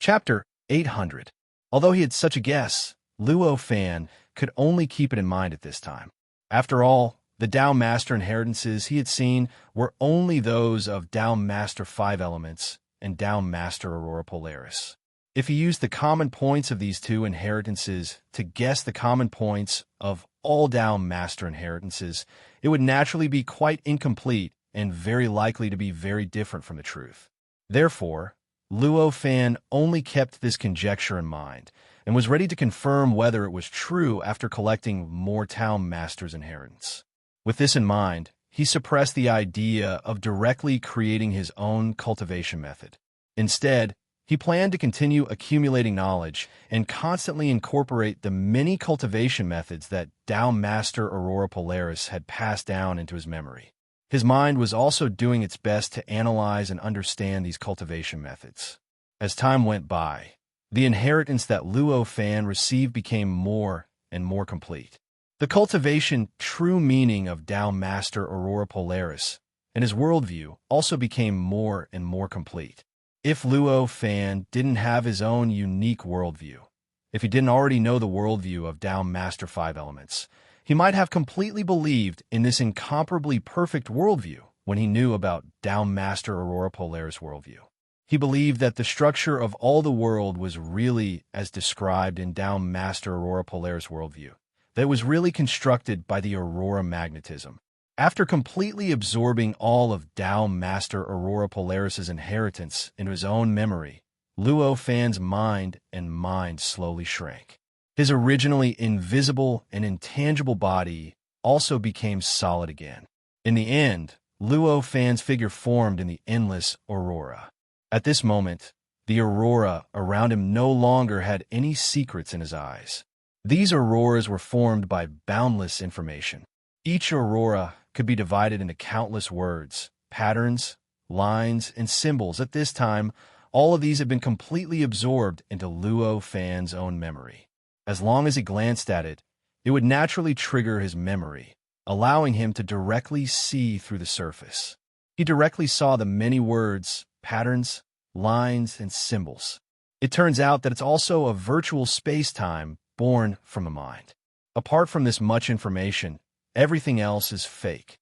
Chapter 800. Although he had such a guess, Luo Fan could only keep it in mind at this time. After all, the Tao Master inheritances he had seen were only those of Tao Master 5 Elements and Tao Master Aurora Polaris. If he used the common points of these two inheritances to guess the common points of all Tao Master inheritances, it would naturally be quite incomplete and very likely to be very different from the truth. Therefore, Luo Fan only kept this conjecture in mind and was ready to confirm whether it was true after collecting more Tao Master's inheritance. With this in mind, he suppressed the idea of directly creating his own cultivation method. Instead, he planned to continue accumulating knowledge and constantly incorporate the many cultivation methods that Tao Master Aurora Polaris had passed down into his memory. His mind was also doing its best to analyze and understand these cultivation methods. As time went by, the inheritance that Luo Fan received became more and more complete. The cultivation true meaning of Tao Master Aurora Polaris and his worldview also became more and more complete. If Luo Fan didn't have his own unique worldview, if he didn't already know the worldview of Tao Master 5 Elements, he might have completely believed in this incomparably perfect worldview when he knew about Tao Master Aurora Polaris worldview. He believed that the structure of all the world was really as described in Tao Master Aurora Polaris worldview, that it was really constructed by the Aurora magnetism. After completely absorbing all of Tao Master Aurora Polaris's inheritance into his own memory, Luo Fan's mind slowly shrank. His originally invisible and intangible body also became solid again. In the end, Luo Fan's figure formed in the endless aurora. At this moment, the aurora around him no longer had any secrets in his eyes. These auroras were formed by boundless information. Each aurora could be divided into countless words, patterns, lines, and symbols. At this time, all of these had been completely absorbed into Luo Fan's own memory. As long as he glanced at it, it would naturally trigger his memory, allowing him to directly see through the surface. He directly saw the many words, patterns, lines, and symbols. It turns out that it's also a virtual space-time born from the mind. Apart from this much information, everything else is fake.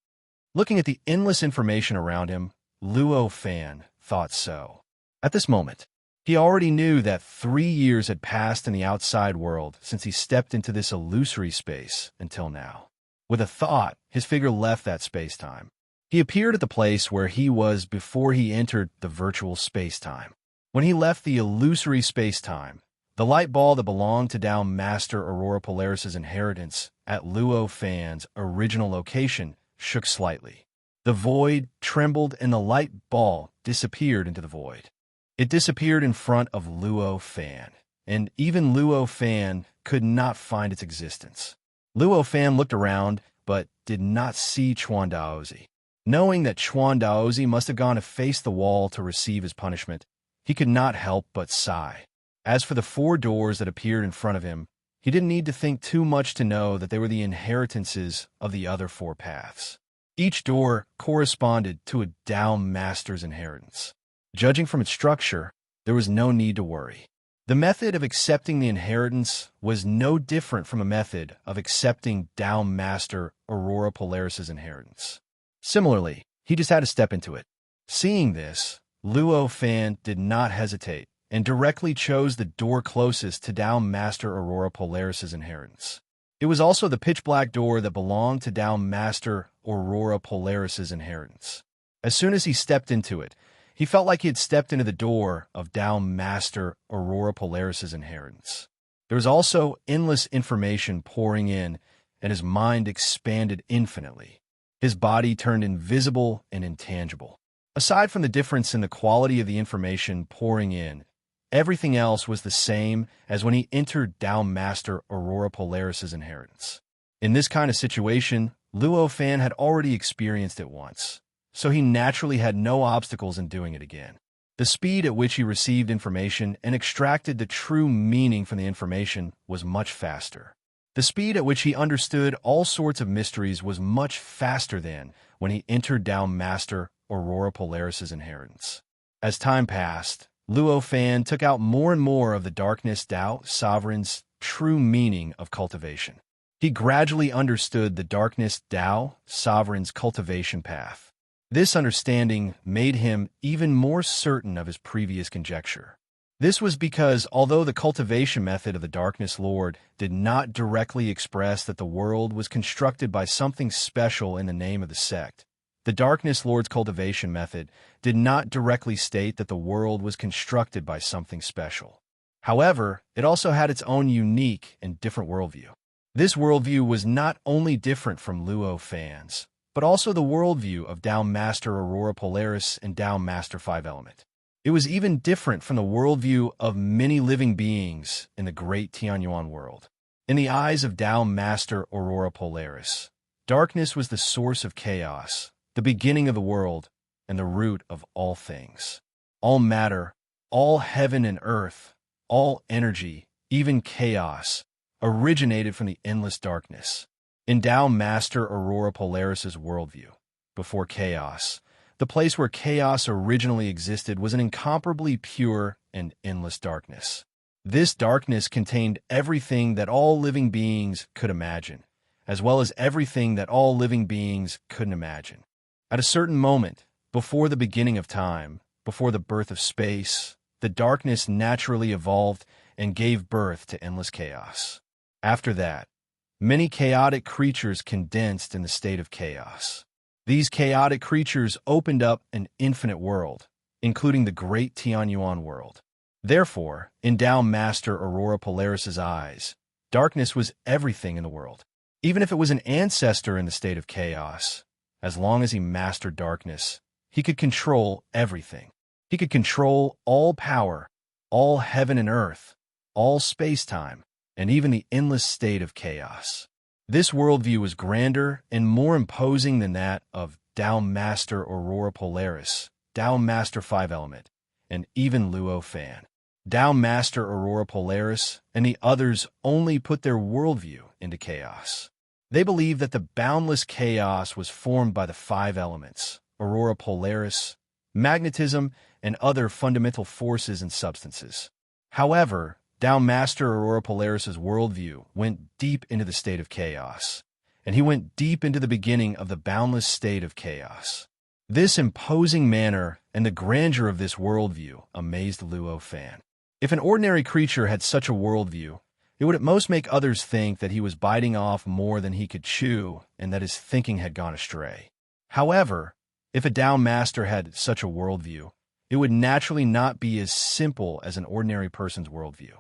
Looking at the endless information around him, Luo Fan thought so. At this moment, he already knew that 3 years had passed in the outside world since he stepped into this illusory space until now. With a thought, his figure left that space-time. He appeared at the place where he was before he entered the virtual space-time. When he left the illusory space-time, the light ball that belonged to Tao Master Aurora Polaris's inheritance at Luo Fan's original location shook slightly. The void trembled and the light ball disappeared into the void. It disappeared in front of Luo Fan, and even Luo Fan could not find its existence. Luo Fan looked around, but did not see Chuan Daozi. Knowing that Chuan Daozi must have gone to face the wall to receive his punishment, he could not help but sigh. As for the 4 doors that appeared in front of him, he didn't need to think too much to know that they were the inheritances of the other 4 paths. Each door corresponded to a Tao Master's inheritance. Judging from its structure, there was no need to worry. The method of accepting the inheritance was no different from a method of accepting Tao Master Aurora Polaris's inheritance. Similarly, he just had to step into it. Seeing this, Luo Fan did not hesitate and directly chose the door closest to Tao Master Aurora Polaris's inheritance. It was also the pitch-black door that belonged to Tao Master Aurora Polaris's inheritance. As soon as he stepped into it, he felt like he had stepped into the door of Tao Master Aurora Polaris's inheritance. There was also endless information pouring in, and his mind expanded infinitely. His body turned invisible and intangible. Aside from the difference in the quality of the information pouring in, everything else was the same as when he entered Tao Master Aurora Polaris's inheritance. In this kind of situation, Luo Fan had already experienced it once, so he naturally had no obstacles in doing it again. The speed at which he received information and extracted the true meaning from the information was much faster. The speed at which he understood all sorts of mysteries was much faster than when he entered Tao Master Aurora Polaris's inheritance. As time passed, Luo Fan took out more and more of the darkness Tao sovereign's true meaning of cultivation. He gradually understood the darkness Tao sovereign's cultivation path. This understanding made him even more certain of his previous conjecture. This was because although the cultivation method of the Darkness Lord did not directly express that the world was constructed by something special in the name of the sect, the Darkness Lord's cultivation method did not directly state that the world was constructed by something special. However, it also had its own unique and different worldview. This worldview was not only different from Luo Fan's, but also the worldview of Tao Master Aurora Polaris and Tao Master Five Element. It was even different from the worldview of many living beings in the great Tianyuan world. In the eyes of Tao Master Aurora Polaris, darkness was the source of chaos, the beginning of the world, and the root of all things. All matter, all heaven and earth, all energy, even chaos, originated from the endless darkness. In Tao Master Aurora Polaris's worldview, before chaos, the place where chaos originally existed was an incomparably pure and endless darkness. This darkness contained everything that all living beings could imagine, as well as everything that all living beings couldn't imagine. At a certain moment, before the beginning of time, before the birth of space, the darkness naturally evolved and gave birth to endless chaos. After that, many chaotic creatures condensed in the state of chaos. These chaotic creatures opened up an infinite world, including the great Tianyuan world. Therefore, in Tao Master Aurora Polaris's eyes, darkness was everything in the world. Even if it was an ancestor in the state of chaos, as long as he mastered darkness, he could control everything. He could control all power, all heaven and earth, all space-time, and even the endless state of chaos. This worldview was grander and more imposing than that of Tao Master Aurora Polaris, Tao Master Five Element, and even Luo Fan. Tao Master Aurora Polaris and the others only put their worldview into chaos. They believed that the boundless chaos was formed by the five elements, Aurora Polaris, magnetism, and other fundamental forces and substances. However, Tao Master Aurora Polaris's worldview went deep into the state of chaos, and he went deep into the beginning of the boundless state of chaos. This imposing manner and the grandeur of this worldview amazed Luo Fan. If an ordinary creature had such a worldview, it would at most make others think that he was biting off more than he could chew and that his thinking had gone astray. However, if a Tao Master had such a worldview, it would naturally not be as simple as an ordinary person's worldview.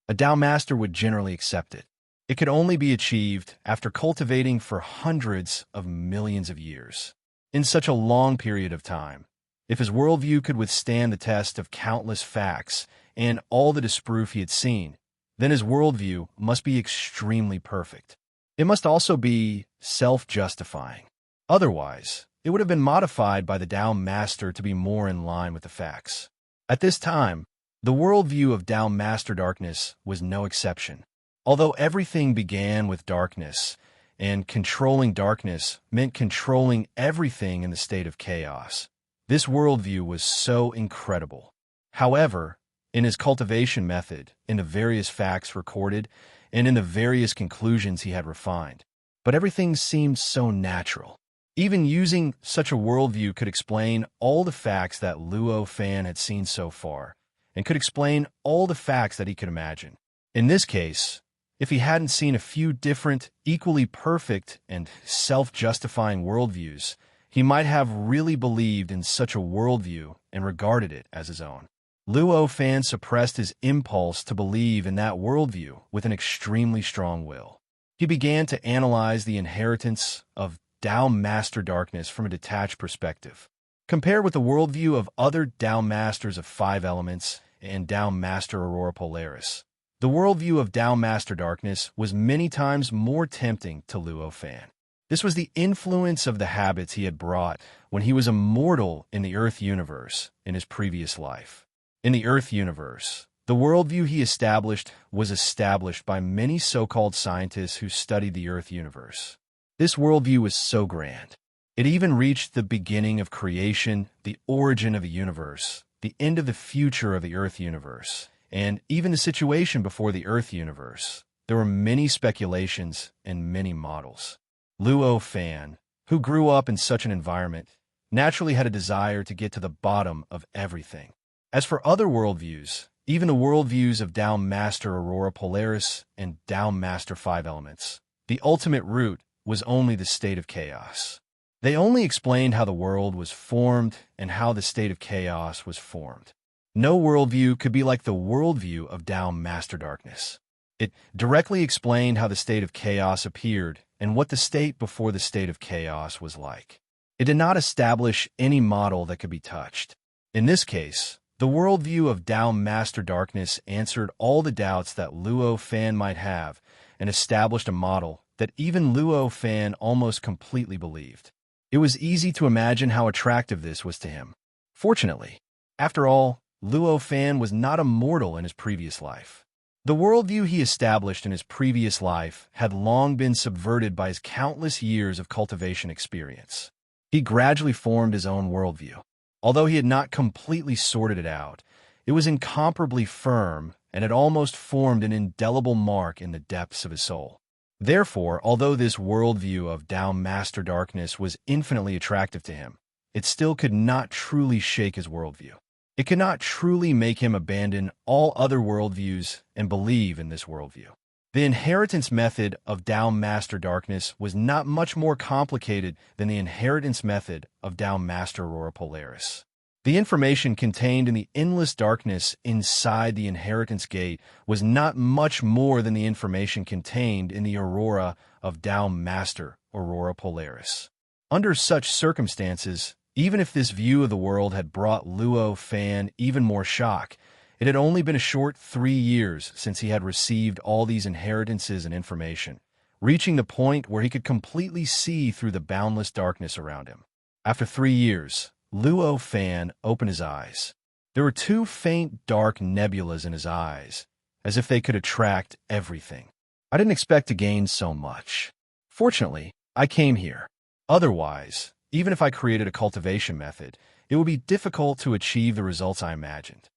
A Tao Master would generally accept it. It could only be achieved after cultivating for hundreds of millions of years. In such a long period of time, if his worldview could withstand the test of countless facts and all the disproof he had seen, then his worldview must be extremely perfect. It must also be self-justifying. Otherwise, it would have been modified by the Tao Master to be more in line with the facts. At this time, the worldview of Tao Master Darkness was no exception. Although everything began with darkness, and controlling darkness meant controlling everything in the state of chaos, this worldview was so incredible. However, in his cultivation method, in the various facts recorded, and in the various conclusions he had refined, but everything seemed so natural. Even using such a worldview could explain all the facts that Luo Fan had seen so far, and could explain all the facts that he could imagine. In this case, if he hadn't seen a few different, equally perfect and self-justifying worldviews, he might have really believed in such a worldview and regarded it as his own. Luo Fan suppressed his impulse to believe in that worldview with an extremely strong will. He began to analyze the inheritance of Tao Master Darkness from a detached perspective. Compared with the worldview of other Tao Masters of Five Elements and Tao Master Aurora Polaris, the worldview of Tao Master Darkness was many times more tempting to Luo Fan. This was the influence of the habits he had brought when he was a mortal in the Earth universe in his previous life. In the Earth universe, the worldview he established was established by many so-called scientists who studied the Earth universe. This worldview was so grand. It even reached the beginning of creation, the origin of the universe, the the end of the future of the Earth universe, and even the situation before the Earth universe, there were many speculations and many models. Luo Fan, who grew up in such an environment, naturally had a desire to get to the bottom of everything. As for other worldviews, even the worldviews of Tao Master Aurora Polaris and Tao Master Five Elements, the ultimate root was only the state of chaos. They only explained how the world was formed and how the state of chaos was formed. No worldview could be like the worldview of Tao Master Darkness. It directly explained how the state of chaos appeared and what the state before the state of chaos was like. It did not establish any model that could be touched. In this case, the worldview of Tao Master Darkness answered all the doubts that Luo Fan might have and established a model that even Luo Fan almost completely believed. It was easy to imagine how attractive this was to him. Fortunately, after all, Luo Fan was not a mortal in his previous life. The worldview he established in his previous life had long been subverted by his countless years of cultivation experience. He gradually formed his own worldview. Although he had not completely sorted it out, it was incomparably firm and had almost formed an indelible mark in the depths of his soul. Therefore, although this worldview of Tao Master Darkness was infinitely attractive to him, it still could not truly shake his worldview. It could not truly make him abandon all other worldviews and believe in this worldview. The inheritance method of Tao Master Darkness was not much more complicated than the inheritance method of Tao Master Aurora Polaris. The information contained in the endless darkness inside the inheritance gate was not much more than the information contained in the aurora of Tao Master Aurora Polaris. Under such circumstances, even if this view of the world had brought Luo Fan even more shock, it had only been a short 3 years since he had received all these inheritances and information, reaching the point where he could completely see through the boundless darkness around him. After 3 years, Luo Fan opened his eyes. There were 2 faint, dark nebulas in his eyes, as if they could attract everything. I didn't expect to gain so much. Fortunately, I came here. Otherwise, even if I created a cultivation method, it would be difficult to achieve the results I imagined.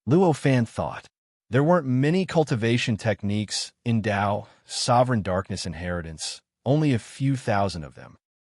Luo Fan thought. There weren't many cultivation techniques in Tao, Sovereign Darkness Inheritance, only a few thousand of them.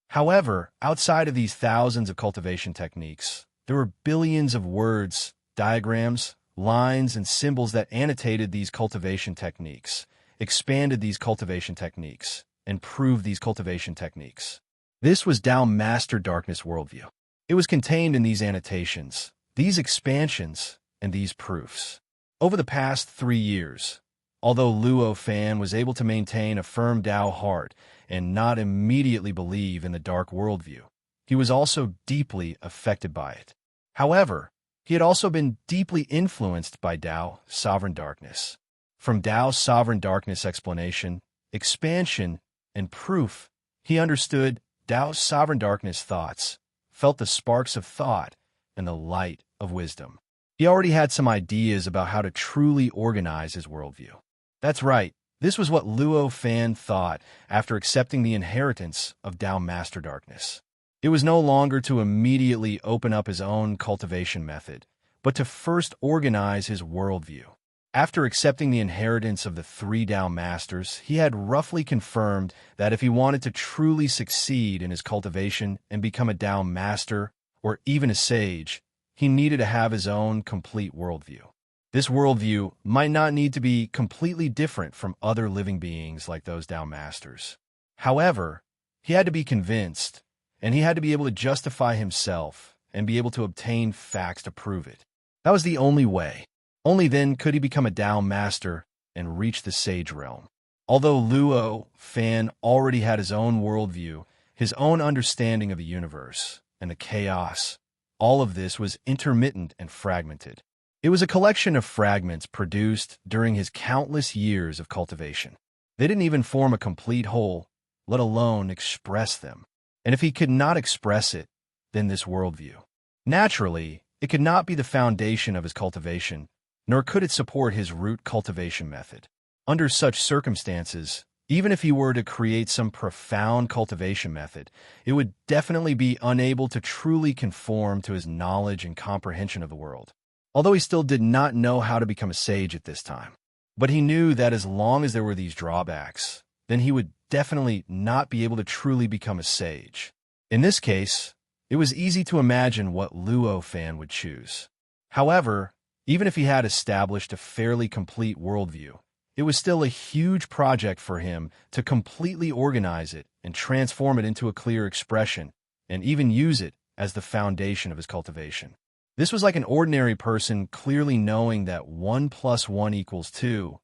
However, outside of these thousands of cultivation techniques, there were billions of words, diagrams, lines, and symbols that annotated these cultivation techniques, expanded these cultivation techniques, and proved these cultivation techniques. This was Tao Master Darkness worldview. It was contained in these annotations, these expansions, and these proofs. Over the past 3 years, although Luo Fan was able to maintain a firm Tao heart and not immediately believe in the dark worldview, he was also deeply affected by it. However, he had also been deeply influenced by Tao Sovereign Darkness. From Tao Sovereign Darkness explanation, expansion, and proof, he understood Tao Sovereign Darkness thoughts, felt the sparks of thought, and the light of wisdom. He already had some ideas about how to truly organize his worldview. That's right, this was what Luo Fan thought after accepting the inheritance of Tao Master Darkness. It was no longer to immediately open up his own cultivation method, but to first organize his worldview. After accepting the inheritance of the 3 Tao Masters, he had roughly confirmed that if he wanted to truly succeed in his cultivation and become a Tao Master, or even a sage, he needed to have his own complete worldview. This worldview might not need to be completely different from other living beings like those Tao Masters. However, he had to be convinced, and he had to be able to justify himself and be able to obtain facts to prove it. That was the only way. Only then could he become a Tao Master and reach the sage realm. Although Luo Fan already had his own worldview, his own understanding of the universe, and the chaos, all of this was intermittent and fragmented. It was a collection of fragments produced during his countless years of cultivation. They didn't even form a complete whole, let alone express them. And if he could not express it, then this worldview. Naturally, it could not be the foundation of his cultivation, nor could it support his root cultivation method. Under such circumstances, Even if he were to create some profound cultivation method, it would definitely be unable to truly conform to his knowledge and comprehension of the world. Although he still did not know how to become a sage at this time. But he knew that as long as there were these drawbacks, then he would definitely not be able to truly become a sage. In this case, it was easy to imagine what Luo Fan would choose. However, even if he had established a fairly complete worldview, it was still a huge project for him to completely organize it and transform it into a clear expression, and even use it as the foundation of his cultivation. This was like an ordinary person clearly knowing that 1 + 1 = 2,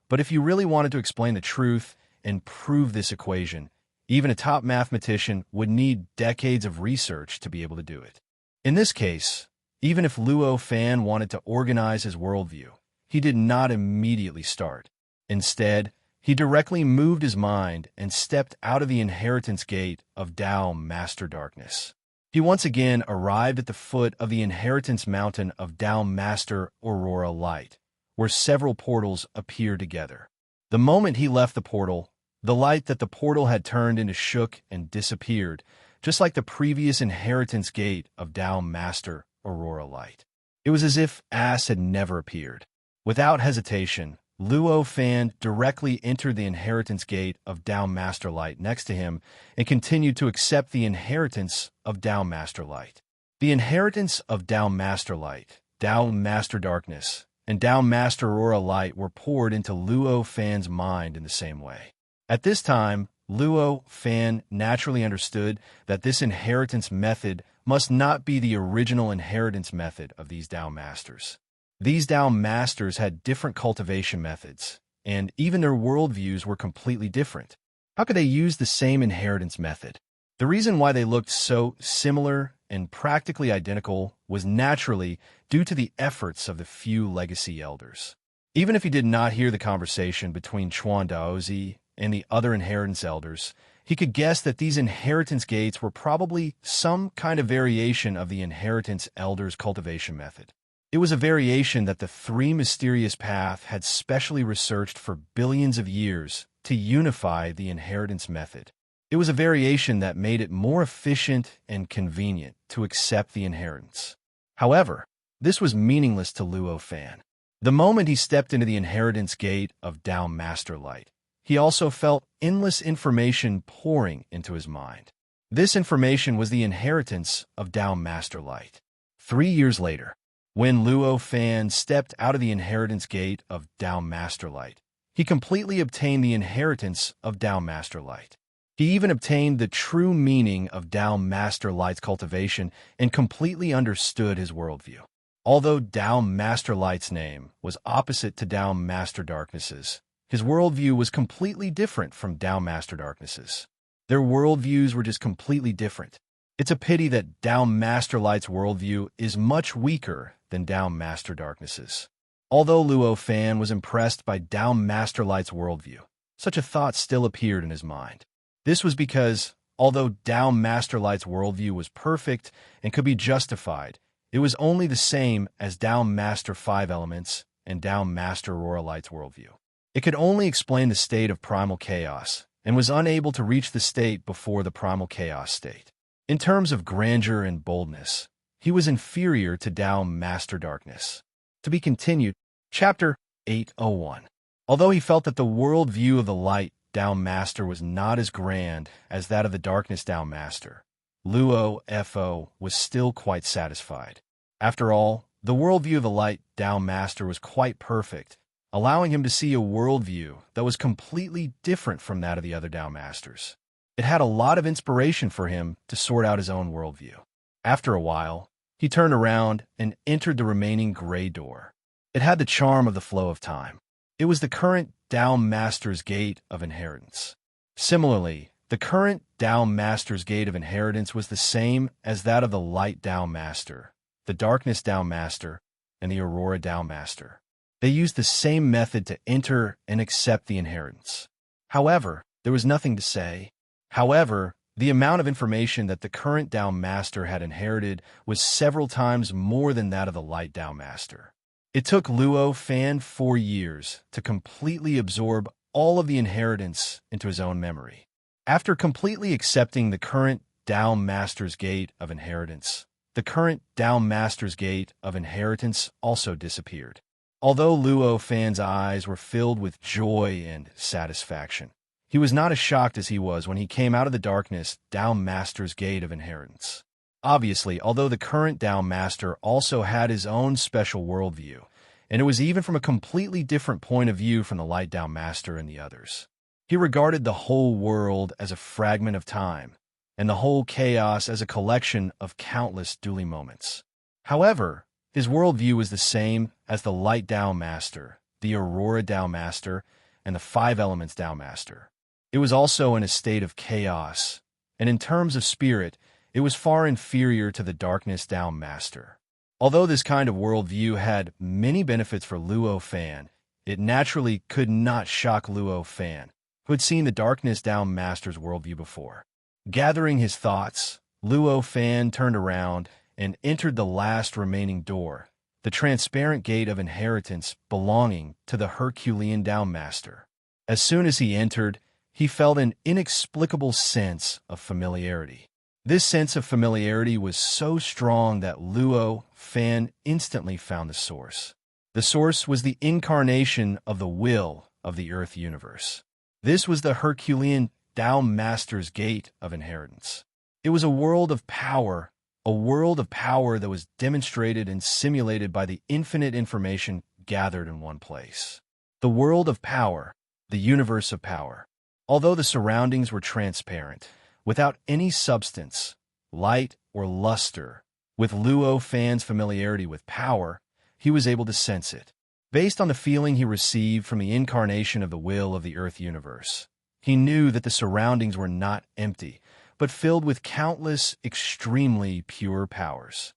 but if you really wanted to explain the truth and prove this equation, even a top mathematician would need decades of research to be able to do it. In this case, even if Luo Fan wanted to organize his worldview, he did not immediately start. Instead, he directly moved his mind and stepped out of the inheritance gate of Tao Master Darkness. He once again arrived at the foot of the inheritance mountain of Tao Master Aurora Light, where several portals appeared together. The moment he left the portal, the light that the portal had turned into shook and disappeared, just like the previous inheritance gate of Tao Master Aurora Light. It was as if As had never appeared. Without hesitation, Luo Fan directly entered the inheritance gate of Tao Master Light next to him and continued to accept the inheritance of Tao Master Light. The inheritance of Tao Master Light, Tao Master Darkness, and Tao Master Aurora Light were poured into Luo Fan's mind in the same way. At this time, Luo Fan naturally understood that this inheritance method must not be the original inheritance method of these Tao Masters. These Tao Masters had different cultivation methods, and even their worldviews were completely different. How could they use the same inheritance method? The reason why they looked so similar and practically identical was naturally due to the efforts of the few legacy elders. Even if he did not hear the conversation between Chuan Daozi and the other inheritance elders, he could guess that these inheritance gates were probably some kind of variation of the inheritance elders' cultivation method. It was a variation that the Three Mysterious Path had specially researched for billions of years to unify the inheritance method. It was a variation that made it more efficient and convenient to accept the inheritance. However, this was meaningless to Luo Fan. The moment he stepped into the inheritance gate of Tao Master Light, he also felt endless information pouring into his mind. This information was the inheritance of Tao Master Light. 3 years later, when Luo Fan stepped out of the inheritance gate of Tao Master Light, he completely obtained the inheritance of Tao Master Light. He even obtained the true meaning of Tao Master Light's cultivation and completely understood his worldview. Although Tao Master Light's name was opposite to Tao Master Darkness's, his worldview was completely different from Tao Master Darkness's. Their worldviews were just completely different. It's a pity that Tao Master Light's worldview is much weaker than Tao Master Darkness's. Although Luo Fan was impressed by Tao Master Light's worldview, such a thought still appeared in his mind. This was because, although Tao Master Light's worldview was perfect and could be justified, it was only the same as Tao Master Five Elements and Tao Master Aurora Light's worldview. It could only explain the state of primal chaos and was unable to reach the state before the primal chaos state. In terms of grandeur and boldness, he was inferior to Tao Master Darkness. To be continued, Chapter 801. Although he felt that the world view of the Light Tao Master was not as grand as that of the Darkness Tao Master, Luo Fo was still quite satisfied. After all, the worldview of the Light Tao Master was quite perfect, allowing him to see a worldview that was completely different from that of the other Tao Masters. It had a lot of inspiration for him to sort out his own worldview. After a while, he turned around and entered the remaining gray door. It had the charm of the flow of time. It was the current Tao Master's Gate of Inheritance. Similarly, the current Tao Master's Gate of Inheritance was the same as that of the Light Tao Master, the Darkness Tao Master, and the Aurora Tao Master. They used the same method to enter and accept the inheritance. However, there was nothing to say. However, the amount of information that the current Tao Master had inherited was several times more than that of the Light Tao Master. It took Luo Fan 4 years to completely absorb all of the inheritance into his own memory. After completely accepting the current Tao Master's Gate of Inheritance, the current Tao Master's Gate of Inheritance also disappeared. Although Luo Fan's eyes were filled with joy and satisfaction, he was not as shocked as he was when he came out of the darkness Tao Master's Gate of Inheritance. Obviously, although the current Tao Master also had his own special worldview, and it was even from a completely different point of view from the Light Tao Master and the others. He regarded the whole world as a fragment of time, and the whole chaos as a collection of countless dually moments. However, his worldview was the same as the Light Tao Master, the Aurora Tao Master, and the Five Elements Tao Master. It was also in a state of chaos, and in terms of spirit, it was far inferior to the Darkness Tao Master. Although this kind of worldview had many benefits for Luo Fan, it naturally could not shock Luo Fan, who had seen the Darkness Tao Master's worldview before. Gathering his thoughts, Luo Fan turned around and entered the last remaining door, the transparent gate of inheritance belonging to the Herculean Tao Master. As soon as he entered, he felt an inexplicable sense of familiarity. This sense of familiarity was so strong that Luo Fan instantly found the source. The source was the incarnation of the will of the Earth universe. This was the Herculean Tao Master's Gate of Inheritance. It was a world of power that was demonstrated and simulated by the infinite information gathered in one place. The world of power, the universe of power. Although the surroundings were transparent, without any substance, light, or luster, with Luo Fan's familiarity with power, he was able to sense it. Based on the feeling he received from the incarnation of the will of the Earth universe, he knew that the surroundings were not empty, but filled with countless, extremely pure powers.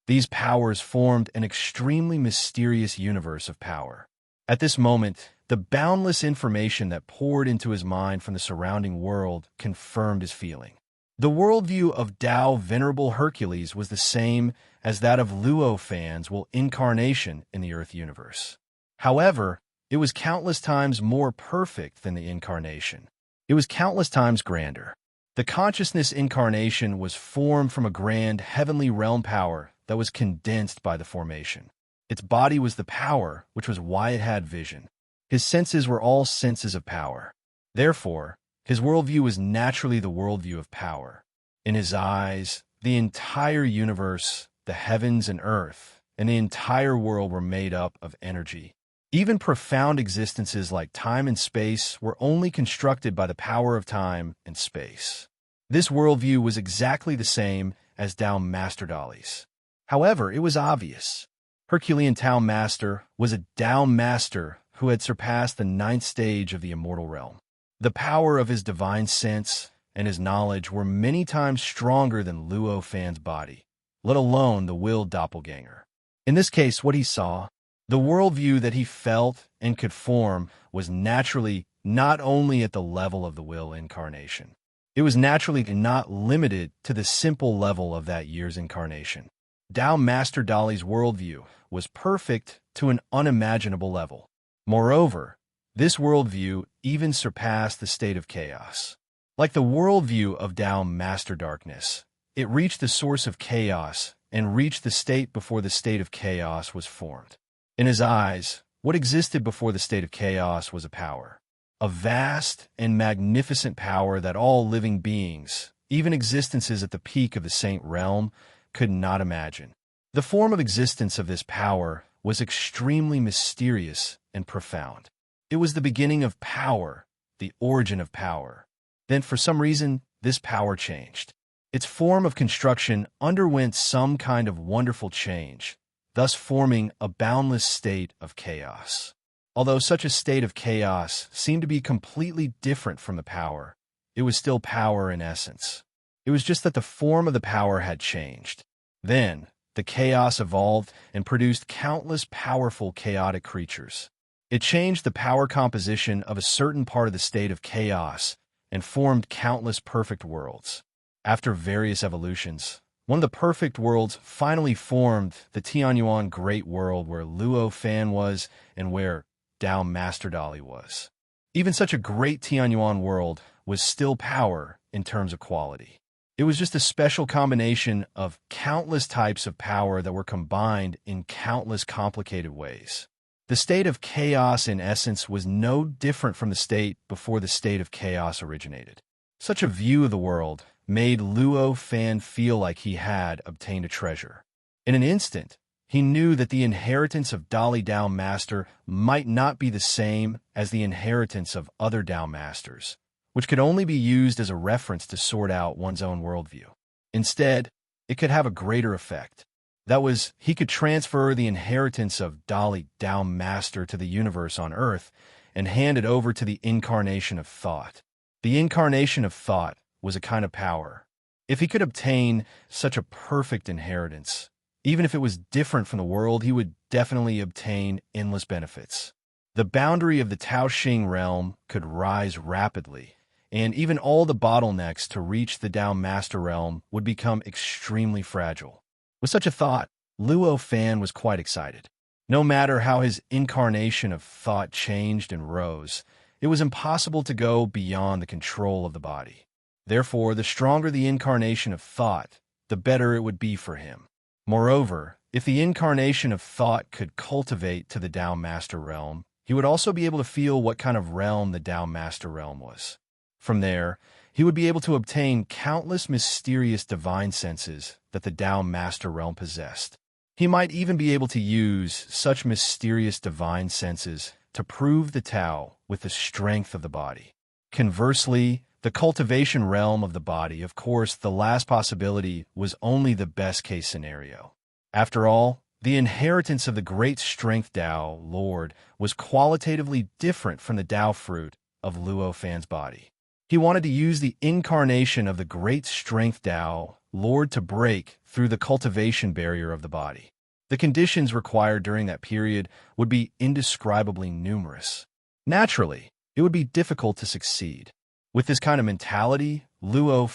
These powers formed an extremely mysterious universe of power. At this moment, the boundless information that poured into his mind from the surrounding world confirmed his feeling. The worldview of Tao Venerable Hercules was the same as that of Luo Fan's will incarnation in the Earth universe. However, it was countless times more perfect than the incarnation. It was countless times grander. The consciousness incarnation was formed from a grand heavenly realm power that was condensed by the formation. Its body was the power, which was why it had vision. His senses were all senses of power. Therefore, his worldview was naturally the worldview of power. In his eyes, the entire universe, the heavens and earth, and the entire world were made up of energy. Even profound existences like time and space were only constructed by the power of time and space. This worldview was exactly the same as Tao Master Dali's. However, it was obvious. Herculean Tao Master was a Tao Master who had surpassed the 9th stage of the immortal realm. The power of his divine sense and his knowledge were many times stronger than Luo Fan's body, let alone the will doppelganger. In this case, what he saw, the worldview that he felt and could form, was naturally not only at the level of the will incarnation. It was naturally not limited to the simple level of that year's incarnation. Tao Master Dali's worldview was perfect to an unimaginable level. Moreover, this worldview even surpassed the state of chaos. Like the worldview of Tao Master Darkness, it reached the source of chaos and reached the state before the state of chaos was formed. In his eyes, what existed before the state of chaos was a power, a vast and magnificent power that all living beings, even existences at the peak of the saint realm, could not imagine. The form of existence of this power was extremely mysterious and profound. It was the beginning of power, the origin of power. Then, for some reason, this power changed. Its form of construction underwent some kind of wonderful change, thus forming a boundless state of chaos. Although such a state of chaos seemed to be completely different from the power, it was still power in essence. It was just that the form of the power had changed. Then, the chaos evolved and produced countless powerful chaotic creatures. It changed the power composition of a certain part of the state of chaos and formed countless perfect worlds. After various evolutions, one of the perfect worlds finally formed the Tianyuan Great World where Luo Fan was and where Tao Master Dali was. Even such a great Tianyuan world was still power in terms of quality. It was just a special combination of countless types of power that were combined in countless complicated ways. The state of chaos, in essence, was no different from the state before the state of chaos originated. Such a view of the world made Luo Fan feel like he had obtained a treasure. In an instant, he knew that the inheritance of Dali Dao Master might not be the same as the inheritance of other Dao Masters, which could only be used as a reference to sort out one's own worldview. Instead, it could have a greater effect. That was, he could transfer the inheritance of Dali Dao Master to the universe on Earth and hand it over to the incarnation of thought. The incarnation of thought was a kind of power. If he could obtain such a perfect inheritance, even if it was different from the world, he would definitely obtain endless benefits. The boundary of the Tao Xing realm could rise rapidly, and even all the bottlenecks to reach the Dao Master realm would become extremely fragile. With such a thought, Luo Fan was quite excited. No matter how his incarnation of thought changed and rose, it was impossible to go beyond the control of the body. Therefore, the stronger the incarnation of thought, the better it would be for him. Moreover, if the incarnation of thought could cultivate to the Dao Master realm, he would also be able to feel what kind of realm the Dao Master realm was. From there, he would be able to obtain countless mysterious divine senses that the Dao Master realm possessed. He might even be able to use such mysterious divine senses to prove the Tao with the strength of the body. Conversely, the cultivation realm of the body, of course, the last possibility was only the best-case scenario. After all, the inheritance of the great strength Tao Lord was qualitatively different from the Tao fruit of Luo Fan's body. He wanted to use the incarnation of the great strength Tao Lord to break through the cultivation barrier of the body. The conditions required during that period would be indescribably numerous. Naturally, it would be difficult to succeed. With this kind of mentality, Luo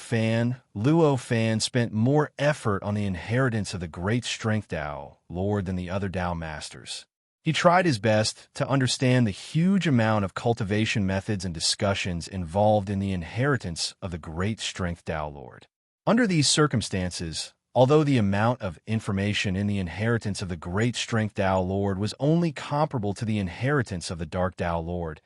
Fan spent more effort on the inheritance of the great strength Tao Lord than the other Tao Masters. He tried his best to understand the huge amount of cultivation methods and discussions involved in the inheritance of the great strength Tao Lord. Under these circumstances, although the amount of information in the inheritance of the great strength Tao Lord was only comparable to the inheritance of the dark Tao Lord,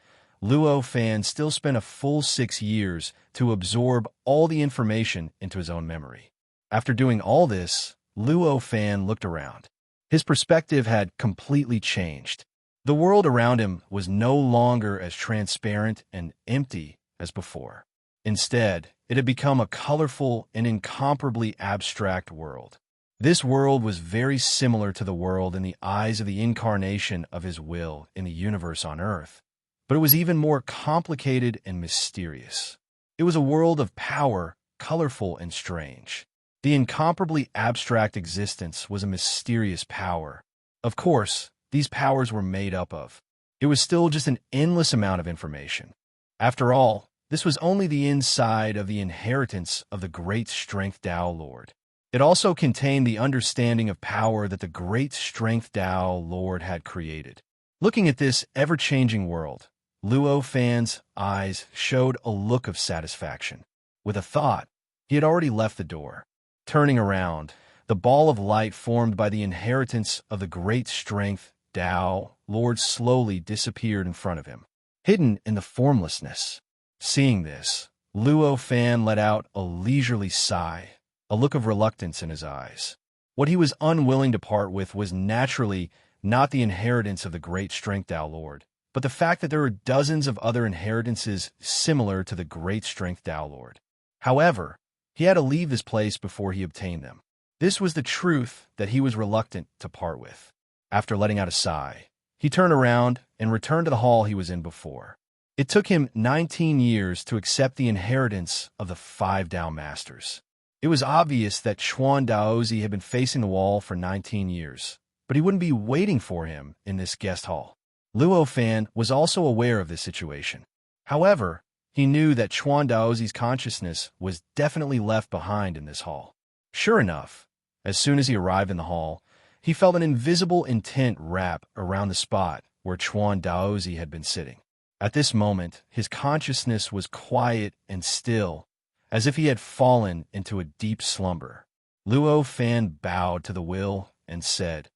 Luo Fan still spent a full 6 years to absorb all the information into his own memory. After doing all this, Luo Fan looked around. His perspective had completely changed. The world around him was no longer as transparent and empty as before. Instead, it had become a colorful and incomparably abstract world. This world was very similar to the world in the eyes of the incarnation of his will in the universe on Earth, but it was even more complicated and mysterious. It was a world of power, colorful and strange. The incomparably abstract existence was a mysterious power. Of course, these powers were made up of. It was still just an endless amount of information. After all, this was only the inside of the inheritance of the great strength Tao Lord. It also contained the understanding of power that the great strength Tao Lord had created. Looking at this ever-changing world, Luo Fan's eyes showed a look of satisfaction. With a thought, he had already left the door. Turning around, the ball of light formed by the inheritance of the great strength Tao Lord slowly disappeared in front of him, hidden in the formlessness. Seeing this, Luo Fan let out a leisurely sigh, a look of reluctance in his eyes. What he was unwilling to part with was naturally not the inheritance of the great strength Tao Lord, but the fact that there were dozens of other inheritances similar to the great strength Tao Lord. However, he had to leave this place before he obtained them. This was the truth that he was reluctant to part with. After letting out a sigh, he turned around and returned to the hall he was in before. It took him 19 years to accept the inheritance of the 5 Tao Masters. It was obvious that Chuan Daozi had been facing the wall for 19 years, but he wouldn't be waiting for him in this guest hall. Luo Fan was also aware of this situation. However, he knew that Chuan Daozi's consciousness was definitely left behind in this hall. Sure enough, as soon as he arrived in the hall, he felt an invisible intent wrap around the spot where Chuan Daozi had been sitting. At this moment, his consciousness was quiet and still, as if he had fallen into a deep slumber. Luo Fan bowed to the will and said,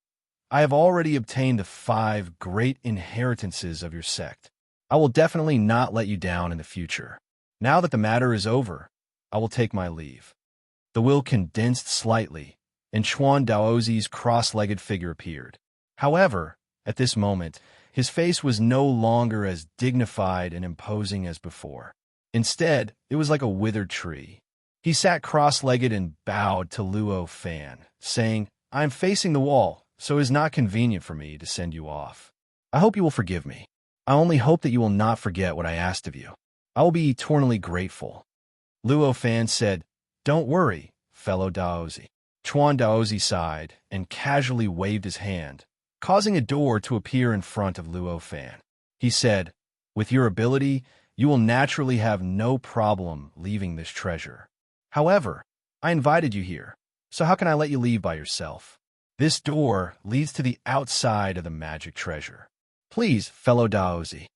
I have already obtained the 5 great inheritances of your sect. I will definitely not let you down in the future. Now that the matter is over, I will take my leave. The will condensed slightly, and Chuan Daozi's cross-legged figure appeared. However, at this moment, his face was no longer as dignified and imposing as before. Instead, it was like a withered tree. He sat cross-legged and bowed to Luo Fan, saying, I am facing the wall, so it is not convenient for me to send you off. I hope you will forgive me. I only hope that you will not forget what I asked of you. I will be eternally grateful. Luo Fan said, Don't worry, fellow Daozi. Chuan Daozi sighed and casually waved his hand, causing a door to appear in front of Luo Fan. He said, With your ability, you will naturally have no problem leaving this treasure. However, I invited you here, so how can I let you leave by yourself? This door leads to the outside of the magic treasure. Please, fellow Daozi.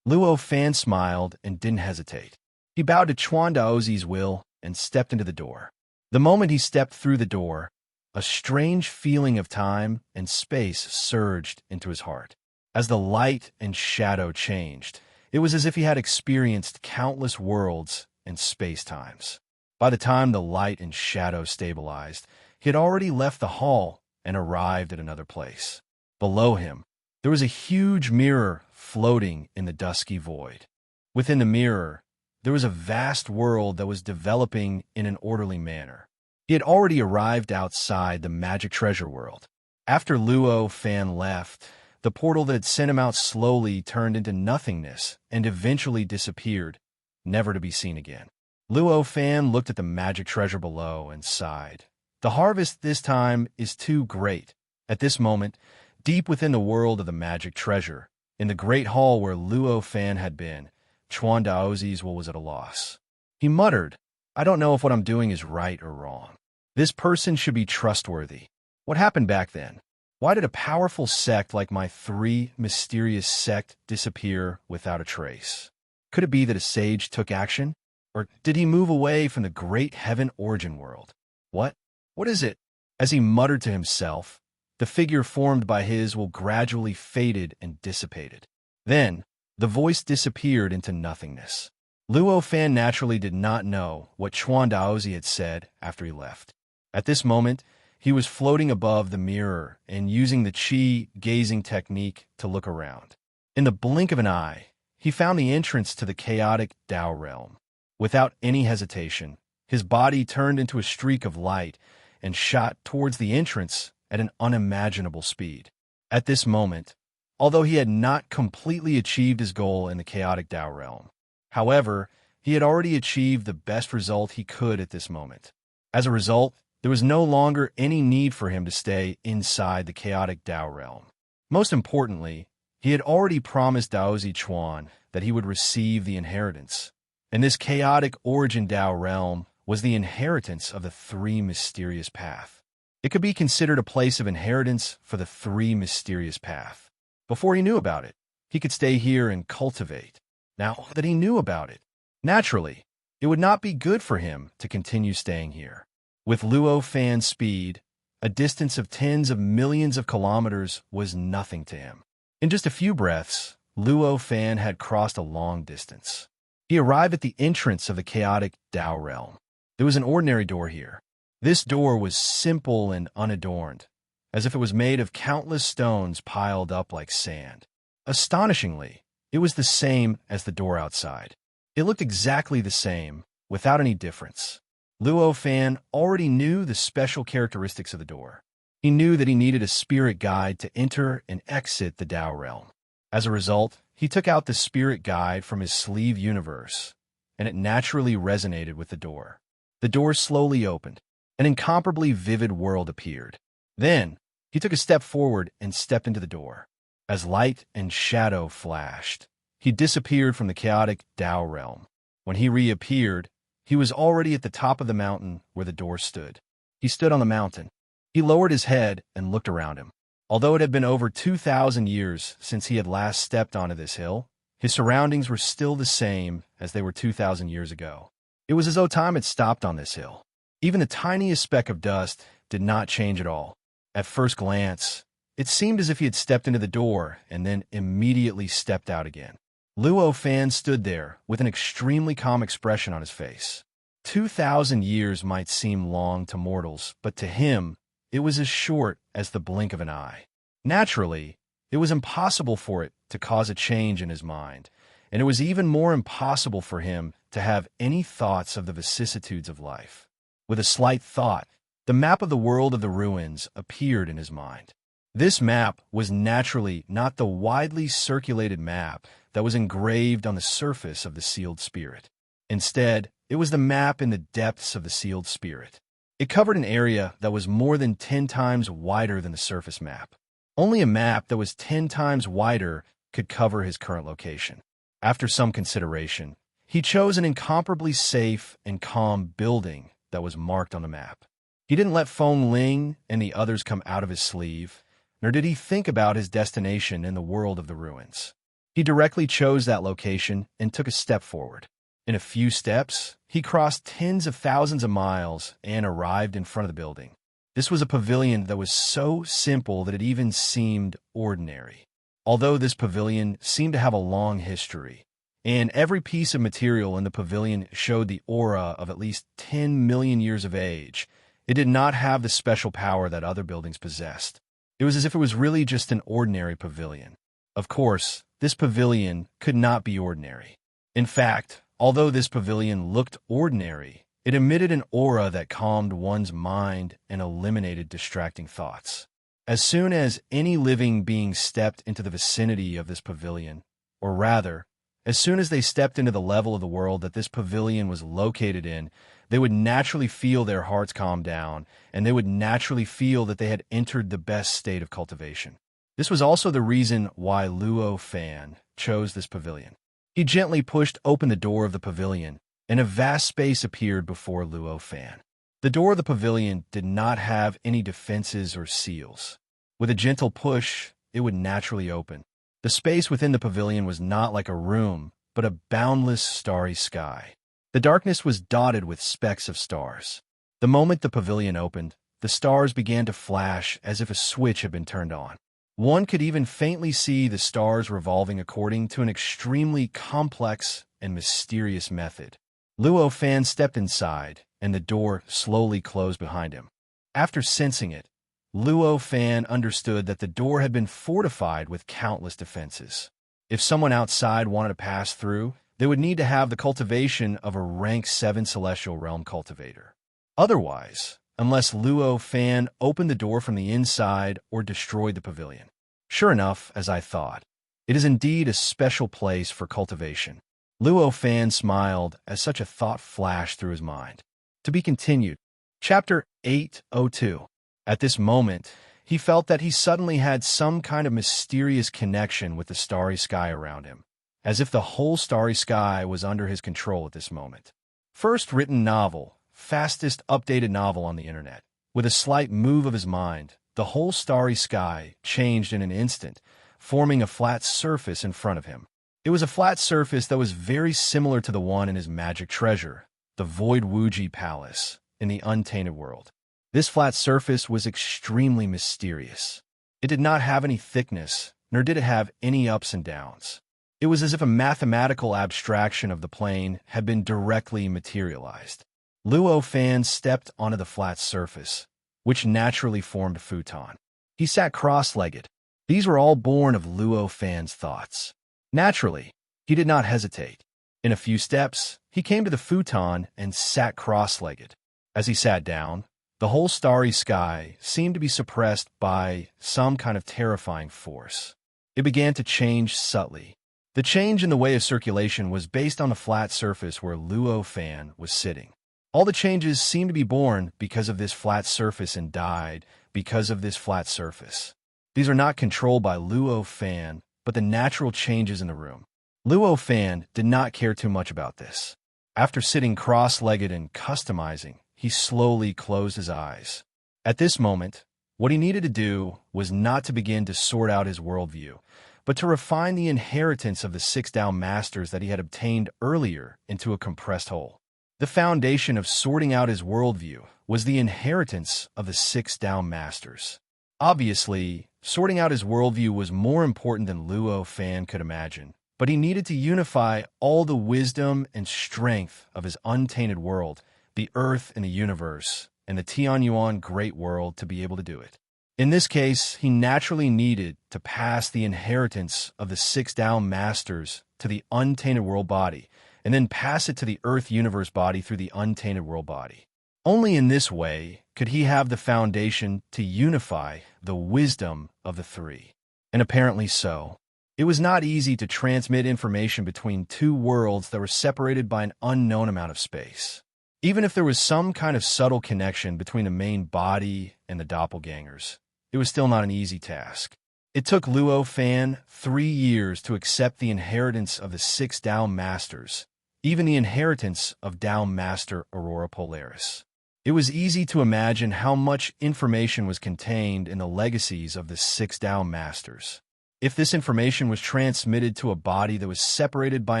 Luo Fan smiled and didn't hesitate. He bowed to Chuan Daozi's will and stepped into the door. The moment he stepped through the door, a strange feeling of time and space surged into his heart. As the light and shadow changed, it was as if he had experienced countless worlds and space-times. By the time the light and shadow stabilized, he had already left the hall and arrived at another place. Below him, there was a huge mirror floating in the dusky void. Within the mirror, there was a vast world that was developing in an orderly manner. He had already arrived outside the magic treasure world. After Luo Fan left, the portal that had sent him out slowly turned into nothingness and eventually disappeared, never to be seen again. Luo Fan looked at the magic treasure below and sighed. The harvest this time is too great. At this moment, deep within the world of the magic treasure, in the great hall where Luo Fan had been, Chuan Daozi's will was at a loss. He muttered, I don't know if what I'm doing is right or wrong. This person should be trustworthy. What happened back then? Why did a powerful sect like my 3 mysterious sect disappear without a trace? Could it be that a sage took action? Or did he move away from the great heaven origin world? What? What is it? As he muttered to himself, the figure formed by his will gradually faded and dissipated. Then, the voice disappeared into nothingness. Luo Fan naturally did not know what Chuan Daozi had said after he left. At this moment, he was floating above the mirror and using the Qi gazing technique to look around. In the blink of an eye, he found the entrance to the chaotic Tao realm. Without any hesitation, his body turned into a streak of light and shot towards the entrance at an unimaginable speed. At this moment, although he had not completely achieved his goal in the chaotic Tao realm, however, he had already achieved the best result he could at this moment. As a result, there was no longer any need for him to stay inside the chaotic Tao realm. Most importantly, he had already promised Daozi Chuan that he would receive the inheritance. And this chaotic origin Tao realm was the inheritance of the 3 mysterious path. It could be considered a place of inheritance for the 3 mysterious path. Before he knew about it, he could stay here and cultivate. Now that he knew about it, naturally, it would not be good for him to continue staying here. With Luo Fan's speed, a distance of tens of millions of kilometers was nothing to him. In just a few breaths, Luo Fan had crossed a long distance. He arrived at the entrance of the chaotic Tao realm. There was an ordinary door here. This door was simple and unadorned, as if it was made of countless stones piled up like sand. Astonishingly, it was the same as the door outside. It looked exactly the same, without any difference. Luo Fan already knew the special characteristics of the door. He knew that he needed a spirit guide to enter and exit the Tao realm. As a result, he took out the spirit guide from his sleeve universe, and it naturally resonated with the door. The door slowly opened. An incomparably vivid world appeared. Then, he took a step forward and stepped into the door. As light and shadow flashed, he disappeared from the chaotic Tao realm. When he reappeared, he was already at the top of the mountain where the door stood. He stood on the mountain. He lowered his head and looked around him. Although it had been over 2,000 years since he had last stepped onto this hill, His surroundings were still the same as they were 2,000 years ago. It was as though time had stopped on this hill. Even the tiniest speck of dust did not change at all. At first glance, it seemed as if he had stepped into the door and then immediately stepped out again. Luo Fan stood there with an extremely calm expression on his face. 2,000 years might seem long to mortals, but to him, it was as short as the blink of an eye. Naturally, it was impossible for it to cause a change in his mind, and it was even more impossible for him to have any thoughts of the vicissitudes of life. With a slight thought, the map of the world of the ruins appeared in his mind. This map was naturally not the widely circulated map that was engraved on the surface of the sealed spirit. Instead, it was the map in the depths of the sealed spirit. It covered an area that was more than 10 times wider than the surface map. Only a map that was 10 times wider could cover his current location. After some consideration, he chose an incomparably safe and calm building that was marked on the map. He didn't let Feng Ling and the others come out of his sleeve, nor did he think about his destination in the world of the ruins. He directly chose that location and took a step forward. In a few steps, he crossed tens of thousands of miles and arrived in front of the building. This was a pavilion that was so simple that it even seemed ordinary. Although this pavilion seemed to have a long history, and every piece of material in the pavilion showed the aura of at least 10 million years of age, it did not have the special power that other buildings possessed. It was as if it was really just an ordinary pavilion. Of course, this pavilion could not be ordinary. In fact, although this pavilion looked ordinary, it emitted an aura that calmed one's mind and eliminated distracting thoughts. As soon as any living being stepped into the vicinity of this pavilion, or rather, as soon as they stepped into the level of the world that this pavilion was located in, they would naturally feel their hearts calm down, and they would naturally feel that they had entered the best state of cultivation. This was also the reason why Luo Fan chose this pavilion. He gently pushed open the door of the pavilion, and a vast space appeared before Luo Fan. The door of the pavilion did not have any defenses or seals. With a gentle push, it would naturally open. The space within the pavilion was not like a room, but a boundless starry sky. The darkness was dotted with specks of stars. The moment the pavilion opened, the stars began to flash as if a switch had been turned on. One could even faintly see the stars revolving according to an extremely complex and mysterious method. Luo Fan stepped inside, and the door slowly closed behind him. After sensing it, Luo Fan understood that the door had been fortified with countless defenses. If someone outside wanted to pass through, they would need to have the cultivation of a rank 7 Celestial Realm cultivator. Otherwise, unless Luo Fan opened the door from the inside or destroyed the pavilion. Sure enough, as I thought, it is indeed a special place for cultivation. Luo Fan smiled as such a thought flashed through his mind. To be continued. Chapter 802. At this moment, he felt that he suddenly had some kind of mysterious connection with the starry sky around him, as if the whole starry sky was under his control at this moment. First written novel, fastest updated novel on the internet. With a slight move of his mind, the whole starry sky changed in an instant, forming a flat surface in front of him. It was a flat surface that was very similar to the one in his magic treasure, the Void Wuji Palace, in the Untainted World. This flat surface was extremely mysterious. It did not have any thickness, nor did it have any ups and downs. It was as if a mathematical abstraction of the plane had been directly materialized. Luo Fan stepped onto the flat surface, which naturally formed a futon. He sat cross-legged. These were all born of Luo Fan's thoughts. Naturally, he did not hesitate. In a few steps, he came to the futon and sat cross-legged. As he sat down, the whole starry sky seemed to be suppressed by some kind of terrifying force. It began to change subtly. The change in the way of circulation was based on the flat surface where Luo Fan was sitting. All the changes seemed to be born because of this flat surface and died because of this flat surface. These are not controlled by Luo Fan, but the natural changes in the room. Luo Fan did not care too much about this. After sitting cross-legged and customizing, he slowly closed his eyes. At this moment, what he needed to do was not to begin to sort out his worldview, but to refine the inheritance of the six Tao masters that he had obtained earlier into a compressed whole. The foundation of sorting out his worldview was the inheritance of the six Tao masters. Obviously, sorting out his worldview was more important than Luo Fan could imagine, but he needed to unify all the wisdom and strength of his untainted world, the earth and the universe, and the Tianyuan great world to be able to do it. In this case, he naturally needed to pass the inheritance of the six Tao masters to the untainted world body, and then pass it to the earth universe body through the untainted world body. Only in this way could he have the foundation to unify the wisdom of the three. And apparently so. It was not easy to transmit information between two worlds that were separated by an unknown amount of space. Even if there was some kind of subtle connection between the main body and the doppelgangers, it was still not an easy task. It took Luo Fan 3 years to accept the inheritance of the six Tao masters, even the inheritance of Tao Master Aurora Polaris. It was easy to imagine how much information was contained in the legacies of the six Tao masters. If this information was transmitted to a body that was separated by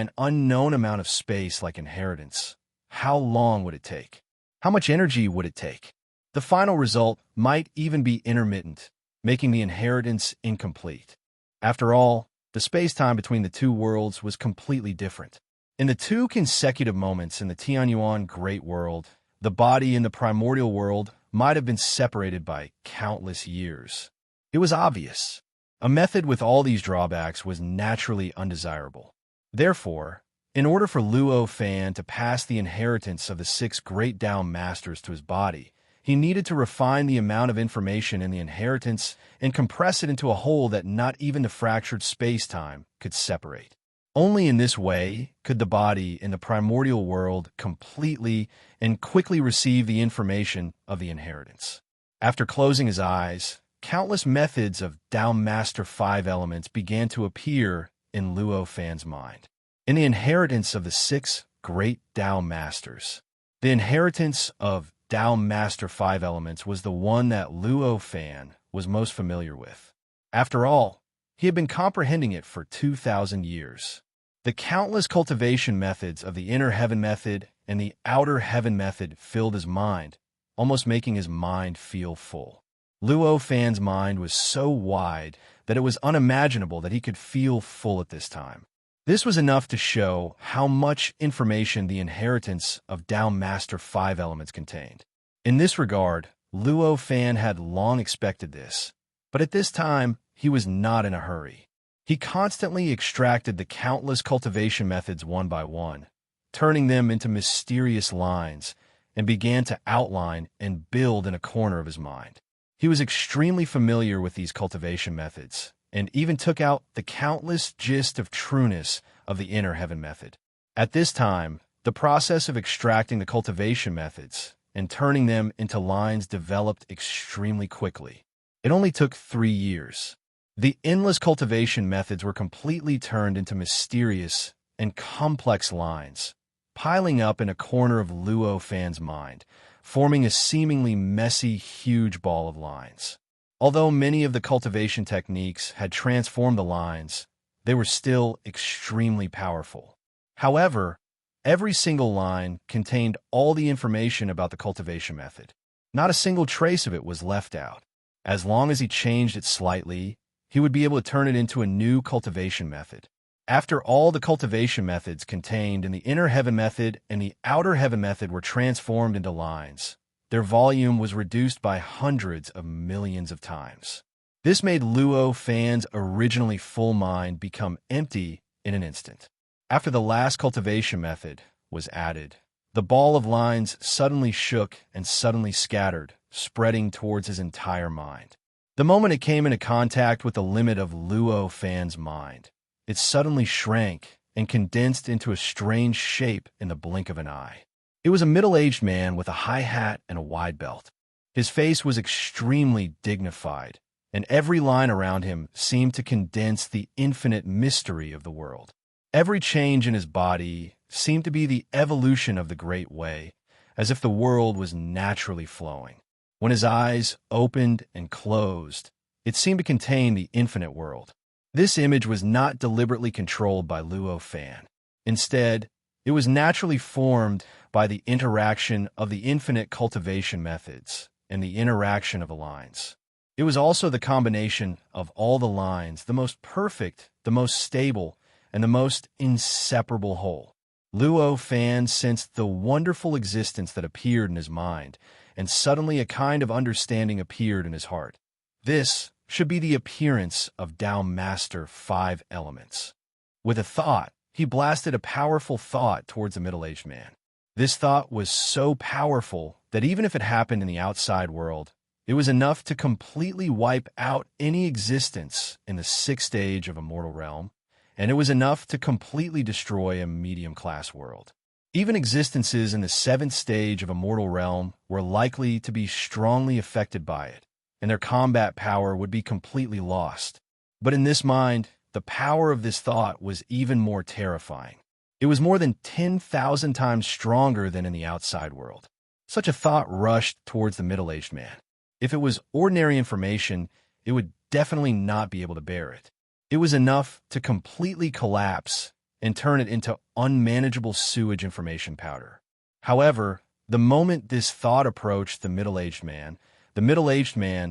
an unknown amount of space like inheritance, how long would it take? How much energy would it take? The final result might even be intermittent, making the inheritance incomplete. After all, the space-time between the two worlds was completely different. In the 2 consecutive moments in the Tianyuan Great World, the body in the primordial world might have been separated by countless years. It was obvious. A method with all these drawbacks was naturally undesirable. Therefore, in order for Luo Fan to pass the inheritance of the 6 great Tao masters to his body, he needed to refine the amount of information in the inheritance and compress it into a whole that not even the fractured space-time could separate. Only in this way could the body in the primordial world completely and quickly receive the information of the inheritance. After closing his eyes, countless methods of Tao Master 5 elements began to appear in Luo Fan's mind. In the inheritance of the 6 great Tao Masters, the inheritance of Tao Master 5 elements was the one that Luo Fan was most familiar with. After all, he had been comprehending it for 2,000 years. The countless cultivation methods of the inner heaven method and the outer heaven method filled his mind, almost making his mind feel full. Luo Fan's mind was so wide that it was unimaginable that he could feel full at this time. This was enough to show how much information the inheritance of Tao Master 5 elements contained. In this regard, Luo Fan had long expected this, but at this time, he was not in a hurry. He constantly extracted the countless cultivation methods one by one, turning them into mysterious lines, and began to outline and build in a corner of his mind. He was extremely familiar with these cultivation methods, and even took out the countless gist of trueness of the inner heaven method. At this time, the process of extracting the cultivation methods and turning them into lines developed extremely quickly. It only took 3 years. The endless cultivation methods were completely turned into mysterious and complex lines, piling up in a corner of Luo Fan's mind, forming a seemingly messy, huge ball of lines. Although many of the cultivation techniques had transformed the lines, they were still extremely powerful. However, every single line contained all the information about the cultivation method. Not a single trace of it was left out. As long as he changed it slightly, he would be able to turn it into a new cultivation method. After all the cultivation methods contained in the inner heaven method and the outer heaven method were transformed into lines, their volume was reduced by hundreds of millions of times. This made Luo Fan's originally full mind become empty in an instant. After the last cultivation method was added, the ball of lines suddenly shook and suddenly scattered, spreading towards his entire mind. The moment it came into contact with the limit of Luo Fan's mind, it suddenly shrank and condensed into a strange shape in the blink of an eye. It was a middle-aged man with a high hat and a wide belt. His face was extremely dignified, and every line around him seemed to condense the infinite mystery of the world. Every change in his body seemed to be the evolution of the Great Way, as if the world was naturally flowing. When his eyes opened and closed, it seemed to contain the infinite world. This image was not deliberately controlled by Luo Fan. Instead, it was naturally formed by the interaction of the infinite cultivation methods and the interaction of the lines. It was also the combination of all the lines, the most perfect, the most stable, and the most inseparable whole. Luo Fan sensed the wonderful existence that appeared in his mind, and suddenly a kind of understanding appeared in his heart. This should be the appearance of Tao Master 5 Elements. With a thought, he blasted a powerful thought towards the middle-aged man. This thought was so powerful that even if it happened in the outside world, it was enough to completely wipe out any existence in the 6th stage of a mortal realm, and it was enough to completely destroy a medium-class world. Even existences in the 7th stage of a mortal realm were likely to be strongly affected by it, and their combat power would be completely lost. But in this mind, the power of this thought was even more terrifying. It was more than 10,000 times stronger than in the outside world. Such a thought rushed towards the middle-aged man. If it was ordinary information, it would definitely not be able to bear it. It was enough to completely collapse and turn it into unmanageable sewage information powder. However, the moment this thought approached the middle-aged man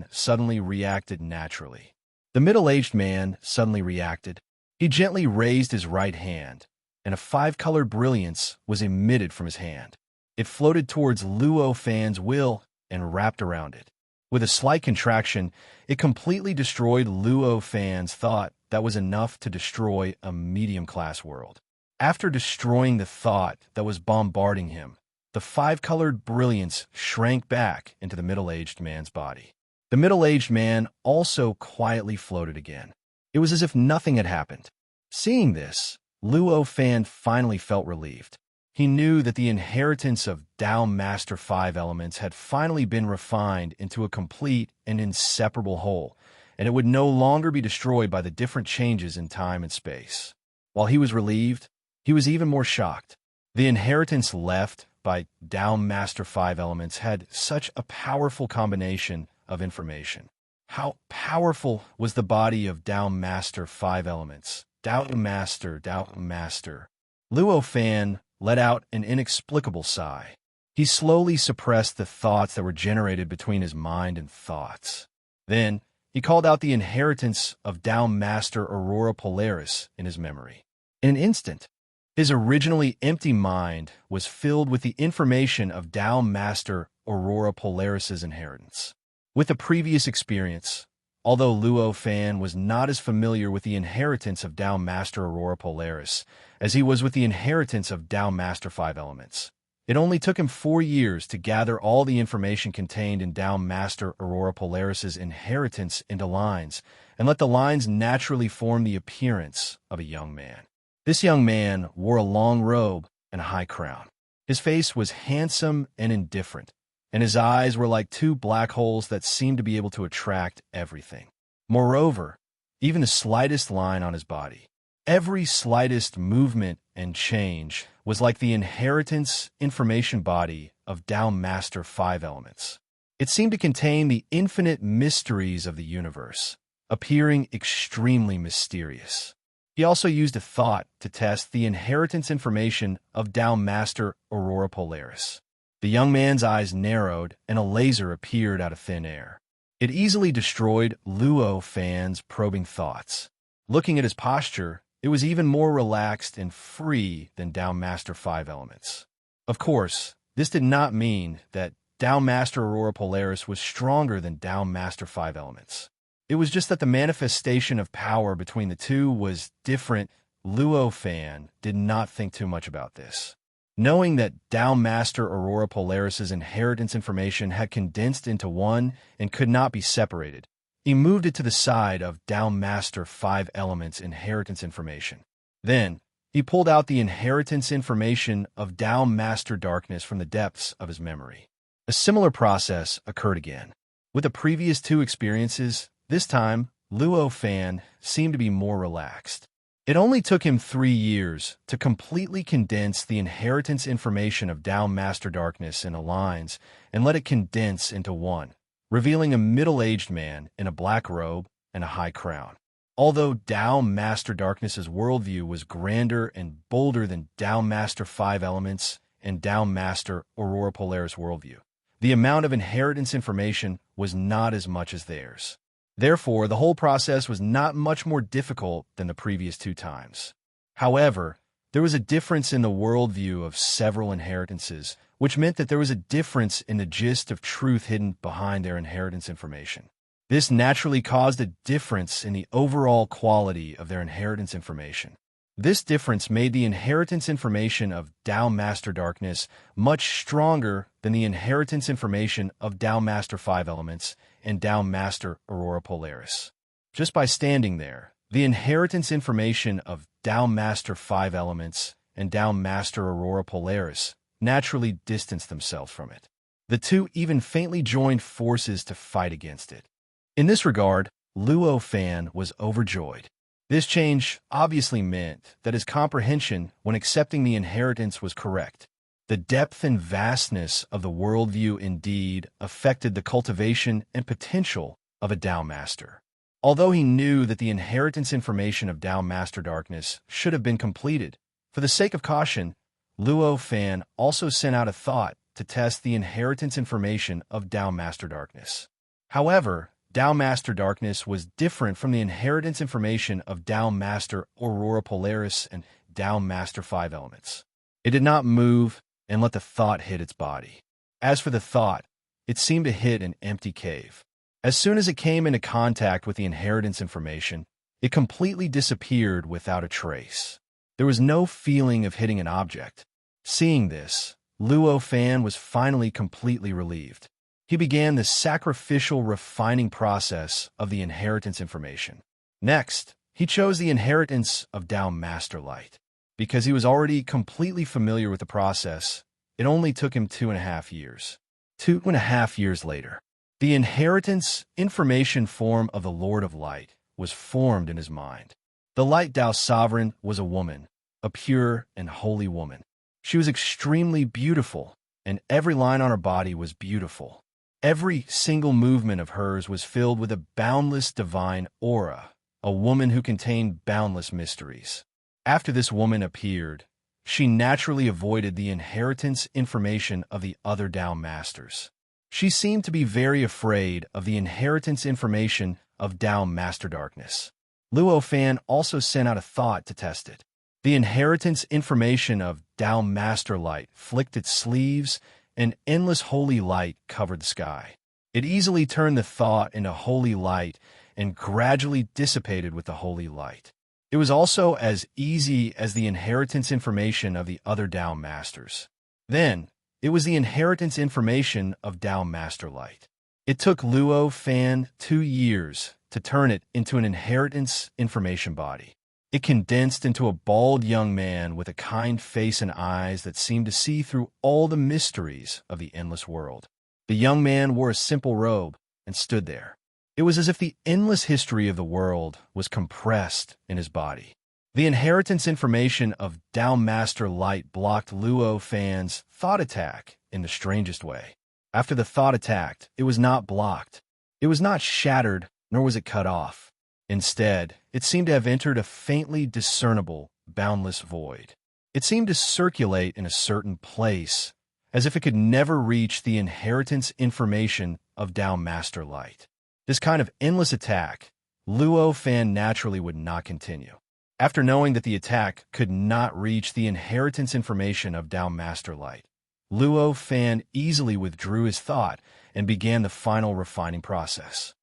suddenly reacted naturally. The middle-aged man suddenly reacted. He gently raised his right hand, and a 5-colored brilliance was emitted from his hand. It floated towards Luo Fan's will and wrapped around it. With a slight contraction, it completely destroyed Luo Fan's thought that was enough to destroy a medium-class world. After destroying the thought that was bombarding him, the 5-colored brilliance shrank back into the middle-aged man's body. The middle-aged man also quietly floated again. It was as if nothing had happened. Seeing this, Luo Fan finally felt relieved. He knew that the inheritance of Tao Master 5 Elements had finally been refined into a complete and inseparable whole, and it would no longer be destroyed by the different changes in time and space. While he was relieved, he was even more shocked. The inheritance left by Tao Master 5 Elements had such a powerful combination of information. How powerful was the body of Tao Master 5 Elements? Tao Master. Luo Fan let out an inexplicable sigh. He slowly suppressed the thoughts that were generated between his mind and thoughts. Then, he called out the inheritance of Tao Master Aurora Polaris in his memory. In an instant, his originally empty mind was filled with the information of Tao Master Aurora Polaris's inheritance. With the previous experience, although Luo Fan was not as familiar with the inheritance of Tao Master Aurora Polaris as he was with the inheritance of Tao Master 5 Elements, it only took him 4 years to gather all the information contained in Tao Master Aurora Polaris's inheritance into lines and let the lines naturally form the appearance of a young man. This young man wore a long robe and a high crown. His face was handsome and indifferent, and his eyes were like 2 black holes that seemed to be able to attract everything. Moreover, even the slightest line on his body, every slightest movement and change was like the inheritance information body of Tao Master 5 Elements. It seemed to contain the infinite mysteries of the universe, appearing extremely mysterious. He also used a thought to test the inheritance information of Tao Master Aurora Polaris. The young man's eyes narrowed and a laser appeared out of thin air. It easily destroyed Luo Fan's probing thoughts. Looking at his posture, it was even more relaxed and free than Tao Master 5 Elements. Of course, this did not mean that Tao Master Aurora Polaris was stronger than Tao Master 5 Elements. It was just that the manifestation of power between the two was different. Luo Fan did not think too much about this. Knowing that Tao Master Aurora Polaris's inheritance information had condensed into one and could not be separated, he moved it to the side of Tao Master 5 Elements inheritance information. Then, he pulled out the inheritance information of Tao Master Darkness from the depths of his memory. A similar process occurred again. With the previous 2 experiences, this time, Luo Fan seemed to be more relaxed. It only took him 3 years to completely condense the inheritance information of Tao Master Darkness into lines and let it condense into one, revealing a middle-aged man in a black robe and a high crown. Although Tao Master Darkness's worldview was grander and bolder than Tao Master Five Elements and Tao Master Aurora Polaris worldview, the amount of inheritance information was not as much as theirs. Therefore, the whole process was not much more difficult than the previous two times. However, there was a difference in the worldview of several inheritances, which meant that there was a difference in the gist of truth hidden behind their inheritance information. This naturally caused a difference in the overall quality of their inheritance information. This difference made the inheritance information of Tao Master Darkness much stronger than the inheritance information of Tao Master Five Elements and Tao Master Aurora Polaris. Just by standing there, the inheritance information of Tao Master Five Elements and Tao Master Aurora Polaris naturally distanced themselves from it. The two even faintly joined forces to fight against it. In this regard, Luo Fan was overjoyed. This change obviously meant that his comprehension when accepting the inheritance was correct. The depth and vastness of the worldview indeed affected the cultivation and potential of a Tao Master. Although he knew that the inheritance information of Tao Master Darkness should have been completed, for the sake of caution, Luo Fan also sent out a thought to test the inheritance information of Tao Master Darkness. However, Tao Master Darkness was different from the inheritance information of Tao Master Aurora Polaris and Tao Master Five Elements. It did not move and let the thought hit its body. As for the thought, it seemed to hit an empty cave. As soon as it came into contact with the inheritance information, it completely disappeared without a trace. There was no feeling of hitting an object. Seeing this, Luo Fan was finally completely relieved. He began the sacrificial refining process of the inheritance information. Next, he chose the inheritance of Tao Master Light. Because he was already completely familiar with the process, it only took him 2.5 years. 2.5 years later, the inheritance information form of the Lord of Light was formed in his mind. The Light Tao Sovereign was a woman, a pure and holy woman. She was extremely beautiful, and every line on her body was beautiful. Every single movement of hers was filled with a boundless divine aura, a woman who contained boundless mysteries. After this woman appeared, she naturally avoided the inheritance information of the other Tao Masters. She seemed to be very afraid of the inheritance information of Tao Master Darkness. Luo Fan also sent out a thought to test it. The inheritance information of Tao Master Light flicked its sleeves, and endless holy light covered the sky. It easily turned the thought into holy light and gradually dissipated with the holy light. It was also as easy as the inheritance information of the other Tao Masters. Then, it was the inheritance information of Tao Master Light. It took Luo Fan 2 years to turn it into an inheritance information body. It condensed into a bald young man with a kind face and eyes that seemed to see through all the mysteries of the endless world. The young man wore a simple robe and stood there. It was as if the endless history of the world was compressed in his body. The inheritance information of Tao Master Light blocked Luo Fan's thought attack in the strangest way. After the thought attacked, it was not blocked. It was not shattered, nor was it cut off. Instead, it seemed to have entered a faintly discernible, boundless void. It seemed to circulate in a certain place, as if it could never reach the inheritance information of Tao Master Light. This kind of endless attack, Luo Fan naturally would not continue. After knowing that the attack could not reach the inheritance information of Tao Master Light, Luo Fan easily withdrew his thought and began the final refining process.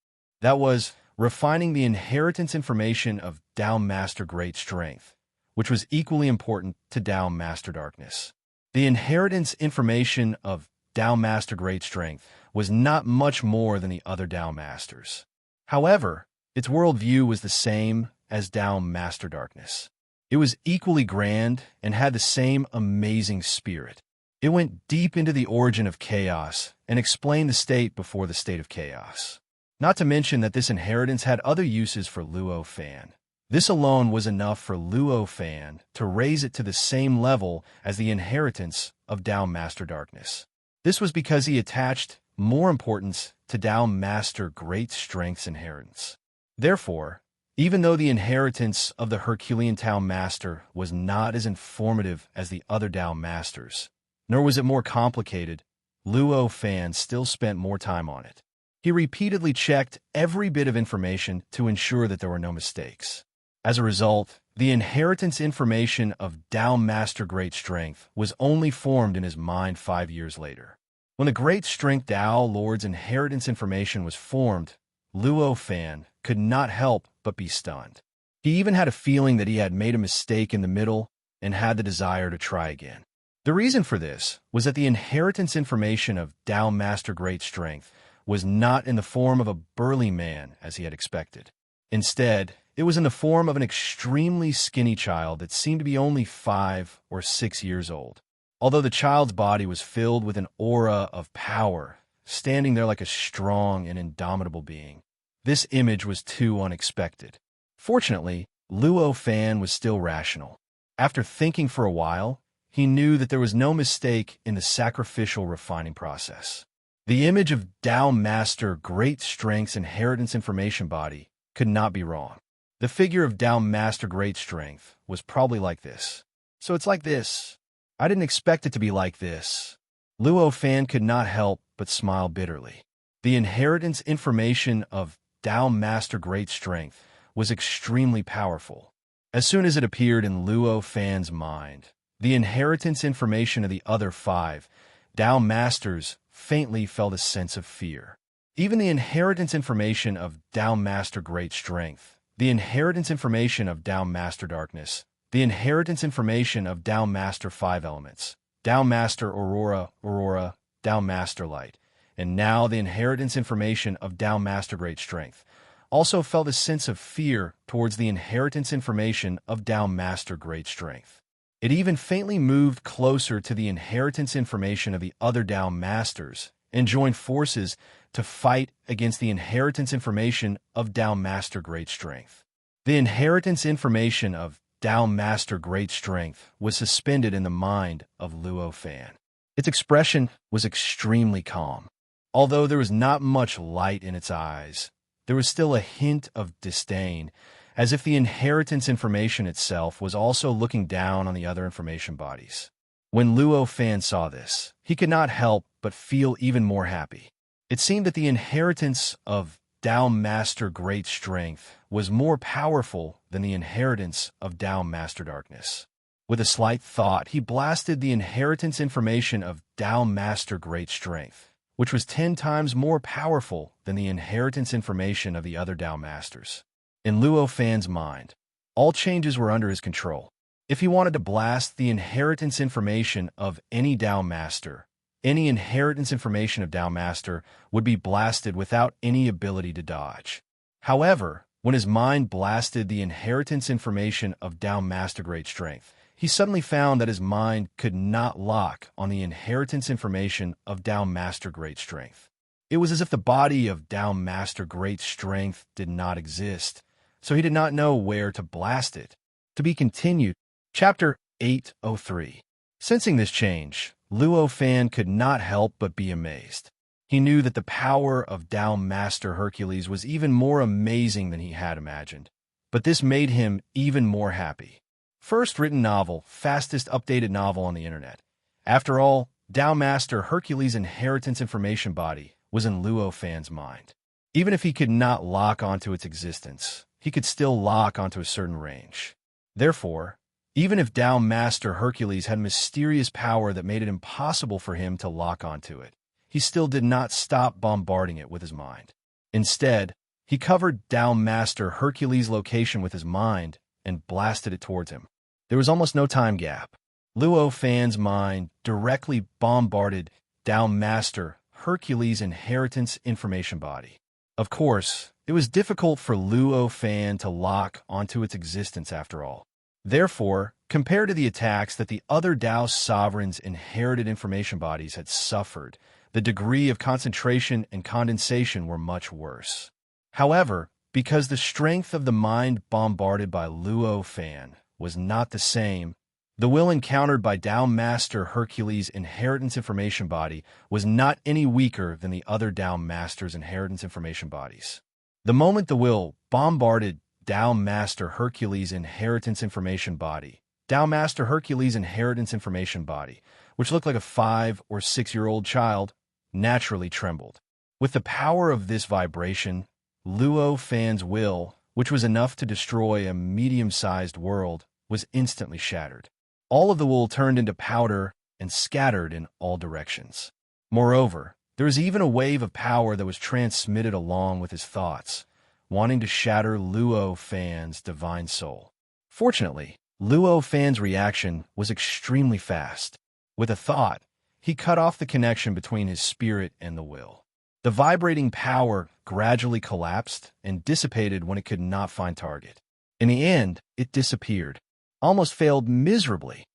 That was, refining the inheritance information of Tao Master Great Strength, which was equally important to Tao Master Darkness. The inheritance information of Tao Master Great Strength was not much more than the other Tao Masters. However, its worldview was the same as Tao Master Darkness. It was equally grand and had the same amazing spirit. It went deep into the origin of chaos and explained the state before the state of chaos. Not to mention that this inheritance had other uses for Luo Fan. This alone was enough for Luo Fan to raise it to the same level as the inheritance of Tao Master Darkness. This was because he attached more importance to Tao Master Great Strength's inheritance. Therefore, Even though the inheritance of the Herculean Tao Master was not as informative as the other Tao Masters, nor was it more complicated, Luo Fan still spent more time on it. He repeatedly checked every bit of information to ensure that there were no mistakes. As a result, the inheritance information of Tao Master Great Strength was only formed in his mind 5 years later. When the Great Strength Tao Lord's inheritance information was formed, Luo Fan could not help but be stunned. He even had a feeling that he had made a mistake in the middle and had the desire to try again. The reason for this was that the inheritance information of Tao Master Great Strength was not in the form of a burly man as he had expected. Instead, it was in the form of an extremely skinny child that seemed to be only 5 or 6 years old. Although the child's body was filled with an aura of power, standing there like a strong and indomitable being, this image was too unexpected. Fortunately, Luo Fan was still rational. After thinking for a while, he knew that there was no mistake in the sacrificial refining process. The image of Tao Master Great Strength's inheritance information body could not be wrong. The figure of Tao Master Great Strength was probably like this. So it's like this. I didn't expect it to be like this. Luo Fan could not help but smile bitterly. The inheritance information of Tao Master Great Strength was extremely powerful. As soon as it appeared in Luo Fan's mind, the inheritance information of the other 5 Tao Masters faintly felt a sense of fear. Even the inheritance information of Tao Master Great Strength, the inheritance information of Tao Master Darkness, the inheritance information of Tao Master 5 Elements, Tao Master Aurora, Tao Master Light, and now the inheritance information of Tao Master Great Strength, also felt a sense of fear towards the inheritance information of Tao Master Great Strength. It even faintly moved closer to the inheritance information of the other Tao Masters and joined forces to fight against the inheritance information of Tao Master Great Strength. The inheritance information of Tao Master Great Strength was suspended in the mind of Luo Fan. Its expression was extremely calm. Although there was not much light in its eyes, there was still a hint of disdain, as if the inheritance information itself was also looking down on the other information bodies. When Luo Fan saw this, he could not help but feel even more happy. It seemed that the inheritance of Tao Master Great Strength was more powerful than the inheritance of Tao Master Darkness. With a slight thought, he blasted the inheritance information of Tao Master Great Strength, which was 10 times more powerful than the inheritance information of the other Tao Masters. In Luo Fan's mind, all changes were under his control. If he wanted to blast the inheritance information of any Tao Master, any inheritance information of Tao Master would be blasted without any ability to dodge. However, when his mind blasted the inheritance information of Tao Master Great Strength, he suddenly found that his mind could not lock on the inheritance information of Tao Master Great Strength. It was as if the body of Tao Master Great Strength did not exist, so he did not know where to blast it. To be continued. Chapter 803. Sensing this change, Luo Fan could not help but be amazed. He knew that the power of Tao Master Hercules was even more amazing than he had imagined, but this made him even more happy. First written novel, fastest updated novel on the internet. After all, Tao Master Hercules' inheritance information body was in Luo Fan's mind. Even if he could not lock onto its existence, he could still lock onto a certain range. Therefore, even if Tao Master Hercules had mysterious power that made it impossible for him to lock onto it, he still did not stop bombarding it with his mind. Instead, he covered Tao Master Hercules' location with his mind and blasted it towards him. There was almost no time gap. Luo Fan's mind directly bombarded Tao Master Hercules' inheritance information body. Of course, it was difficult for Luo Fan to lock onto its existence after all. Therefore, compared to the attacks that the other Tao sovereigns' inherited information bodies had suffered, the degree of concentration and condensation were much worse. However, because the strength of the mind bombarded by Luo Fan was not the same, the will encountered by Tao Master Hercules' inheritance information body was not any weaker than the other Tao Masters' inheritance information bodies. The moment the will bombarded Tao Master Hercules' inheritance information body. Tao Master Hercules' inheritance information body, which looked like a 5 or 6-year-old child, naturally trembled. With the power of this vibration, Luo Fan's will, which was enough to destroy a medium-sized world, was instantly shattered. All of the wool turned into powder and scattered in all directions. Moreover, there was even a wave of power that was transmitted along with his thoughts, wanting to shatter Luo Fan's divine soul. Fortunately, Luo Fan's reaction was extremely fast. With a thought, he cut off the connection between his spirit and the will. The vibrating power gradually collapsed and dissipated when it could not find target. In the end, it disappeared, almost failed miserably.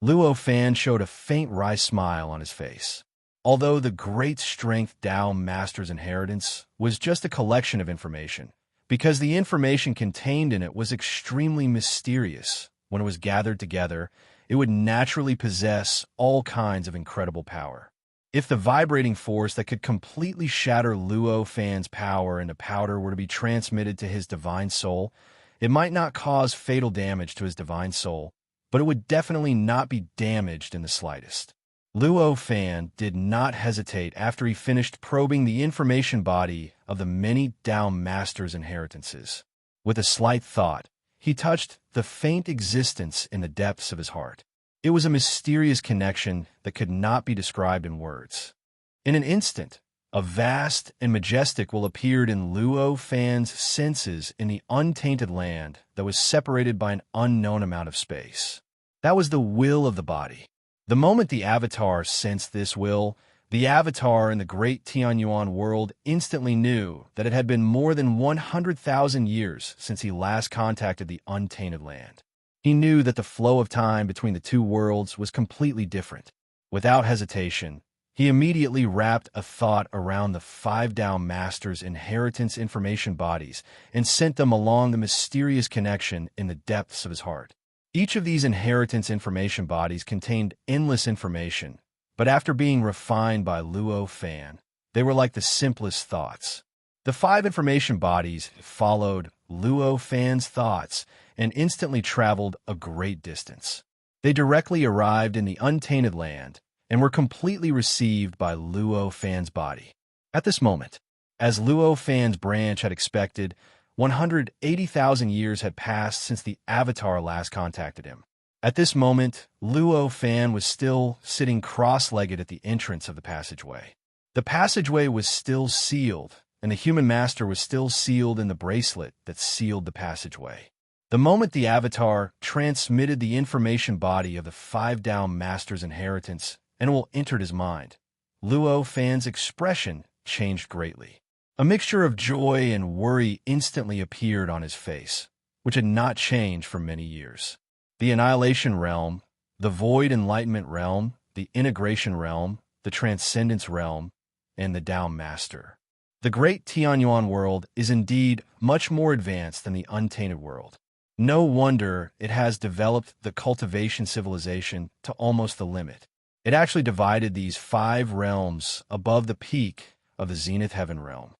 Luo Fan showed a faint wry smile on his face. Although the great strength Tao Master's inheritance was just a collection of information, because the information contained in it was extremely mysterious, when it was gathered together, it would naturally possess all kinds of incredible power. If the vibrating force that could completely shatter Luo Fan's power into powder were to be transmitted to his divine soul, it might not cause fatal damage to his divine soul, but it would definitely not be damaged in the slightest. Luo Fan did not hesitate after he finished probing the information body of the many Tao Masters' inheritances. With a slight thought, he touched the faint existence in the depths of his heart. It was a mysterious connection that could not be described in words. In an instant, a vast and majestic will appeared in Luo Fan's senses in the untainted land that was separated by an unknown amount of space. That was the will of the body. The moment the Avatar sensed this will, the Avatar in the great Tianyuan world instantly knew that it had been more than 100,000 years since he last contacted the untainted land. He knew that the flow of time between the two worlds was completely different. Without hesitation, he immediately wrapped a thought around the 5 Tao Masters' inheritance information bodies and sent them along the mysterious connection in the depths of his heart. Each of these inheritance information bodies contained endless information, but after being refined by Luo Fan, they were like the simplest thoughts. The 5 information bodies followed Luo Fan's thoughts and instantly traveled a great distance. They directly arrived in the untainted land and were completely received by Luo Fan's body. At this moment, as Luo Fan's branch had expected, 180,000 years had passed since the Avatar last contacted him. At this moment, Luo Fan was still sitting cross-legged at the entrance of the passageway. The passageway was still sealed, and the human master was still sealed in the bracelet that sealed the passageway. The moment the Avatar transmitted the information body of the 5 Tao Masters' inheritance and will entered his mind, Luo Fan's expression changed greatly. A mixture of joy and worry instantly appeared on his face, which had not changed for many years. The Annihilation Realm, the Void Enlightenment Realm, the Integration Realm, the Transcendence Realm, and the Tao Master. The great Tianyuan world is indeed much more advanced than the untainted world. No wonder it has developed the cultivation civilization to almost the limit. It actually divided these 5 realms above the peak of the Zenith Heaven realm.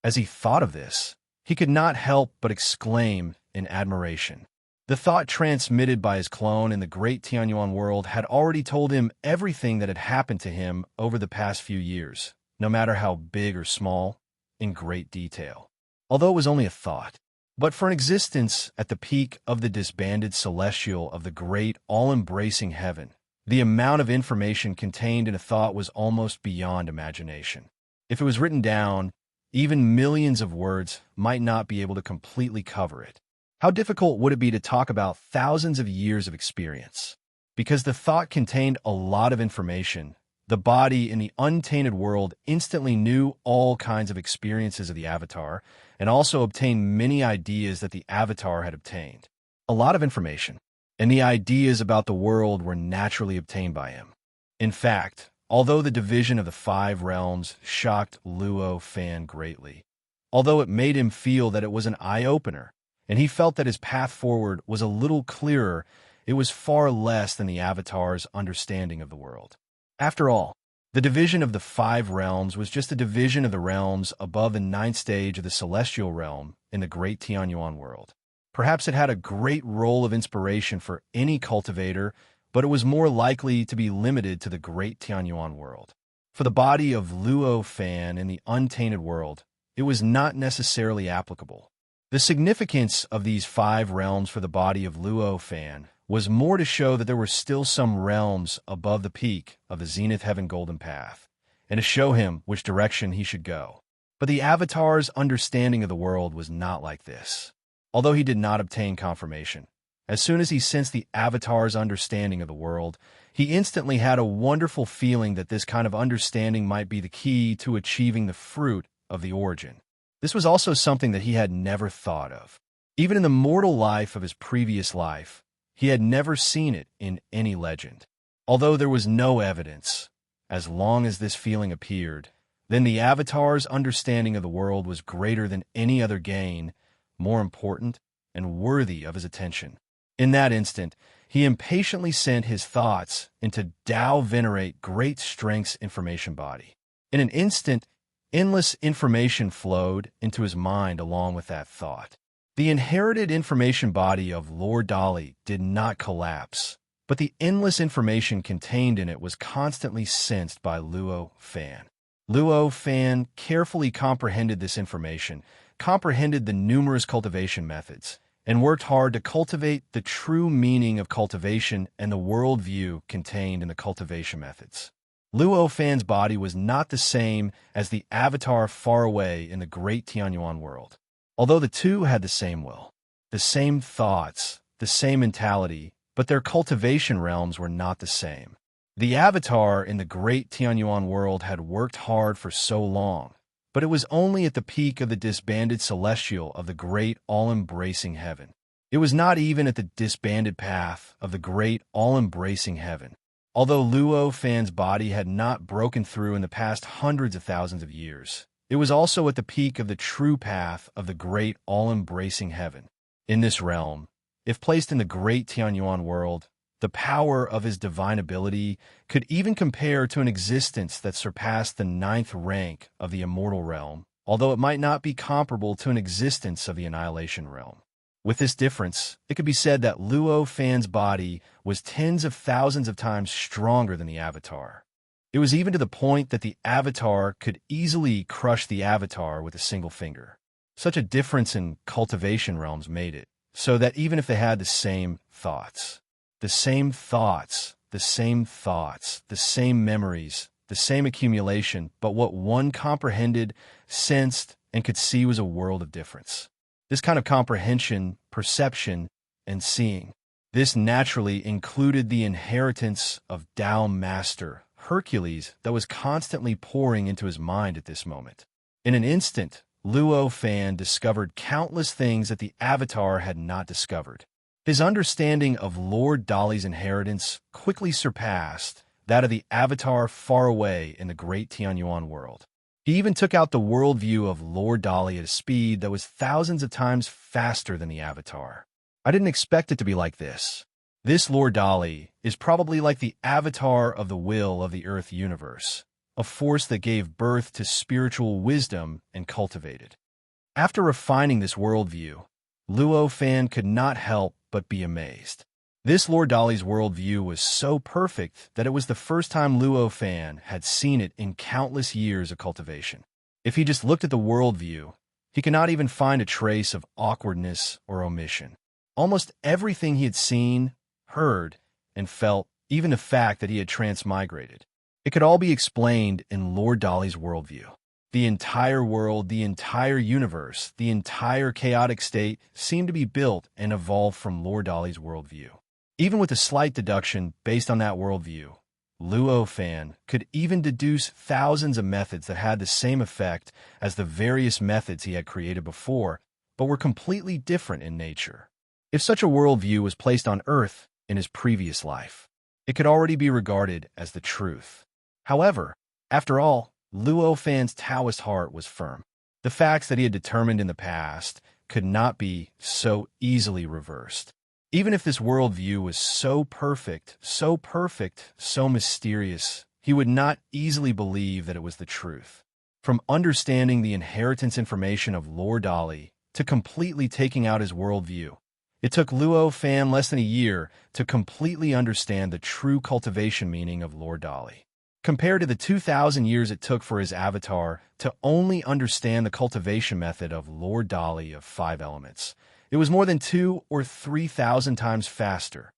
As he thought of this, he could not help but exclaim in admiration. The thought transmitted by his clone in the great Tianyuan world had already told him everything that had happened to him over the past few years, no matter how big or small, in great detail. Although it was only a thought. But for an existence at the peak of the disbanded celestial of the great all-embracing heaven, the amount of information contained in a thought was almost beyond imagination. If it was written down, even millions of words might not be able to completely cover it. How difficult would it be to talk about thousands of years of experience? Because the thought contained a lot of information, the body in the untainted world instantly knew all kinds of experiences of the Avatar and also obtained many ideas that the Avatar had obtained. A lot of information, and the ideas about the world were naturally obtained by him. In fact, although the division of the 5 realms shocked Luo Fan greatly, although it made him feel that it was an eye-opener, and he felt that his path forward was a little clearer, it was far less than the Avatar's understanding of the world. After all, the division of the 5 realms was just a division of the realms above the 9th stage of the celestial realm in the great Tianyuan world. Perhaps it had a great role of inspiration for any cultivator, but it was more likely to be limited to the great Tianyuan world. For the body of Luo Fan in the untainted world, it was not necessarily applicable. The significance of these 5 realms for the body of Luo Fan was more to show that there were still some realms above the peak of the Zenith Heaven Golden Path, and to show him which direction he should go. But the Avatar's understanding of the world was not like this. Although he did not obtain confirmation, as soon as he sensed the Avatar's understanding of the world, he instantly had a wonderful feeling that this kind of understanding might be the key to achieving the fruit of the origin. This was also something that he had never thought of. Even in the mortal life of his previous life, he had never seen it in any legend. Although there was no evidence, as long as this feeling appeared, then the Avatar's understanding of the world was greater than any other gain, more important, and worthy of his attention. In that instant, he impatiently sent his thoughts into Tao Venerate Great Strength's information body. In an instant, endless information flowed into his mind along with that thought. The inherited information body of Lord Dali did not collapse, but the endless information contained in it was constantly sensed by Luo Fan. Luo Fan carefully comprehended this information, comprehended the numerous cultivation methods, and worked hard to cultivate the true meaning of cultivation and the worldview contained in the cultivation methods. Luo Fan's body was not the same as the Avatar far away in the great Tianyuan world. Although the two had the same will, the same thoughts, the same mentality, but their cultivation realms were not the same. The Avatar in the great Tianyuan world had worked hard for so long, but it was only at the peak of the disbanded celestial of the great all-embracing heaven. It was not even at the disbanded path of the great all-embracing heaven. Although Luo Fan's body had not broken through in the past hundreds of thousands of years, it was also at the peak of the true path of the great all-embracing heaven. In this realm, if placed in the great Tianyuan world, the power of his divine ability could even compare to an existence that surpassed the 9th rank of the immortal realm, although it might not be comparable to an existence of the annihilation realm. With this difference, it could be said that Luo Fan's body was tens of thousands of times stronger than the Avatar. It was even to the point that the Avatar could easily crush the Avatar with a single finger. Such a difference in cultivation realms made it so that even if they had the same thoughts, the same memories, the same accumulation, but what one comprehended, sensed, and could see was a world of difference. This kind of comprehension, perception, and seeing, this naturally included the inheritance of Tao Master Hercules that was constantly pouring into his mind at this moment. In an instant, Luo Fan discovered countless things that the Avatar had not discovered. His understanding of Lord Dali's inheritance quickly surpassed that of the Avatar far away in the great Tianyuan world. He even took out the worldview of Lord Dali at a speed that was thousands of times faster than the Avatar. I didn't expect it to be like this. This Lord Dali is probably like the Avatar of the will of the Earth universe, a force that gave birth to spiritual wisdom and cultivated. After refining this worldview, Luo Fan could not help but be amazed. This Lord Dali's worldview was so perfect that it was the first time Luo Fan had seen it in countless years of cultivation. If he just looked at the worldview, he could not even find a trace of awkwardness or omission. Almost everything he had seen, heard, and felt, even the fact that he had transmigrated, it could all be explained in Lord Dali's worldview. The entire world, the entire universe, the entire chaotic state seemed to be built and evolved from Lord Dali's worldview. Even with a slight deduction based on that worldview, Luo Fan could even deduce thousands of methods that had the same effect as the various methods he had created before, but were completely different in nature. If such a worldview was placed on Earth in his previous life, it could already be regarded as the truth. However, after all, Luo Fan's Taoist heart was firm. The facts that he had determined in the past could not be so easily reversed. Even if this worldview was so perfect, so mysterious, he would not easily believe that it was the truth. From understanding the inheritance information of Lord Dali to completely taking out his worldview, It took Luo Fan less than a year to completely understand the true cultivation meaning of Lord Dali. Compared to the 2,000 years it took for his avatar to only understand the cultivation method of Lord Dali of 5 elements, it was more than 2 or 3,000 times faster.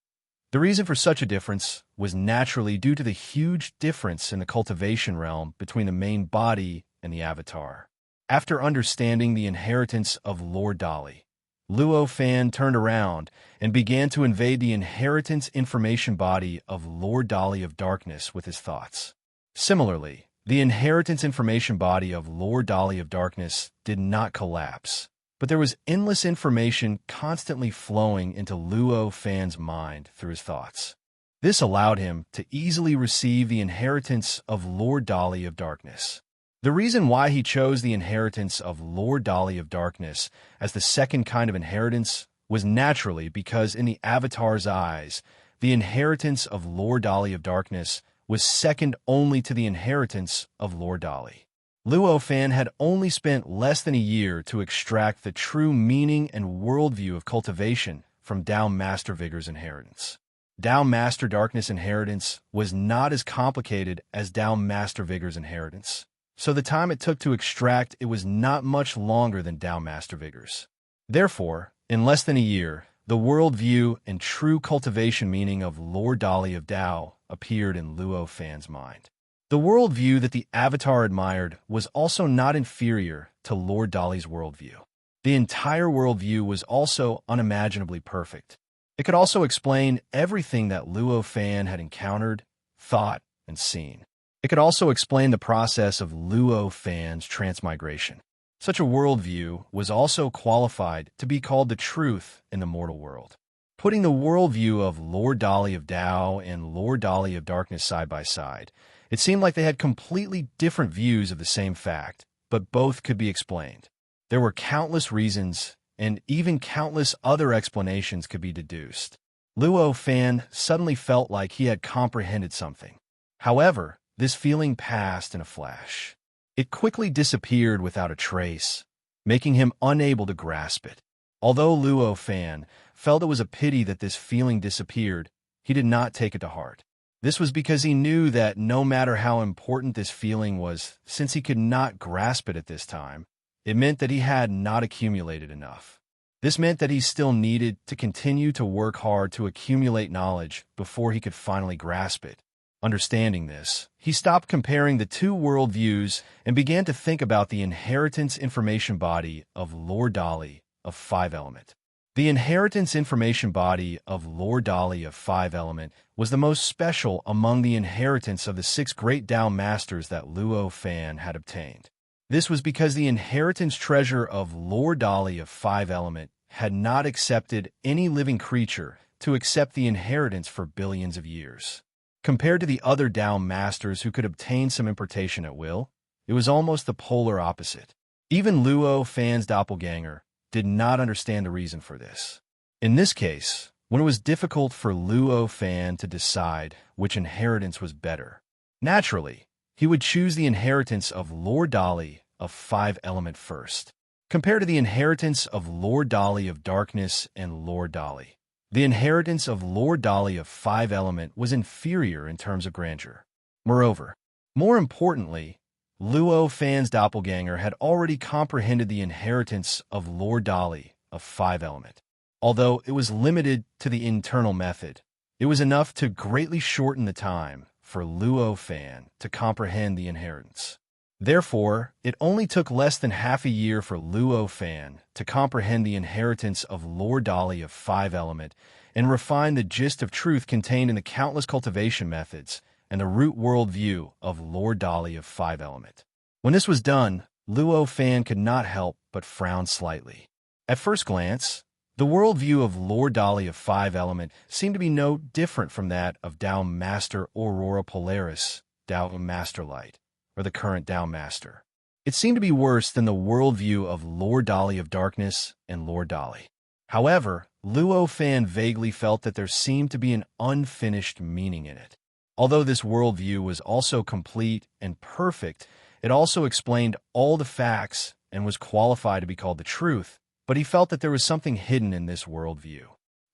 The reason for such a difference was naturally due to the huge difference in the cultivation realm between the main body and the avatar. After understanding the inheritance of Lord Dali, Luo Fan turned around and began to invade the inheritance information body of Lord Dali of Darkness with his thoughts. Similarly, the inheritance information body of Lord Dali of Darkness did not collapse, but there was endless information constantly flowing into Luo Fan's mind through his thoughts. This allowed him to easily receive the inheritance of Lord Dali of Darkness. The reason why he chose the inheritance of Lord Dali of Darkness as the second kind of inheritance was naturally because in the Avatar's eyes, the inheritance of Lord Dali of Darkness was second only to the inheritance of Lord Dali. Luo Fan had only spent less than a year to extract the true meaning and worldview of cultivation from Dao Master Vigor's inheritance. Dao Master Darkness inheritance was not as complicated as Dao Master Vigor's inheritance, so the time it took to extract it was not much longer than Dao Master Vigor's. Therefore, in less than a year, the worldview and true cultivation meaning of Lord Dali of Dao appeared in Luo Fan's mind. The worldview that the Avatar admired was also not inferior to Lord Dali's worldview. The entire worldview was also unimaginably perfect. It could also explain everything that Luo Fan had encountered, thought, and seen. It could also explain the process of Luo Fan's transmigration. Such a worldview was also qualified to be called the truth in the mortal world. Putting the worldview of Lord Dali of Dao and Lord Dali of Darkness side by side, it seemed like they had completely different views of the same fact, but both could be explained. There were countless reasons, and even countless other explanations could be deduced. Luo Fan suddenly felt like he had comprehended something. However, this feeling passed in a flash. It quickly disappeared without a trace, making him unable to grasp it. Although Luo Fan felt it was a pity that this feeling disappeared, he did not take it to heart. This was because he knew that no matter how important this feeling was, since he could not grasp it at this time, it meant that he had not accumulated enough. This meant that he still needed to continue to work hard to accumulate knowledge before he could finally grasp it. Understanding this, he stopped comparing the two worldviews and began to think about the inheritance information body of Lord Dali of 5 element. The inheritance information body of Lord Dali of 5 element was the most special among the inheritance of the 6 great Dao masters that Luo Fan had obtained. This was because the inheritance treasure of Lord Dali of 5 element had not accepted any living creature to accept the inheritance for billions of years. Compared to the other Dao masters who could obtain some importation at will, it was almost the polar opposite. Even Luo Fan's doppelganger did not understand the reason for this. In this case, when it was difficult for Luo Fan to decide which inheritance was better, naturally, he would choose the inheritance of Lord Dali of 5 element first. Compared to the inheritance of Lord Dali of Darkness and Lord Dali, the inheritance of Lord Dali of 5 element was inferior in terms of grandeur. Moreover, more importantly, Luo Fan's doppelganger had already comprehended the inheritance of Lord Dali of 5 element. Although it was limited to the internal method, it was enough to greatly shorten the time for Luo Fan to comprehend the inheritance. Therefore, it only took less than half a year for Luo Fan to comprehend the inheritance of Lord Dali of 5 element and refine the gist of truth contained in the countless cultivation methods and the root worldview of Lord Dali of 5 element. When this was done, Luo Fan could not help but frown slightly. At first glance, the worldview of Lord Dali of 5 element seemed to be no different from that of Dao Master Aurora Polaris, Dao Master Light, or the current Dao Master. It seemed to be worse than the worldview of Lord Dali of Darkness and Lord Dali. However, Luo Fan vaguely felt that there seemed to be an unfinished meaning in it. Although this worldview was also complete and perfect, it also explained all the facts and was qualified to be called the truth. but he felt that there was something hidden in this worldview.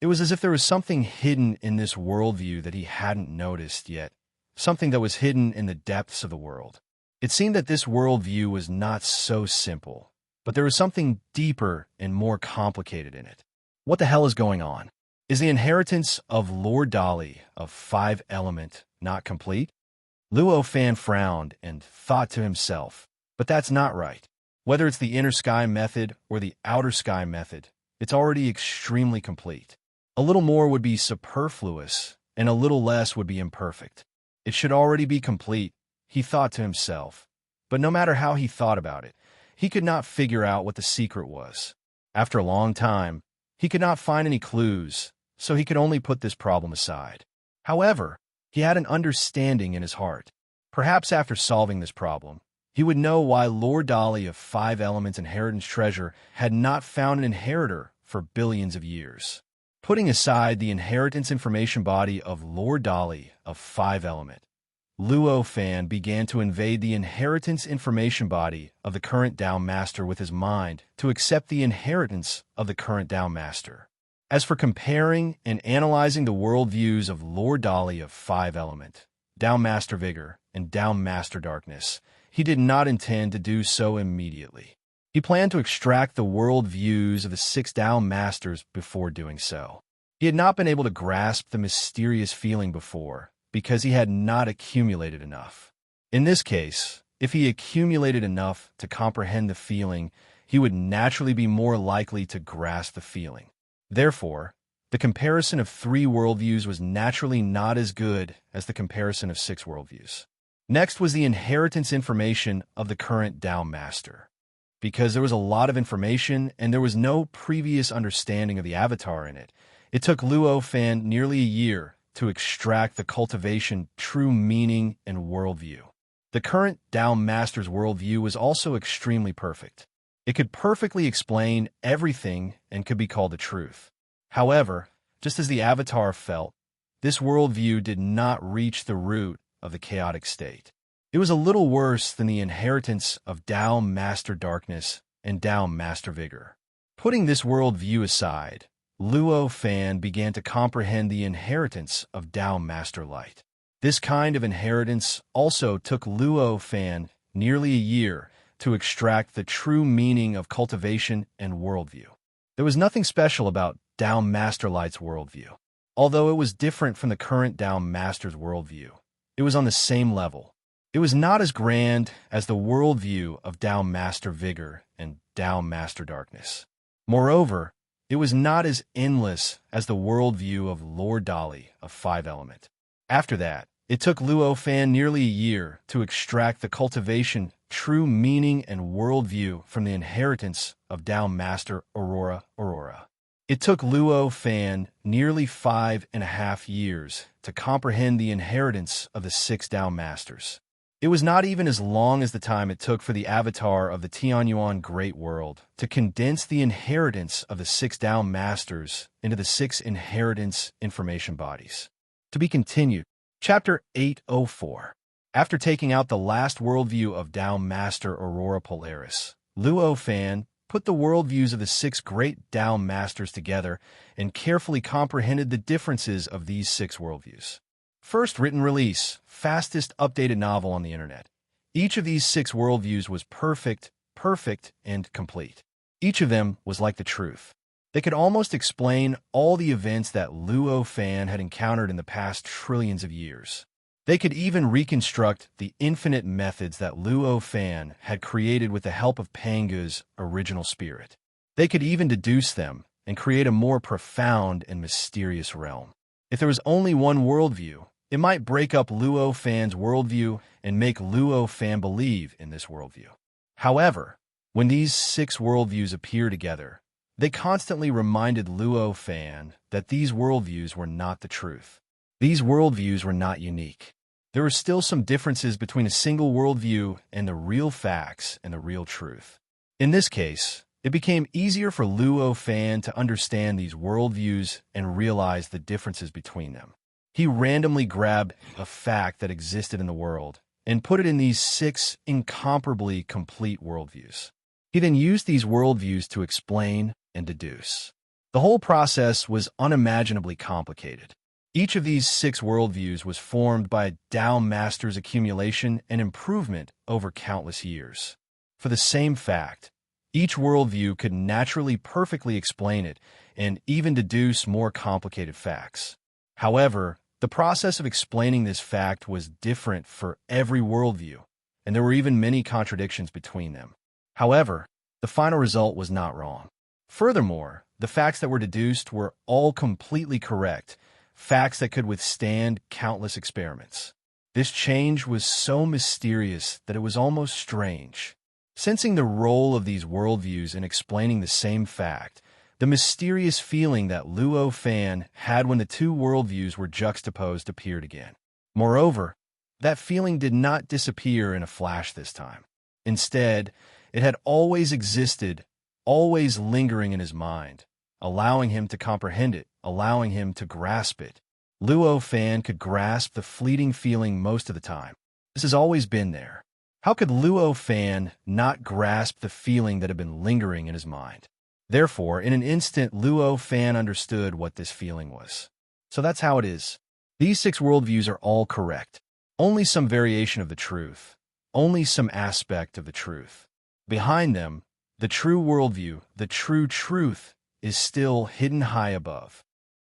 It was as if there was something hidden in this worldview that he hadn't noticed yet, something that was hidden in the depths of the world. It seemed that this worldview was not so simple, but there was something deeper and more complicated in it. What the hell is going on? Is the inheritance of Lord Dali of 5 element not complete? Luo Fan frowned and thought to himself, but that's not right. Whether it's the inner sky method or the outer sky method, it's already extremely complete. A little more would be superfluous, and a little less would be imperfect. It should already be complete, he thought to himself. But no matter how he thought about it, he could not figure out what the secret was. After a long time, he could not find any clues, so he could only put this problem aside. However, he had an understanding in his heart. Perhaps after solving this problem, he would know why Lord Dali of 5 Elements Inheritance Treasure had not found an inheritor for billions of years. Putting aside the inheritance information body of Lord Dali of 5 Element, Luo Fan began to invade the inheritance information body of the current Tao Master with his mind to accept the inheritance of the current Tao Master. As for comparing and analyzing the worldviews of Lord Dali of 5 Element, Tao Master Vigor, and Tao Master Darkness, he did not intend to do so immediately. He planned to extract the worldviews of the 6 Tao Masters before doing so. He had not been able to grasp the mysterious feeling before, because he had not accumulated enough. In this case, if he accumulated enough to comprehend the feeling, he would naturally be more likely to grasp the feeling. Therefore, the comparison of 3 worldviews was naturally not as good as the comparison of 6 worldviews. Next was the inheritance information of the current Tao Master. Because there was a lot of information and there was no previous understanding of the avatar in it, it took Luo Fan nearly a year to extract the cultivation, true meaning, and worldview. The current Tao Master's worldview was also extremely perfect. It could perfectly explain everything and could be called the truth. However, just as the avatar felt, this worldview did not reach the root of the chaotic state. It was a little worse than the inheritance of Tao Master Darkness and Tao Master Vigor. Putting this worldview aside, Luo Fan began to comprehend the inheritance of Tao Master Light. This kind of inheritance also took Luo Fan nearly a year to extract the true meaning of cultivation and worldview. There was nothing special about Tao Master Light's worldview. Although it was different from the current Tao Master's worldview, it was on the same level. It was not as grand as the worldview of Tao Master Vigor and Tao Master Darkness. Moreover, it was not as endless as the worldview of Lord Dali of 5 Element. After that, it took Luo Fan nearly a year to extract the cultivation, true meaning, and worldview from the inheritance of Tao Master Aurora. It took Luo Fan nearly 5.5 years to comprehend the inheritance of the 6 Tao Masters. It was not even as long as the time it took for the avatar of the Tianyuan Great World to condense the inheritance of the 6 Tao Masters into the 6 inheritance information bodies. To be continued. Chapter 804. After taking out the last worldview of Tao Master Aurora Polaris, Luo Fan put the worldviews of the 6 great Tao Masters together and carefully comprehended the differences of these 6 worldviews. First written release, fastest updated novel on the internet. Each of these 6 worldviews was perfect, and complete. Each of them was like the truth. They could almost explain all the events that Luo Fan had encountered in the past trillions of years. They could even reconstruct the infinite methods that Luo Fan had created with the help of Pangu's original spirit. They could even deduce them and create a more profound and mysterious realm. If there was only one worldview, it might break up Luo Fan's worldview and make Luo Fan believe in this worldview. However, when these 6 worldviews appear together, they constantly reminded Luo Fan that these worldviews were not the truth. These worldviews were not unique. There were still some differences between a single worldview and the real facts and the real truth. In this case, it became easier for Luo Fan to understand these worldviews and realize the differences between them. He randomly grabbed a fact that existed in the world and put it in these 6 incomparably complete worldviews. He then used these worldviews to explain, and deduce. The whole process was unimaginably complicated. Each of these 6 worldviews was formed by a Tao master's accumulation and improvement over countless years. For the same fact, each worldview could naturally perfectly explain it and even deduce more complicated facts. However, the process of explaining this fact was different for every worldview, and there were even many contradictions between them. However, the final result was not wrong. Furthermore, the facts that were deduced were all completely correct, facts that could withstand countless experiments. This change was so mysterious that it was almost strange. Sensing the role of these worldviews in explaining the same fact, the mysterious feeling that Luo Fan had when the 2 worldviews were juxtaposed appeared again. Moreover, that feeling did not disappear in a flash this time. Instead, it had always existed, always lingering in his mind, allowing him to comprehend it, allowing him to grasp it. Luo Fan could grasp the fleeting feeling most of the time. This has always been there. How could Luo Fan not grasp the feeling that had been lingering in his mind? Therefore, in an instant, Luo Fan understood what this feeling was. So that's how it is. These 6 worldviews are all correct. Only some variation of the truth. Only some aspect of the truth. Behind them, the true worldview, the true truth, is still hidden high above.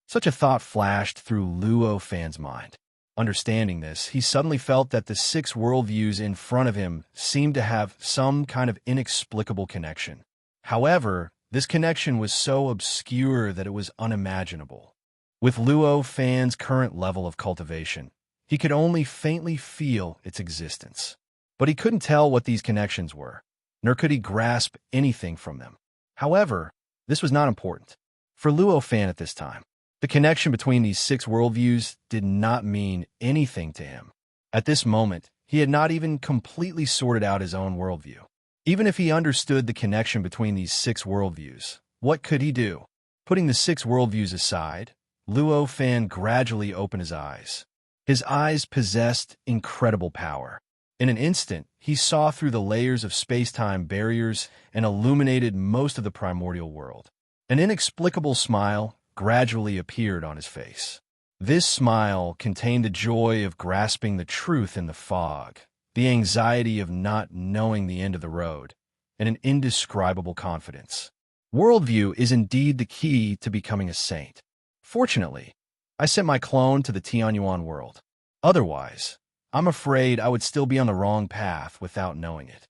Such a thought flashed through Luo Fan's mind. Understanding this, he suddenly felt that the 6 worldviews in front of him seemed to have some kind of inexplicable connection. However, this connection was so obscure that it was unimaginable. With Luo Fan's current level of cultivation, he could only faintly feel its existence. But he couldn't tell what these connections were, nor could he grasp anything from them. However, this was not important. For Luo Fan at this time, the connection between these 6 worldviews did not mean anything to him. At this moment, he had not even completely sorted out his own worldview. Even if he understood the connection between these 6 worldviews, what could he do? Putting the 6 worldviews aside, Luo Fan gradually opened his eyes. His eyes possessed incredible power. In an instant, he saw through the layers of space-time barriers and illuminated most of the primordial world. An inexplicable smile gradually appeared on his face. This smile contained the joy of grasping the truth in the fog, the anxiety of not knowing the end of the road, and an indescribable confidence. Worldview is indeed the key to becoming a saint. Fortunately, I sent my clone to the Tianyuan world. Otherwise, I'm afraid I would still be on the wrong path without knowing it.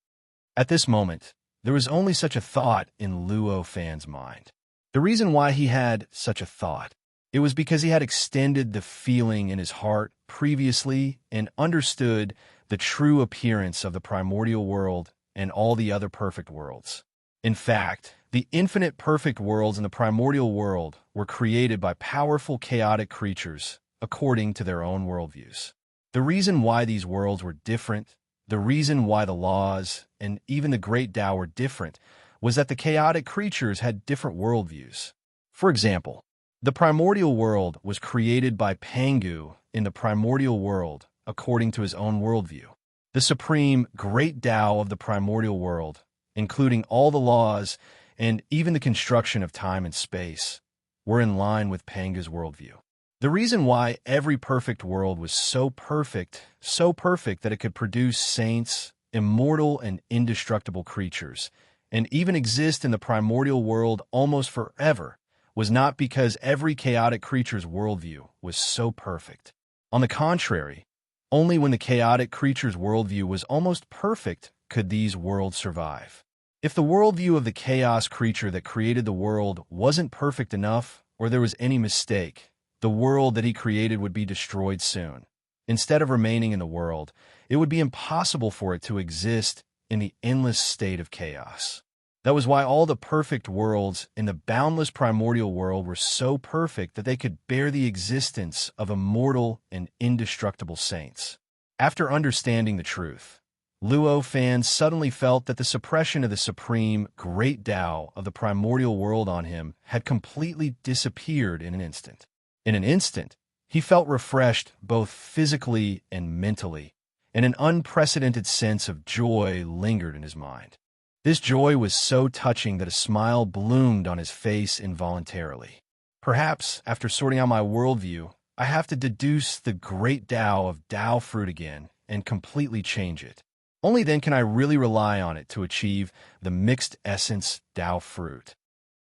At this moment, there was only such a thought in Luo Fan's mind. The reason why he had such a thought, it was because he had extended the feeling in his heart previously and understood the true appearance of the primordial world and all the other perfect worlds. In fact, the infinite perfect worlds in the primordial world were created by powerful chaotic creatures according to their own worldviews. The reason why these worlds were different, the reason why the laws and even the great Tao were different, was that the chaotic creatures had different worldviews. For example, the primordial world was created by Pangu in the primordial world according to his own worldview. The supreme great Tao of the primordial world, including all the laws and even the construction of time and space, were in line with Pangu's worldview. The reason why every perfect world was so perfect that it could produce saints, immortal and indestructible creatures, and even exist in the primordial world almost forever, was not because every chaotic creature's worldview was so perfect. On the contrary, only when the chaotic creature's worldview was almost perfect could these worlds survive. If the worldview of the chaos creature that created the world wasn't perfect enough, or there was any mistake, the world that he created would be destroyed soon. Instead of remaining in the world, it would be impossible for it to exist in the endless state of chaos. That was why all the perfect worlds in the boundless primordial world were so perfect that they could bear the existence of immortal and indestructible saints. After understanding the truth, Luo Fan suddenly felt that the suppression of the supreme great Tao of the primordial world on him had completely disappeared in an instant. In an instant, he felt refreshed both physically and mentally, and an unprecedented sense of joy lingered in his mind. This joy was so touching that a smile bloomed on his face involuntarily. Perhaps, after sorting out my worldview, I have to deduce the great Tao of Tao fruit again and completely change it. Only then can I really rely on it to achieve the mixed essence Tao fruit.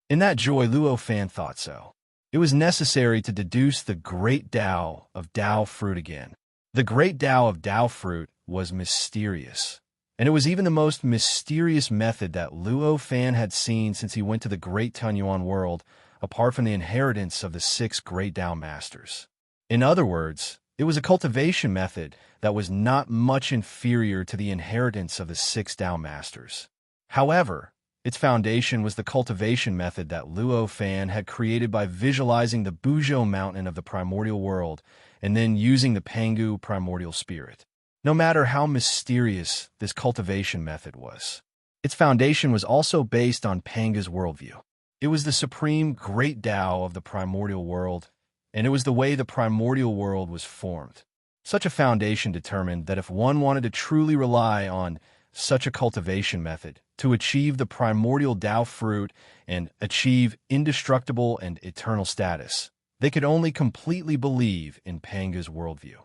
In that joy, Luo Fan thought so. It was necessary to deduce the great Tao of Tao fruit again. The great Tao of Tao fruit was mysterious, and it was even the most mysterious method that Luo Fan had seen since he went to the great Tunyuan world, apart from the inheritance of the 6 great Tao masters. In other words, it was a cultivation method that was not much inferior to the inheritance of the 6 Tao masters. However, its foundation was the cultivation method that Luo Fan had created by visualizing the Buzhou mountain of the primordial world and then using the Pangu primordial spirit. No matter how mysterious this cultivation method was, its foundation was also based on Panga's worldview. It was the supreme great Tao of the primordial world, and it was the way the primordial world was formed. Such a foundation determined that if one wanted to truly rely on such a cultivation method to achieve the primordial Tao fruit and achieve indestructible and eternal status, they could only completely believe in Panga's worldview.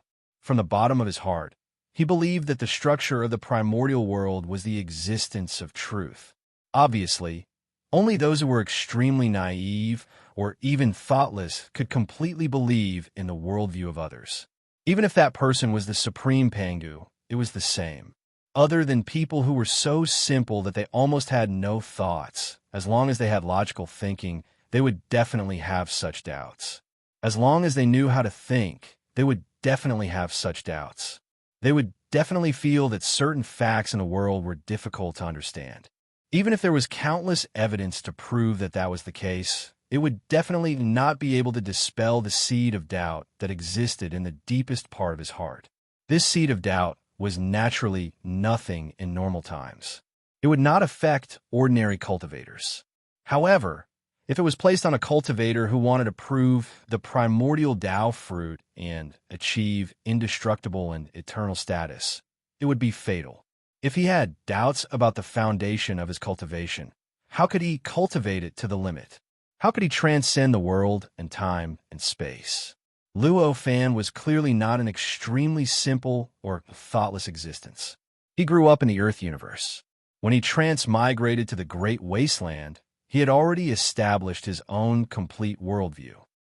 From the bottom of his heart, he believed that the structure of the primordial world was the existence of truth. Obviously, only those who were extremely naive or even thoughtless could completely believe in the worldview of others. Even if that person was the supreme Pangu, it was the same. Other than people who were so simple that they almost had no thoughts, as long as they had logical thinking, they would definitely have such doubts. As long as they knew how to think, they would definitely have such doubts. They would definitely feel that certain facts in the world were difficult to understand. Even if there was countless evidence to prove that that was the case, it would definitely not be able to dispel the seed of doubt that existed in the deepest part of his heart. This seed of doubt was naturally nothing in normal times. It would not affect ordinary cultivators. However, if it was placed on a cultivator who wanted to prove the primordial Tao fruit and achieve indestructible and eternal status, it would be fatal. If he had doubts about the foundation of his cultivation, how could he cultivate it to the limit? How could he transcend the world and time and space? Luo Fan was clearly not an extremely simple or thoughtless existence. He grew up in the Earth universe. When he transmigrated to the Great Wasteland, he had already established his own complete worldview.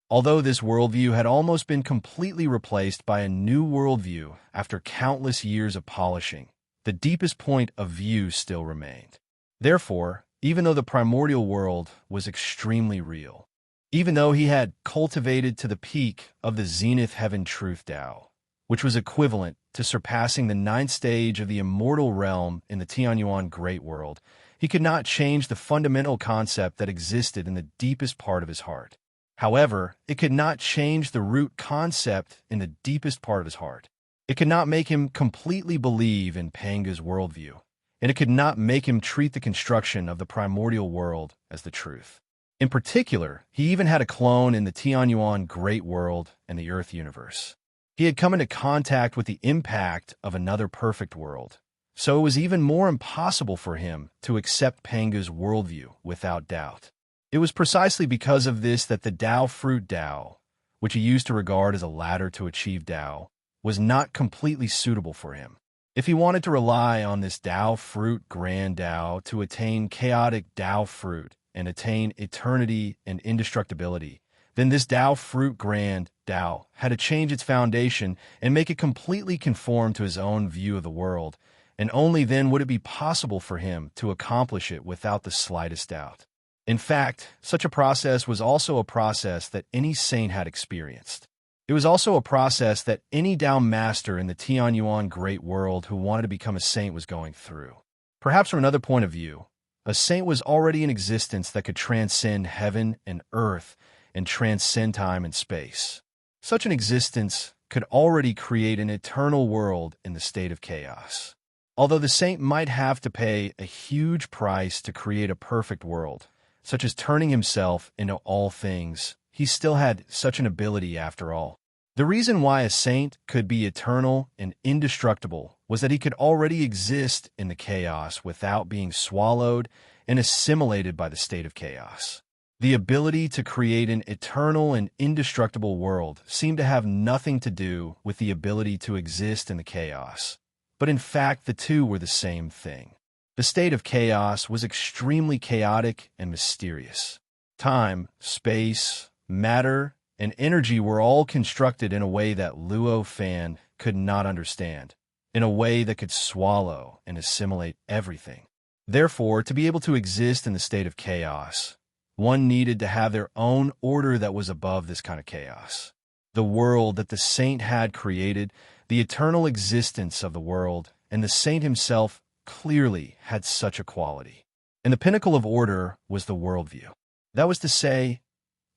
Although this worldview had almost been completely replaced by a new worldview after countless years of polishing, the deepest point of view still remained. Therefore, even though the primordial world was extremely real, even though he had cultivated to the peak of the zenith heaven truth Tao, which was equivalent to surpassing the 9th stage of the immortal realm in the Tianyuan Great World, he could not change the fundamental concept that existed in the deepest part of his heart. However, it could not change the root concept in the deepest part of his heart. It could not make him completely believe in Panga's worldview, and it could not make him treat the construction of the primordial world as the truth. In particular, he even had a clone in the Tianyuan Great World and the Earth universe. He had come into contact with the impact of another perfect world, so it was even more impossible for him to accept Panga's worldview without doubt. It was precisely because of this that the Tao fruit Tao, which he used to regard as a ladder to achieve Tao, was not completely suitable for him. If he wanted to rely on this Tao fruit grand Tao to attain chaotic Tao fruit and attain eternity and indestructibility, then this Tao fruit grand Tao had to change its foundation and make it completely conform to his own view of the world, and only then would it be possible for him to accomplish it without the slightest doubt. In fact, such a process was also a process that any saint had experienced. It was also a process that any Tao master in the Tianyuan Great World who wanted to become a saint was going through. Perhaps from another point of view, a saint was already in existence that could transcend heaven and earth and transcend time and space. Such an existence could already create an eternal world in the state of chaos. Although the saint might have to pay a huge price to create a perfect world, such as turning himself into all things, he still had such an ability after all. The reason why a saint could be eternal and indestructible was that he could already exist in the chaos without being swallowed and assimilated by the state of chaos. The ability to create an eternal and indestructible world seemed to have nothing to do with the ability to exist in the chaos, but in fact the two were the same thing. The state of chaos was extremely chaotic and mysterious. Time, space, matter, and energy were all constructed in a way that Luo Fan could not understand, in a way that could swallow and assimilate everything. Therefore, to be able to exist in the state of chaos, one needed to have their own order that was above this kind of chaos. The world that the saint had created, the eternal existence of the world, and the saint himself clearly had such a quality. And the pinnacle of order was the worldview. That was to say,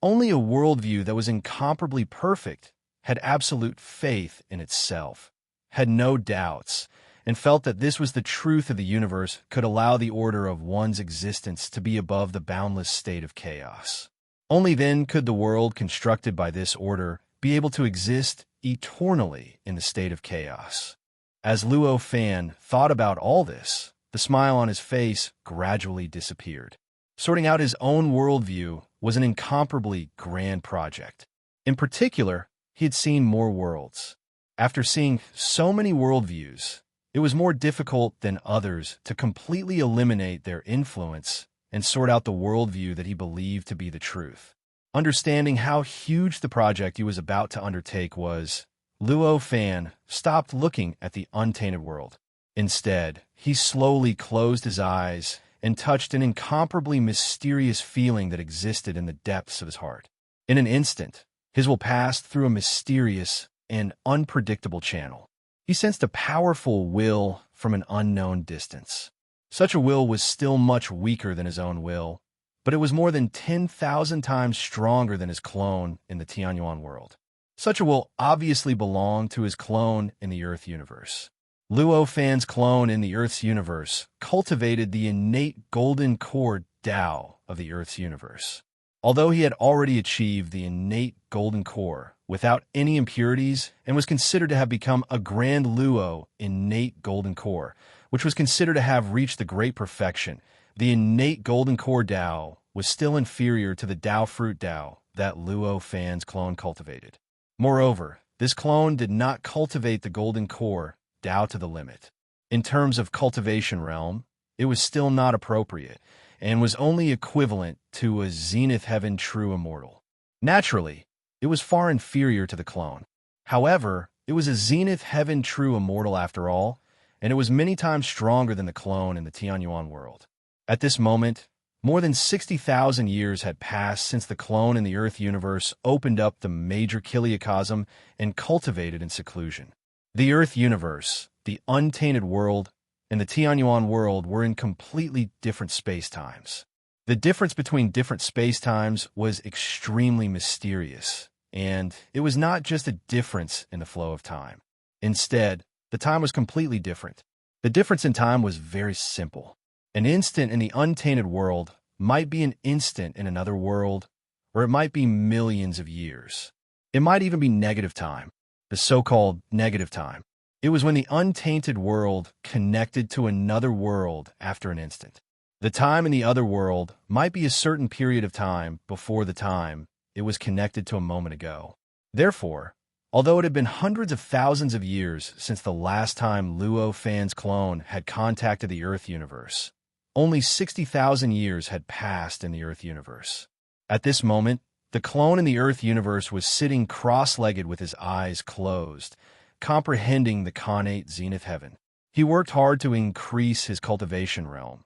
only a worldview that was incomparably perfect, had absolute faith in itself, had no doubts, and felt that this was the truth of the universe could allow the order of one's existence to be above the boundless state of chaos. Only then could the world constructed by this order be able to exist eternally in the state of chaos. As Luo Fan thought about all this, the smile on his face gradually disappeared. Sorting out his own worldview was an incomparably grand project. In particular, he had seen more worlds. After seeing so many worldviews, it was more difficult than others to completely eliminate their influence and sort out the worldview that he believed to be the truth. Understanding how huge the project he was about to undertake was, Luo Fan stopped looking at the untainted world. Instead, he slowly closed his eyes and touched an incomparably mysterious feeling that existed in the depths of his heart. In an instant, his will passed through a mysterious and unpredictable channel. He sensed a powerful will from an unknown distance. Such a will was still much weaker than his own will, but it was more than 10,000 times stronger than his clone in the Tianyuan world. Such a will obviously belonged to his clone in the Earth universe. Luo Fan's clone in the Earth's universe cultivated the innate golden core Tao of the Earth's universe. Although he had already achieved the innate golden core without any impurities and was considered to have become a grand Luo innate golden core, which was considered to have reached the great perfection, the innate golden core Tao was still inferior to the Tao fruit Tao that Luo Fan's clone cultivated. Moreover, this clone did not cultivate the golden core Tao to the limit. In terms of cultivation realm, it was still not appropriate, and was only equivalent to a zenith heaven true immortal. Naturally, it was far inferior to the clone. However, it was a zenith heaven true immortal after all, and it was many times stronger than the clone in the Tianyuan world. At this moment, more than 60,000 years had passed since the clone in the Earth universe opened up the major Kiliacosm and cultivated in seclusion. The Earth universe, the untainted world, and the Tianyuan world were in completely different space-times. The difference between different space-times was extremely mysterious, and it was not just a difference in the flow of time. Instead, the time was completely different. The difference in time was very simple. An instant in the untainted world might be an instant in another world, or it might be millions of years. It might even be negative time, the so-called negative time. It was when the untainted world connected to another world after an instant. The time in the other world might be a certain period of time before the time it was connected to a moment ago. Therefore, although it had been hundreds of thousands of years since the last time Luo Fan's clone had contacted the Earth universe, only 60,000 years had passed in the Earth universe. At this moment, the clone in the Earth universe was sitting cross-legged with his eyes closed, comprehending the connate zenith heaven. He worked hard to increase his cultivation realm,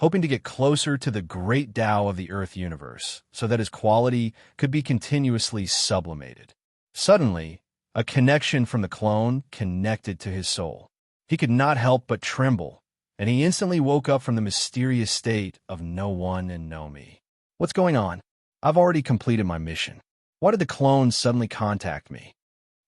hoping to get closer to the great Tao of the Earth universe so that his quality could be continuously sublimated. Suddenly, a connection from the clone connected to his soul. He could not help but tremble, and he instantly woke up from the mysterious state of no one and no me. What's going on? I've already completed my mission. Why did the clone suddenly contact me?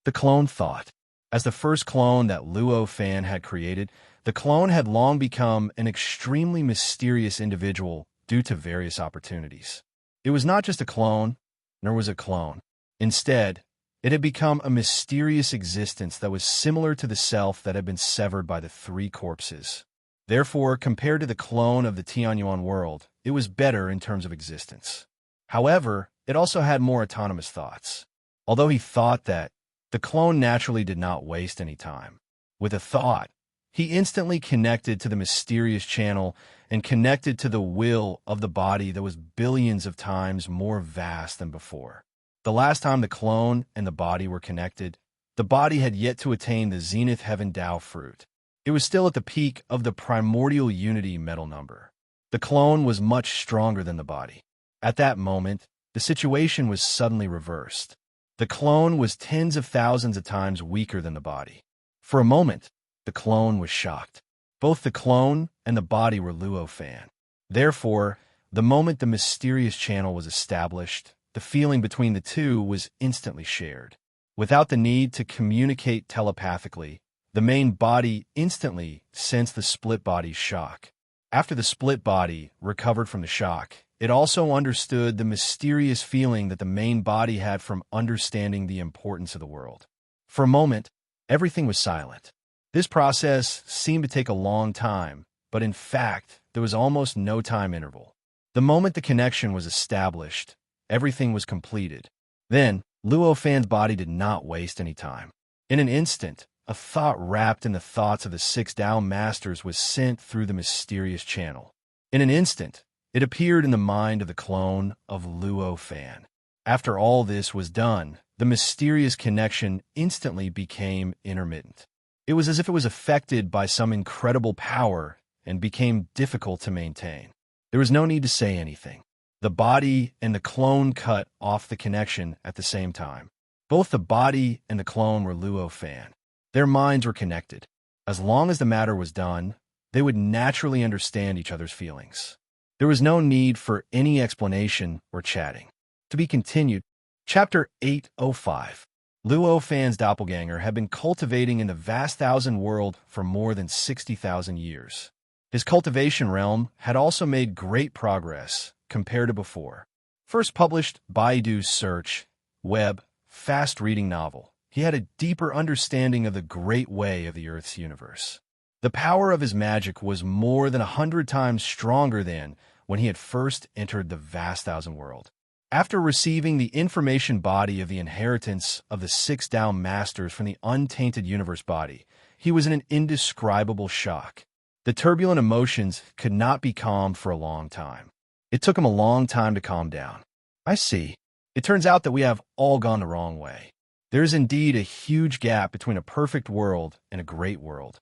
The clone thought. As the first clone that Luo Fan had created, the clone had long become an extremely mysterious individual due to various opportunities. It was not just a clone, nor was it a clone. Instead, It had become a mysterious existence that was similar to the self that had been severed by the three corpses. Therefore, compared to the clone of the Tianyuan world, it was better in terms of existence. However, it also had more autonomous thoughts. Although he thought that, the clone naturally did not waste any time. With a thought, he instantly connected to the mysterious channel and connected to the will of the body that was billions of times more vast than before. The last time the clone and the body were connected, the body had yet to attain the Zenith Heaven Tao fruit. It was still at the peak of the primordial unity metal number. The clone was much stronger than the body. At that moment, the situation was suddenly reversed. The clone was tens of thousands of times weaker than the body. For a moment, the clone was shocked. Both the clone and the body were Luo Fan. Therefore, the moment the mysterious channel was established, the feeling between the two was instantly shared. Without the need to communicate telepathically, the main body instantly sensed the split body's shock. After the split body recovered from the shock, it also understood the mysterious feeling that the main body had from understanding the importance of the world. For a moment, everything was silent. This process seemed to take a long time, but in fact, there was almost no time interval. The moment the connection was established, everything was completed. Then, Luo Fan's body did not waste any time. In an instant, a thought wrapped in the thoughts of the six Tao Masters was sent through the mysterious channel. In an instant, it appeared in the mind of the clone of Luo Fan. After all this was done, the mysterious connection instantly became intermittent. It was as if it was affected by some incredible power and became difficult to maintain. There was no need to say anything. The body and the clone cut off the connection at the same time. Both the body and the clone were Luo Fan. Their minds were connected. As long as the matter was done, they would naturally understand each other's feelings. There was no need for any explanation or chatting. To be continued, Chapter 805. Luo Fan's doppelganger had been cultivating in the vast thousand world for more than 60,000 years. His cultivation realm had also made great progress compared to before. First published Baidu's Search, Web, fast-reading novel, he had a deeper understanding of the great way of the Earth's universe. The power of his magic was more than 100 times stronger than when he had first entered the vast thousand world. After receiving the information body of the inheritance of the six Tao Masters from the untainted universe body, he was in an indescribable shock. The turbulent emotions could not be calmed for a long time. It took him a long time to calm down. I see. It turns out that we have all gone the wrong way. There is indeed a huge gap between a perfect world and a great world.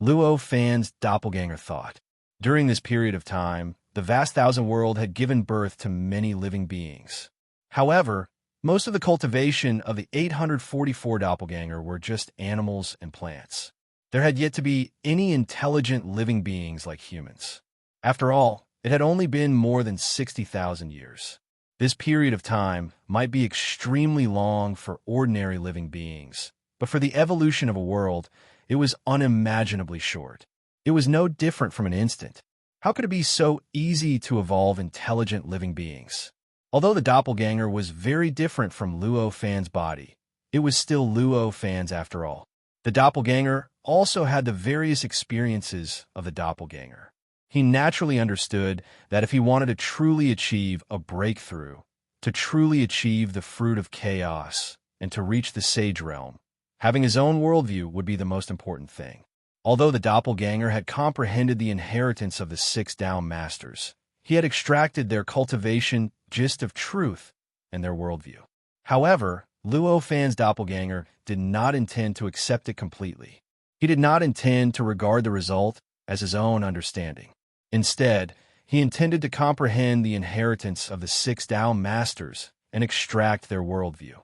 Luo Fan's doppelganger thought. During this period of time, the vast thousand world had given birth to many living beings. However, most of the cultivation of the 844 doppelganger were just animals and plants. There had yet to be any intelligent living beings like humans. After all, it had only been more than 60,000 years. This period of time might be extremely long for ordinary living beings, but for the evolution of a world, it was unimaginably short. It was no different from an instant. How could it be so easy to evolve intelligent living beings? Although the doppelganger was very different from Luo Fan's body, it was still Luo Fan's after all. The doppelganger also had the various experiences of the doppelganger. He naturally understood that if he wanted to truly achieve a breakthrough, to truly achieve the fruit of chaos, and to reach the sage realm, having his own worldview would be the most important thing. Although the doppelganger had comprehended the inheritance of the six Tao Masters, he had extracted their cultivation gist of truth and their worldview. However, Luo Fan's doppelganger did not intend to accept it completely. He did not intend to regard the result as his own understanding. Instead, he intended to comprehend the inheritance of the six Tao Masters and extract their worldview.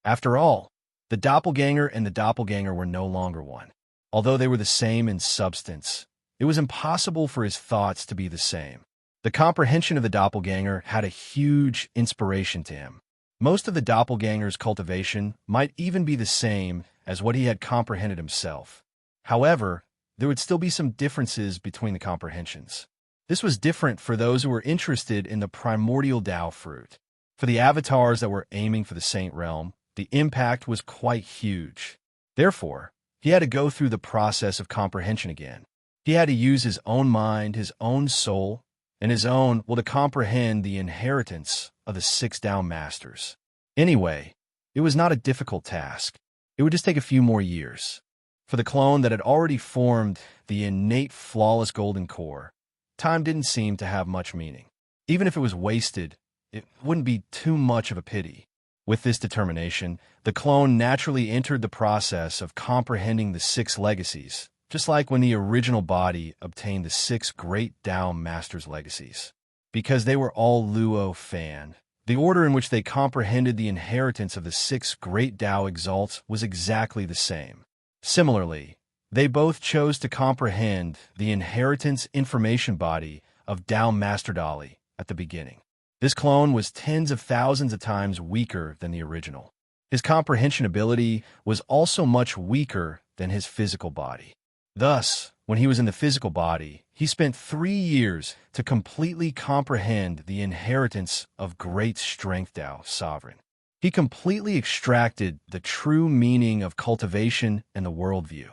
After all, the doppelganger and the doppelganger were no longer one. Although they were the same in substance, it was impossible for his thoughts to be the same. The comprehension of the doppelganger had a huge inspiration to him. Most of the doppelganger's cultivation might even be the same as what he had comprehended himself. However, there would still be some differences between the comprehensions. This was different for those who were interested in the primordial Tao fruit. For the avatars that were aiming for the Saint Realm, the impact was quite huge. Therefore, he had to go through the process of comprehension again. He had to use his own mind, his own soul, and his own will to comprehend the inheritance of the 6 Tao Masters. Anyway, it was not a difficult task. It would just take a few more years. For the clone that had already formed the innate flawless golden core, time didn't seem to have much meaning. Even if it was wasted, it wouldn't be too much of a pity. With this determination, the clone naturally entered the process of comprehending the 6 legacies, just like when the original body obtained the 6 great Tao Masters' legacies. Because they were all Luo Fan, the order in which they comprehended the inheritance of the 6 great Tao exalts was exactly the same. Similarly, they both chose to comprehend the inheritance information body of Tao Master Dali at the beginning. This clone was tens of thousands of times weaker than the original. His comprehension ability was also much weaker than his physical body. Thus, when he was in the physical body, he spent 3 years to completely comprehend the inheritance of great strength Tao Sovereign. He completely extracted the true meaning of cultivation and the worldview.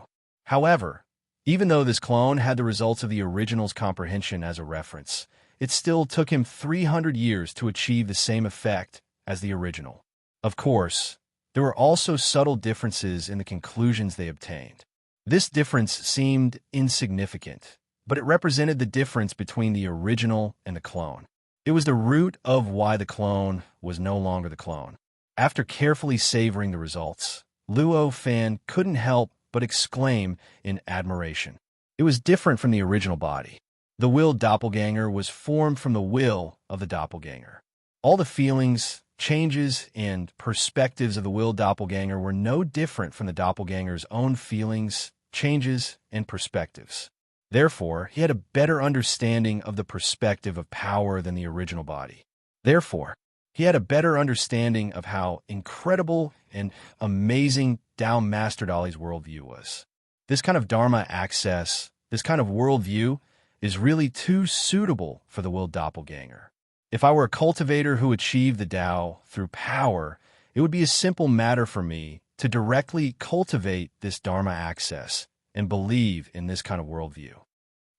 However, even though this clone had the results of the original's comprehension as a reference, it still took him 300 years to achieve the same effect as the original. Of course, there were also subtle differences in the conclusions they obtained. This difference seemed insignificant, but it represented the difference between the original and the clone. It was the root of why the clone was no longer the clone. After carefully savoring the results, Luo Fan couldn't help but exclaim in admiration. It was different from the original body. The willed doppelganger was formed from the will of the doppelganger. All the feelings, changes, and perspectives of the willed doppelganger were no different from the doppelganger's own feelings, changes, and perspectives. Therefore, he had a better understanding of the perspective of power than the original body. Therefore, he had a better understanding of how incredible and amazing Tao Master Dali's worldview was. This kind of Dharma access, this kind of worldview, is really too suitable for the willed doppelganger. If I were a cultivator who achieved the Tao through power, it would be a simple matter for me to directly cultivate this Dharma access and believe in this kind of worldview.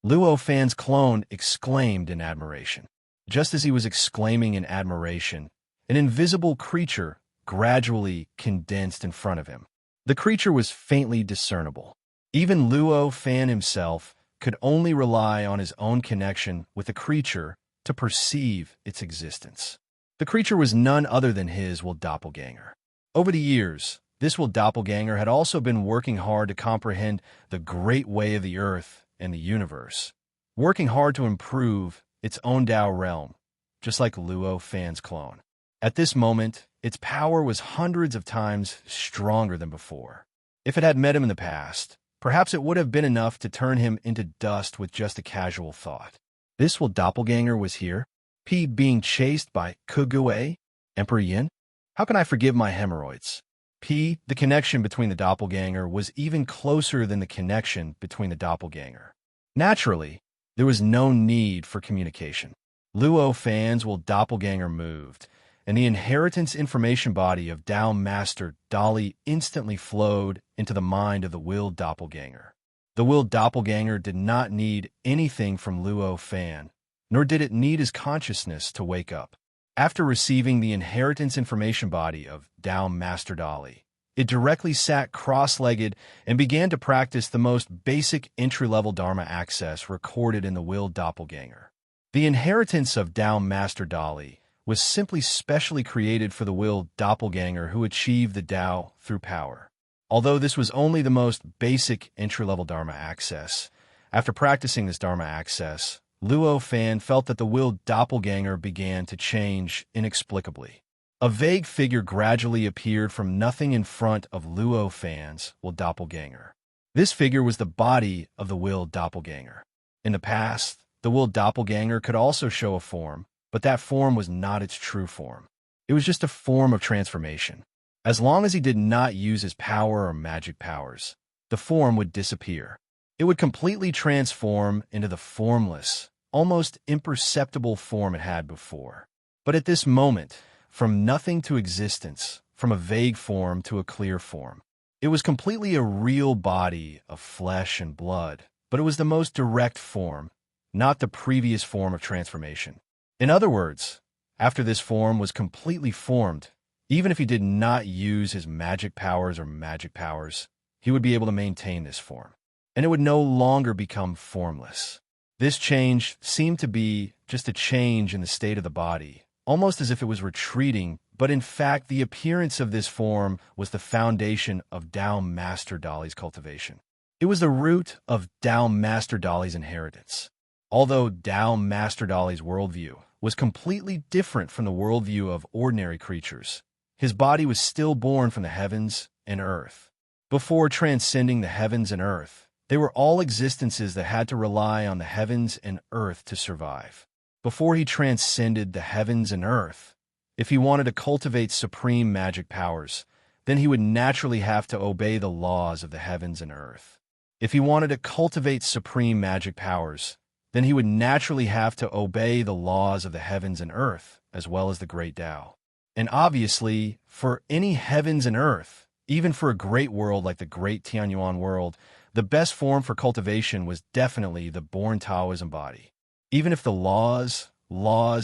Luo Fan's clone exclaimed in admiration. Just as he was exclaiming in admiration, an invisible creature gradually condensed in front of him. The creature was faintly discernible. Even Luo Fan himself could only rely on his own connection with the creature to perceive its existence. The creature was none other than his will doppelganger. Over the years, this will doppelganger had also been working hard to comprehend the great way of the earth and the universe, working hard to improve its own Tao realm, just like Luo Fan's clone. At this moment, its power was hundreds of times stronger than before. If it had met him in the past, perhaps it would have been enough to turn him into dust with just a casual thought. This will doppelganger was here, P being chased by Kugue, Emperor Yin? How can I forgive my hemorrhoids? P, the connection between the doppelganger was even closer than the connection between the doppelganger. Naturally, there was no need for communication. Luo Fan's will doppelganger moved, and the inheritance information body of Tao Master Dali instantly flowed into the mind of the willed doppelganger. The willed doppelganger did not need anything from Luo Fan, nor did it need his consciousness to wake up. After receiving the inheritance information body of Tao Master Dali, it directly sat cross-legged and began to practice the most basic entry-level Dharma access recorded in the willed doppelganger. The inheritance of Tao Master Dali was simply specially created for the willed doppelganger who achieved the Tao through power. Although this was only the most basic entry-level Dharma access, after practicing this Dharma access, Luo Fan felt that the willed doppelganger began to change inexplicably. A vague figure gradually appeared from nothing in front of Luo Fan's willed doppelganger. This figure was the body of the willed doppelganger. In the past, the willed doppelganger could also show a form, but that form was not its true form. It was just a form of transformation. As long as he did not use his power or magic powers, the form would disappear. It would completely transform into the formless, almost imperceptible form it had before. But at this moment, from nothing to existence, from a vague form to a clear form. It was completely a real body of flesh and blood, but it was the most direct form, not the previous form of transformation. In other words, after this form was completely formed, even if he did not use his magic powers, he would be able to maintain this form, and it would no longer become formless. This change seemed to be just a change in the state of the body, almost as if it was retreating, but in fact the appearance of this form was the foundation of Tao Master Dali's cultivation. It was the root of Tao Master Dali's inheritance. Although Tao Master Dali's worldview was completely different from the worldview of ordinary creatures, his body was still born from the heavens and earth. Before transcending the heavens and earth, they were all existences that had to rely on the heavens and earth to survive. Before he transcended the heavens and earth, if he wanted to cultivate supreme magic powers, then he would naturally have to obey the laws of the heavens and earth. If he wanted to cultivate supreme magic powers, then he would naturally have to obey the laws of the heavens and earth, as well as the great Tao. And obviously, for any heavens and earth, even for a great world like the great Tianyuan world, the best form for cultivation was definitely the born Taoism body. Even if the laws,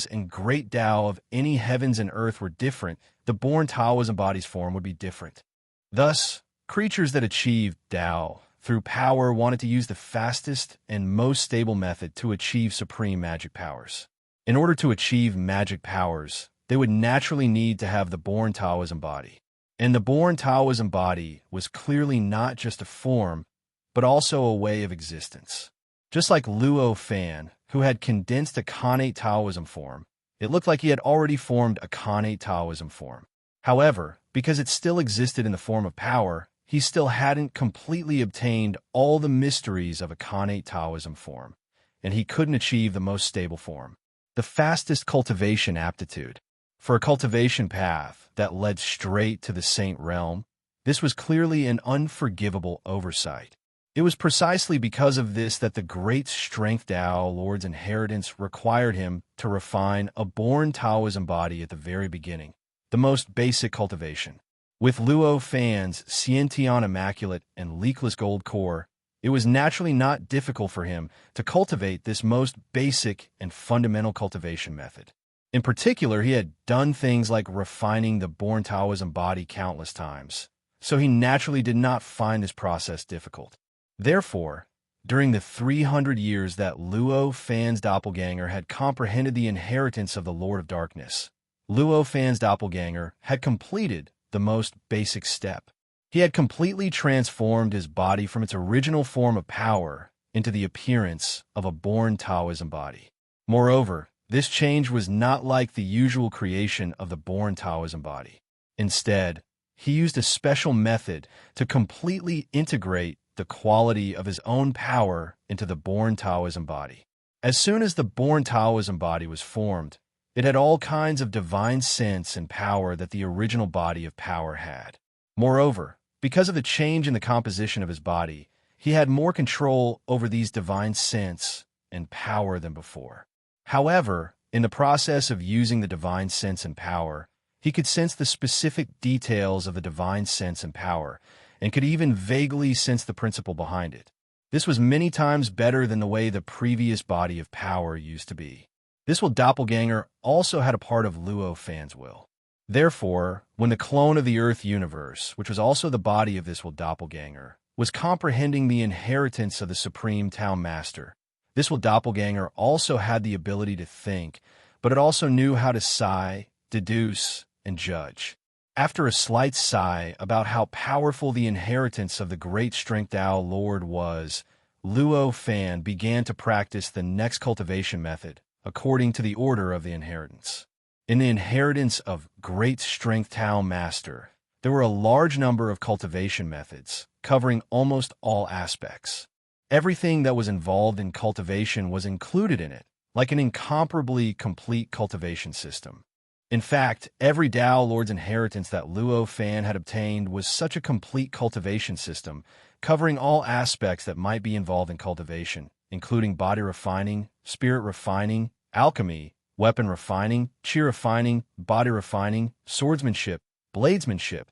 and great Tao of any heavens and earth were different, the born Taoism body's form would be different. Thus, creatures that achieved Tao through power wanted to use the fastest and most stable method to achieve supreme magic powers. In order to achieve magic powers, they would naturally need to have the born Taoism body. And the born Taoism body was clearly not just a form, but also a way of existence. Just like Luo Fan, who had condensed a Khanate Taoism form, it looked like he had already formed a Khanate Taoism form. However, because it still existed in the form of power, he still hadn't completely obtained all the mysteries of a Khanate Taoism form, and he couldn't achieve the most stable form. The fastest cultivation aptitude. For a cultivation path that led straight to the Saint Realm, this was clearly an unforgivable oversight. It was precisely because of this that the great strength Tao Lord's inheritance required him to refine a born Taoism body at the very beginning, the most basic cultivation. With Luo Fan's Xiantian Immaculate and Leakless Gold Core, it was naturally not difficult for him to cultivate this most basic and fundamental cultivation method. In particular, he had done things like refining the born Taoism body countless times, so he naturally did not find this process difficult. Therefore, during the 300 years that Luo Fan's doppelganger had comprehended the inheritance of the Lord of Darkness, Luo Fan's doppelganger had completed the most basic step. He had completely transformed his body from its original form of power into the appearance of a born Taoism body. Moreover, this change was not like the usual creation of the born Taoism body. Instead, he used a special method to completely integrate the quality of his own power into the born Taoism body. As soon as the born Taoism body was formed, it had all kinds of divine sense and power that the original body of power had. Moreover, because of the change in the composition of his body, he had more control over these divine sense and power than before. However, in the process of using the divine sense and power, he could sense the specific details of the divine sense and power, and could even vaguely sense the principle behind it. This was many times better than the way the previous body of power used to be. This will doppelganger also had a part of Luo Fan's will. Therefore, when the clone of the Earth universe, which was also the body of this will doppelganger, was comprehending the inheritance of the Supreme Tao Master, this will doppelganger also had the ability to think, but it also knew how to sigh, deduce, and judge. After a slight sigh about how powerful the inheritance of the great strength Tao Lord was, Luo Fan began to practice the next cultivation method, according to the order of the inheritance. In the inheritance of great strength Tao Master, there were a large number of cultivation methods, covering almost all aspects. Everything that was involved in cultivation was included in it, like an incomparably complete cultivation system. In fact, every Tao Lord's inheritance that Luo Fan had obtained was such a complete cultivation system, covering all aspects that might be involved in cultivation, including body refining, spirit refining, alchemy, weapon refining, chi refining, body refining, swordsmanship, bladesmanship,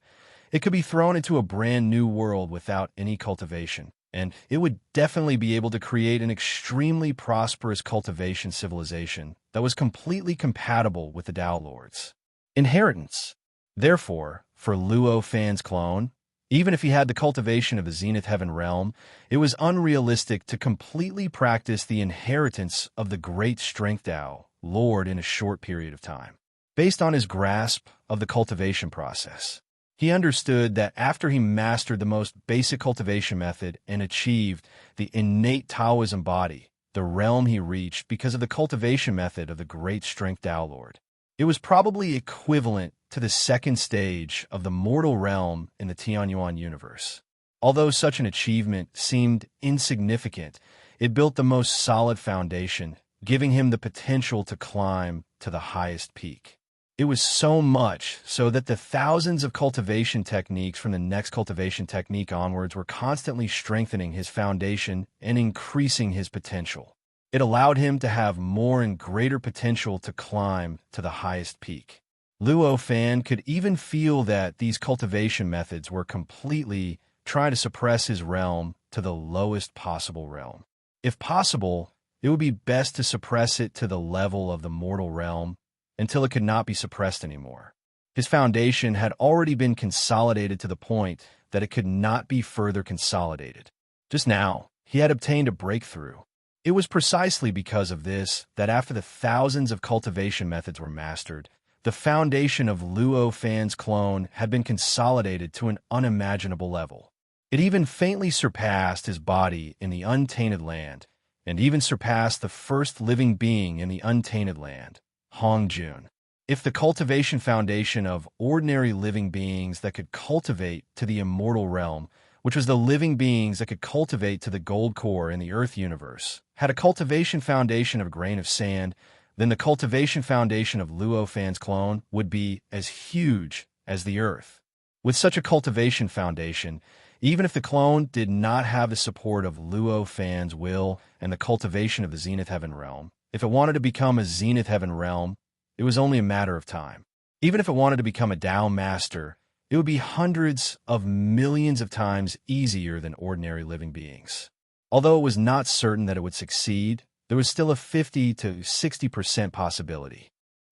it could be thrown into a brand new world without any cultivation, and it would definitely be able to create an extremely prosperous cultivation civilization that was completely compatible with the Tao Lords. Inheritance. Therefore, for Luo Fan's clone, even if he had the cultivation of a Zenith Heaven realm, it was unrealistic to completely practice the inheritance of the great Strength Tao Lord in a short period of time. Based on his grasp of the cultivation process, he understood that after he mastered the most basic cultivation method and achieved the innate Taoism body, the realm he reached because of the cultivation method of the great Strength Tao Lord, it was probably equivalent to the second stage of the mortal realm in the Tianyuan universe. Although such an achievement seemed insignificant, it built the most solid foundation, giving him the potential to climb to the highest peak. It was so much so that the thousands of cultivation techniques from the next cultivation technique onwards were constantly strengthening his foundation and increasing his potential. It allowed him to have more and greater potential to climb to the highest peak. Luo Fan could even feel that these cultivation methods were completely trying to suppress his realm to the lowest possible realm. If possible, it would be best to suppress it to the level of the mortal realm until it could not be suppressed anymore. His foundation had already been consolidated to the point that it could not be further consolidated. Just now, he had obtained a breakthrough. It was precisely because of this that after the thousands of cultivation methods were mastered, the foundation of Luo Fan's clone had been consolidated to an unimaginable level. It even faintly surpassed his body in the untainted land, and even surpassed the first living being in the untainted land, Hong Jun. If the cultivation foundation of ordinary living beings that could cultivate to the immortal realm, which was the living beings that could cultivate to the gold core in the Earth universe, had a cultivation foundation of a grain of sand, then the cultivation foundation of Luo Fan's clone would be as huge as the Earth. With such a cultivation foundation, even if the clone did not have the support of Luo Fan's will and the cultivation of the Zenith Heaven realm, if it wanted to become a Zenith Heaven realm, it was only a matter of time. Even if it wanted to become a Tao Master, it would be hundreds of millions of times easier than ordinary living beings. Although it was not certain that it would succeed, there was still a 50 to 60% possibility.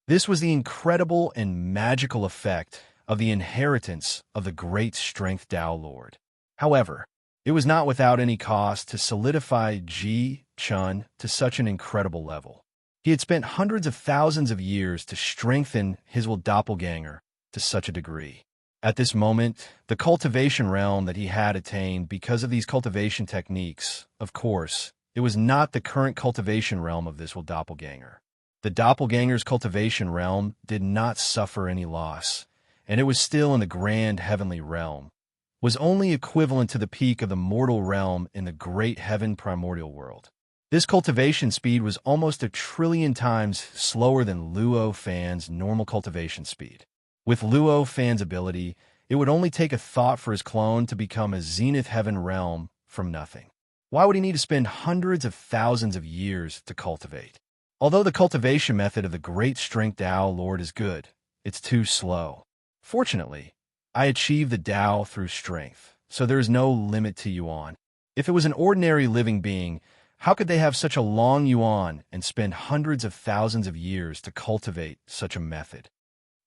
This was the incredible and magical effect of the inheritance of the great Strength Tao Lord. However, it was not without any cost to solidify Ji Chun to such an incredible level. He had spent hundreds of thousands of years to strengthen his doppelganger to such a degree. At this moment, the cultivation realm that he had attained because of these cultivation techniques, of course, it was not the current cultivation realm of this doppelganger. The doppelganger's cultivation realm did not suffer any loss, and it was still in the grand heavenly realm, was only equivalent to the peak of the mortal realm in the great heaven primordial world. This cultivation speed was almost 1,000,000,000,000 times slower than Luo Fan's normal cultivation speed. With Luo Fan's ability, it would only take a thought for his clone to become a Zenith Heaven realm from nothing. Why would he need to spend hundreds of thousands of years to cultivate? Although the cultivation method of the great Strength Tao Lord is good, it's too slow. Fortunately, I achieved the Tao through strength, so there is no limit to Yuan. If it was an ordinary living being, how could they have such a long Yuan and spend hundreds of thousands of years to cultivate such a method?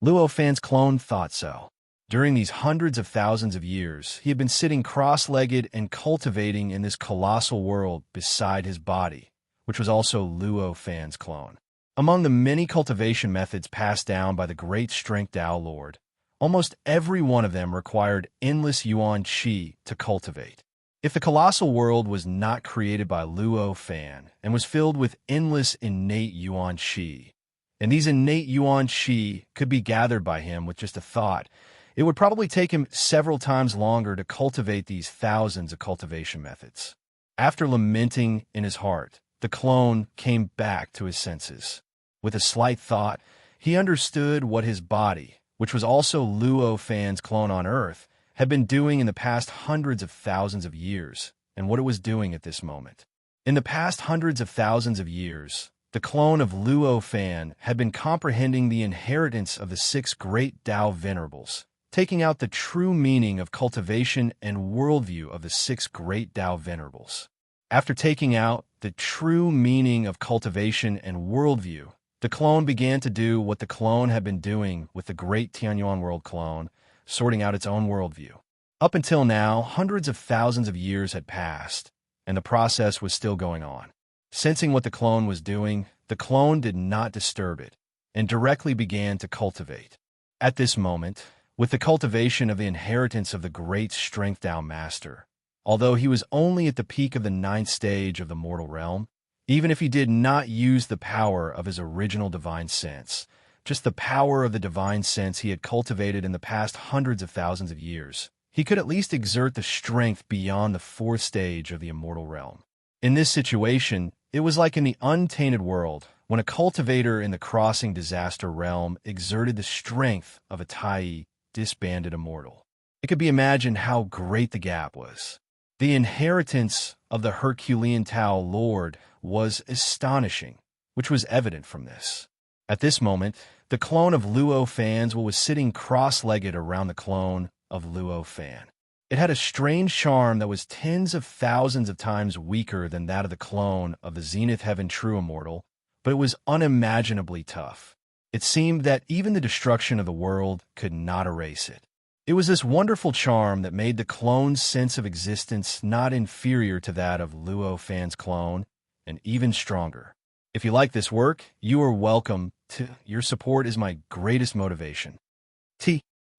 Luo Fan's clone thought so. During these hundreds of thousands of years, he had been sitting cross-legged and cultivating in this colossal world beside his body, which was also Luo Fan's clone. Among the many cultivation methods passed down by the great Strength Tao Lord, almost every one of them required endless Yuan Qi to cultivate. If the colossal world was not created by Luo Fan and was filled with endless innate Yuan Qi, and these innate Yuan Qi could be gathered by him with just a thought, it would probably take him several times longer to cultivate these thousands of cultivation methods. After lamenting in his heart, the clone came back to his senses. With a slight thought, he understood what his body, which was also Luo Fan's clone on Earth, had been doing in the past hundreds of thousands of years, and what it was doing at this moment. In the past hundreds of thousands of years, the clone of Luo Fan had been comprehending the inheritance of the 6 great Tao Venerables, taking out the true meaning of cultivation and worldview of the six great Tao venerables. After taking out the true meaning of cultivation and worldview, the clone began to do what the clone had been doing with the great Tianyuan world clone, sorting out its own worldview. Up until now, hundreds of thousands of years had passed, and the process was still going on. Sensing what the clone was doing, the clone did not disturb it, and directly began to cultivate. At this moment, with the cultivation of the inheritance of the great strength Tao Master, although he was only at the peak of the 9th stage of the mortal realm, even if he did not use the power of his original divine sense, just the power of the divine sense he had cultivated in the past hundreds of thousands of years, he could at least exert the strength beyond the 4th stage of the immortal realm. In this situation, it was like in the untainted world, when a cultivator in the crossing disaster realm exerted the strength of a Tai disbanded immortal. It could be imagined how great the gap was. The inheritance of the Herculean Tao Lord was astonishing, which was evident from this. At this moment, the clone of Luo Fan's was sitting cross-legged around the clone of Luo Fan. It had a strange charm that was tens of thousands of times weaker than that of the clone of the Zenith Heaven True Immortal, but it was unimaginably tough. It seemed that even the destruction of the world could not erase it. It was this wonderful charm that made the clone's sense of existence not inferior to that of Luo Fan's clone, and even stronger. If you like this work, you are welcome to. Your support is my greatest motivation.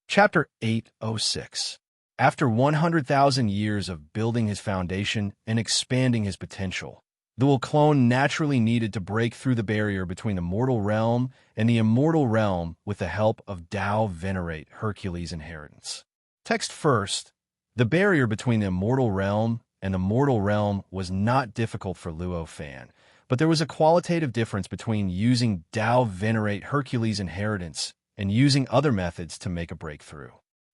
Chapter 806. After 100,000 years of building his foundation and expanding his potential, the Will clone naturally needed to break through the barrier between the mortal realm and the immortal realm with the help of Tao Venerate Hercules' inheritance. Text first. The barrier between the immortal realm and the mortal realm was not difficult for Luo Fan, but there was a qualitative difference between using Tao Venerate Hercules' inheritance and using other methods to make a breakthrough.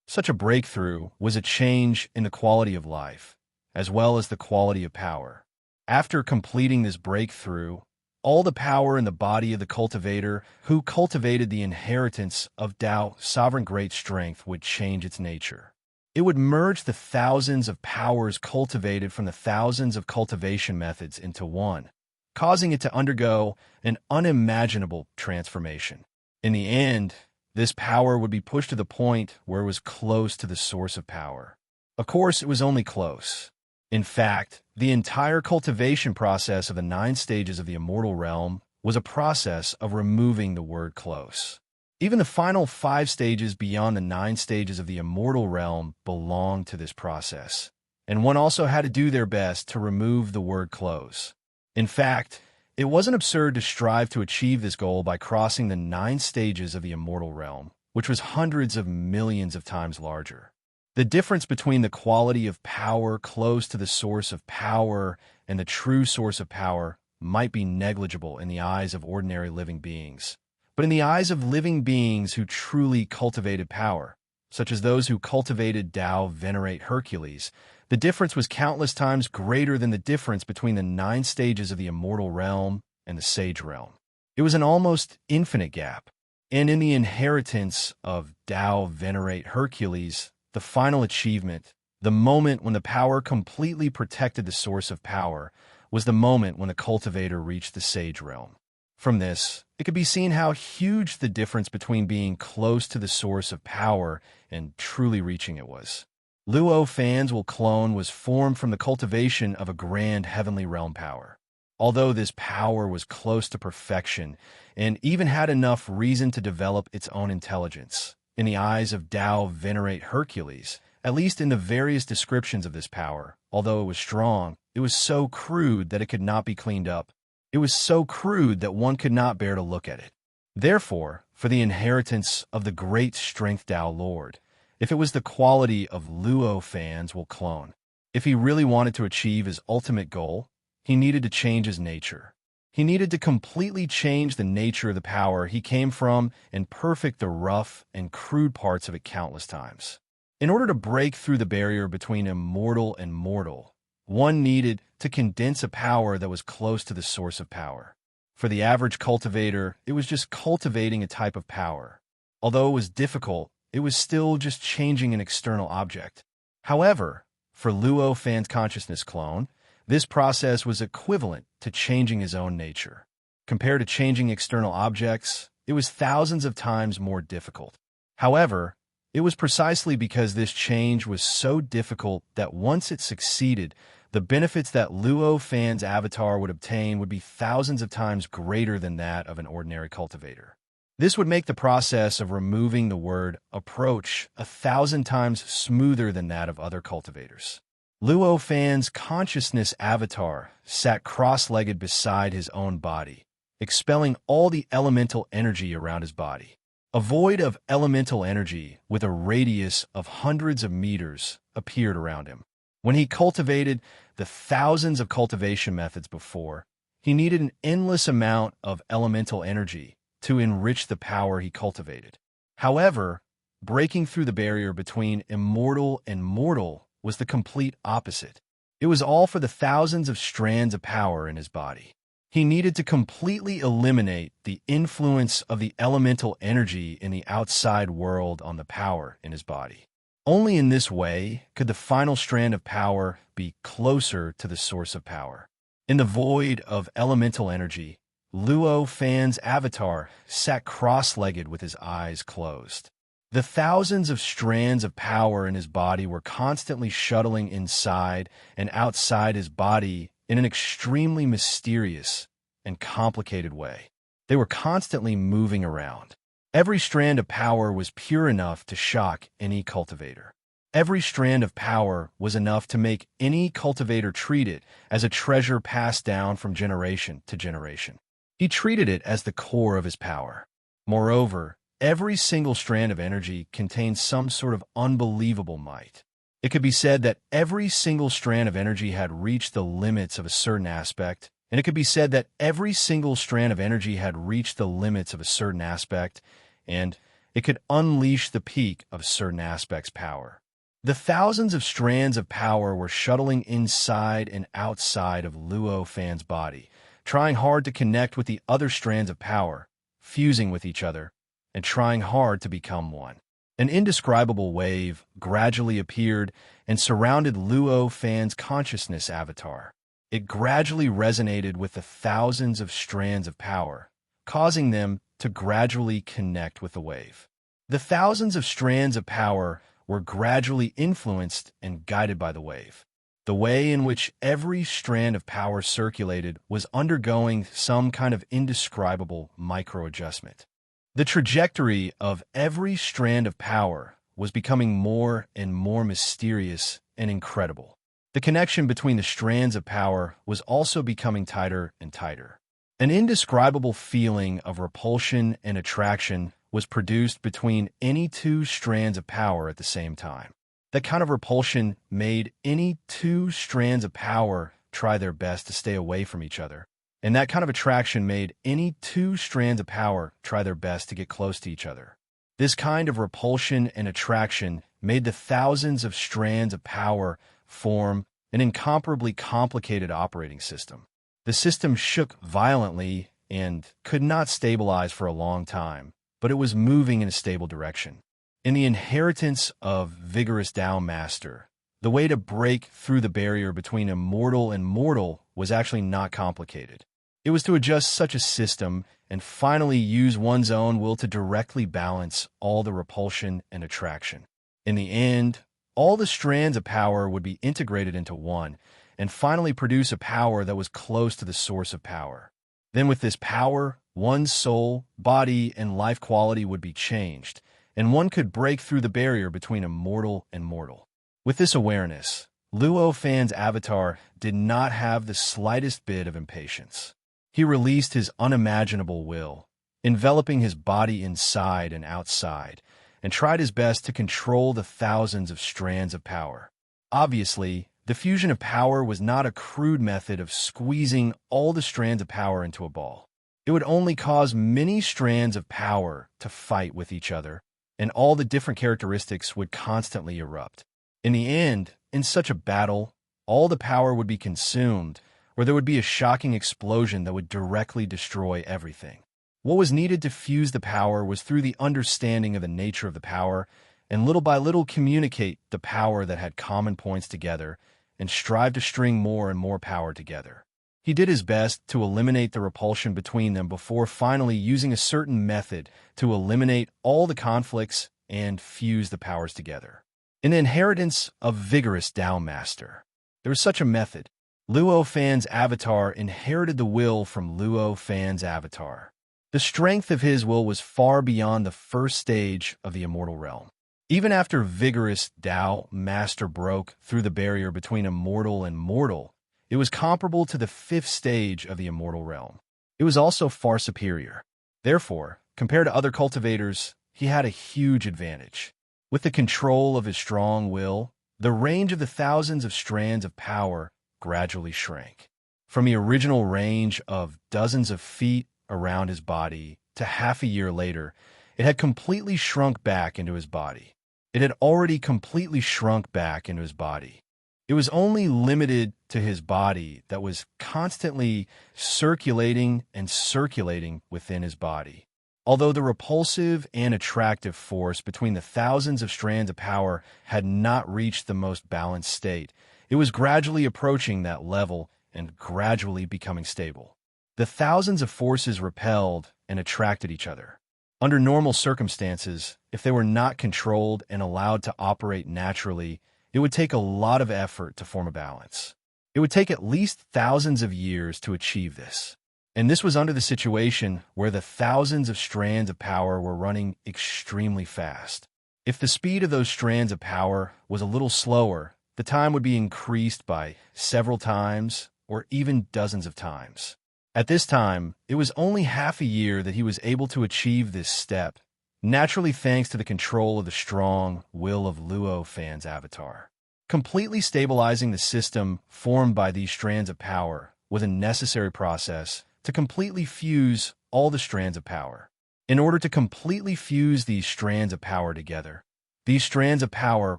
Such a breakthrough was a change in the quality of life, as well as the quality of power. After completing this breakthrough, all the power in the body of the cultivator who cultivated the inheritance of Tao sovereign great strength would change its nature. It would merge the thousands of powers cultivated from the thousands of cultivation methods into one, causing it to undergo an unimaginable transformation. In the end, this power would be pushed to the point where it was close to the source of power. Of course, it was only close. In fact, the entire cultivation process of the 9 stages of the immortal realm was a process of removing the word close. Even the final 5 stages beyond the 9 stages of the immortal realm belonged to this process, and one also had to do their best to remove the word close. In fact, it wasn't absurd to strive to achieve this goal by crossing the 9 stages of the immortal realm, which was hundreds of millions of times larger. The difference between the quality of power close to the source of power and the true source of power might be negligible in the eyes of ordinary living beings. But in the eyes of living beings who truly cultivated power, such as those who cultivated Tao Venerate Hercules, the difference was countless times greater than the difference between the 9 stages of the immortal realm and the sage realm. It was an almost infinite gap. And in the inheritance of Tao Venerate Hercules, the final achievement, the moment when the power completely protected the source of power, was the moment when the cultivator reached the sage realm. From this, it could be seen how huge the difference between being close to the source of power and truly reaching it was. Luo Fan's will clone was formed from the cultivation of a grand heavenly realm power. Although this power was close to perfection and even had enough reason to develop its own intelligence, in the eyes of Tao Venerate Hercules, at least in the various descriptions of this power, although it was strong, it was so crude that it could not be cleaned up. It was so crude that one could not bear to look at it. Therefore, for the inheritance of the great strength Tao Lord, if it was the quality of Luo Fan's will clone, if he really wanted to achieve his ultimate goal, he needed to change his nature. He needed to completely change the nature of the power he came from and perfect the rough and crude parts of it countless times. In order to break through the barrier between immortal and mortal, one needed to condense a power that was close to the source of power. For the average cultivator, it was just cultivating a type of power. Although it was difficult, it was still just changing an external object. However, for Luo Fan's consciousness clone, this process was equivalent to changing his own nature. Compared to changing external objects, it was thousands of times more difficult. However, it was precisely because this change was so difficult that once it succeeded, the benefits that Luo Fan's avatar would obtain would be thousands of times greater than that of an ordinary cultivator. This would make the process of removing the word approach 1,000 times smoother than that of other cultivators. Luo Fan's consciousness avatar sat cross-legged beside his own body, expelling all the elemental energy around his body. A void of elemental energy with a radius of hundreds of meters appeared around him. When he cultivated the thousands of cultivation methods before, he needed an endless amount of elemental energy to enrich the power he cultivated. However, breaking through the barrier between immortal and mortal was the complete opposite. It was all for the thousands of strands of power in his body. He needed to completely eliminate the influence of the elemental energy in the outside world on the power in his body. Only in this way could the final strand of power be closer to the source of power. In the void of elemental energy, Luo Fan's avatar sat cross-legged with his eyes closed. The thousands of strands of power in his body were constantly shuttling inside and outside his body in an extremely mysterious and complicated way. They were constantly moving around. Every strand of power was pure enough to shock any cultivator. Every strand of power was enough to make any cultivator treat it as a treasure passed down from generation to generation. He treated it as the core of his power. Moreover, every single strand of energy contained some sort of unbelievable might. It could be said that every single strand of energy had reached the limits of a certain aspect, and it could be said that every single strand of energy had reached the limits of a certain aspect, and it could unleash the peak of a certain aspect's power. The thousands of strands of power were shuttling inside and outside of Luo Fan's body, trying hard to connect with the other strands of power, fusing with each other, and trying hard to become one. An indescribable wave gradually appeared and surrounded Luo Fan's consciousness avatar. It gradually resonated with the thousands of strands of power, causing them to gradually connect with the wave. The thousands of strands of power were gradually influenced and guided by the wave. The way in which every strand of power circulated was undergoing some kind of indescribable micro-adjustment. The trajectory of every strand of power was becoming more and more mysterious and incredible. The connection between the strands of power was also becoming tighter and tighter. An indescribable feeling of repulsion and attraction was produced between any two strands of power at the same time. That kind of repulsion made any two strands of power try their best to stay away from each other. And that kind of attraction made any two strands of power try their best to get close to each other. This kind of repulsion and attraction made the thousands of strands of power form an incomparably complicated operating system. The system shook violently and could not stabilize for a long time, but it was moving in a stable direction. In the inheritance of vigorous Tao Master, the way to break through the barrier between immortal and mortal was actually not complicated. It was to adjust such a system and finally use one's own will to directly balance all the repulsion and attraction. In the end, all the strands of power would be integrated into one and finally produce a power that was close to the source of power. Then with this power, one's soul, body, and life quality would be changed, and one could break through the barrier between immortal and mortal. With this awareness, Luo Fan's avatar did not have the slightest bit of impatience. He released his unimaginable will, enveloping his body inside and outside, and tried his best to control the thousands of strands of power. Obviously, the fusion of power was not a crude method of squeezing all the strands of power into a ball. It would only cause many strands of power to fight with each other, and all the different characteristics would constantly erupt. In the end, in such a battle, all the power would be consumed, or there would be a shocking explosion that would directly destroy everything. What was needed to fuse the power was through the understanding of the nature of the power, and little by little communicate the power that had common points together, and strive to string more and more power together. He did his best to eliminate the repulsion between them before finally using a certain method to eliminate all the conflicts and fuse the powers together. In the inheritance of vigorous Tao Master, there was such a method. Luo Fan's avatar inherited the will from Luo Fan's avatar. The strength of his will was far beyond the first stage of the immortal realm. Even after vigorous Tao Master broke through the barrier between immortal and mortal, it was comparable to the fifth stage of the immortal realm. It was also far superior. Therefore, compared to other cultivators, he had a huge advantage. With the control of his strong will, the range of the thousands of strands of power gradually shrank. From the original range of dozens of feet around his body to half a year later, it had completely shrunk back into his body. It had already completely shrunk back into his body. It was only limited to his body that was constantly circulating and circulating within his body. Although the repulsive and attractive force between the thousands of strands of power had not reached the most balanced state, it was gradually approaching that level and gradually becoming stable. The thousands of forces repelled and attracted each other. Under normal circumstances, if they were not controlled and allowed to operate naturally, it would take a lot of effort to form a balance. It would take at least thousands of years to achieve this. And this was under the situation where the thousands of strands of power were running extremely fast. If the speed of those strands of power was a little slower, the time would be increased by several times or even dozens of times. At this time, it was only half a year that he was able to achieve this step, naturally thanks to the control of the strong will of Luo Fan's avatar. Completely stabilizing the system formed by these strands of power was a necessary process to completely fuse all the strands of power. In order to completely fuse these strands of power together, these strands of power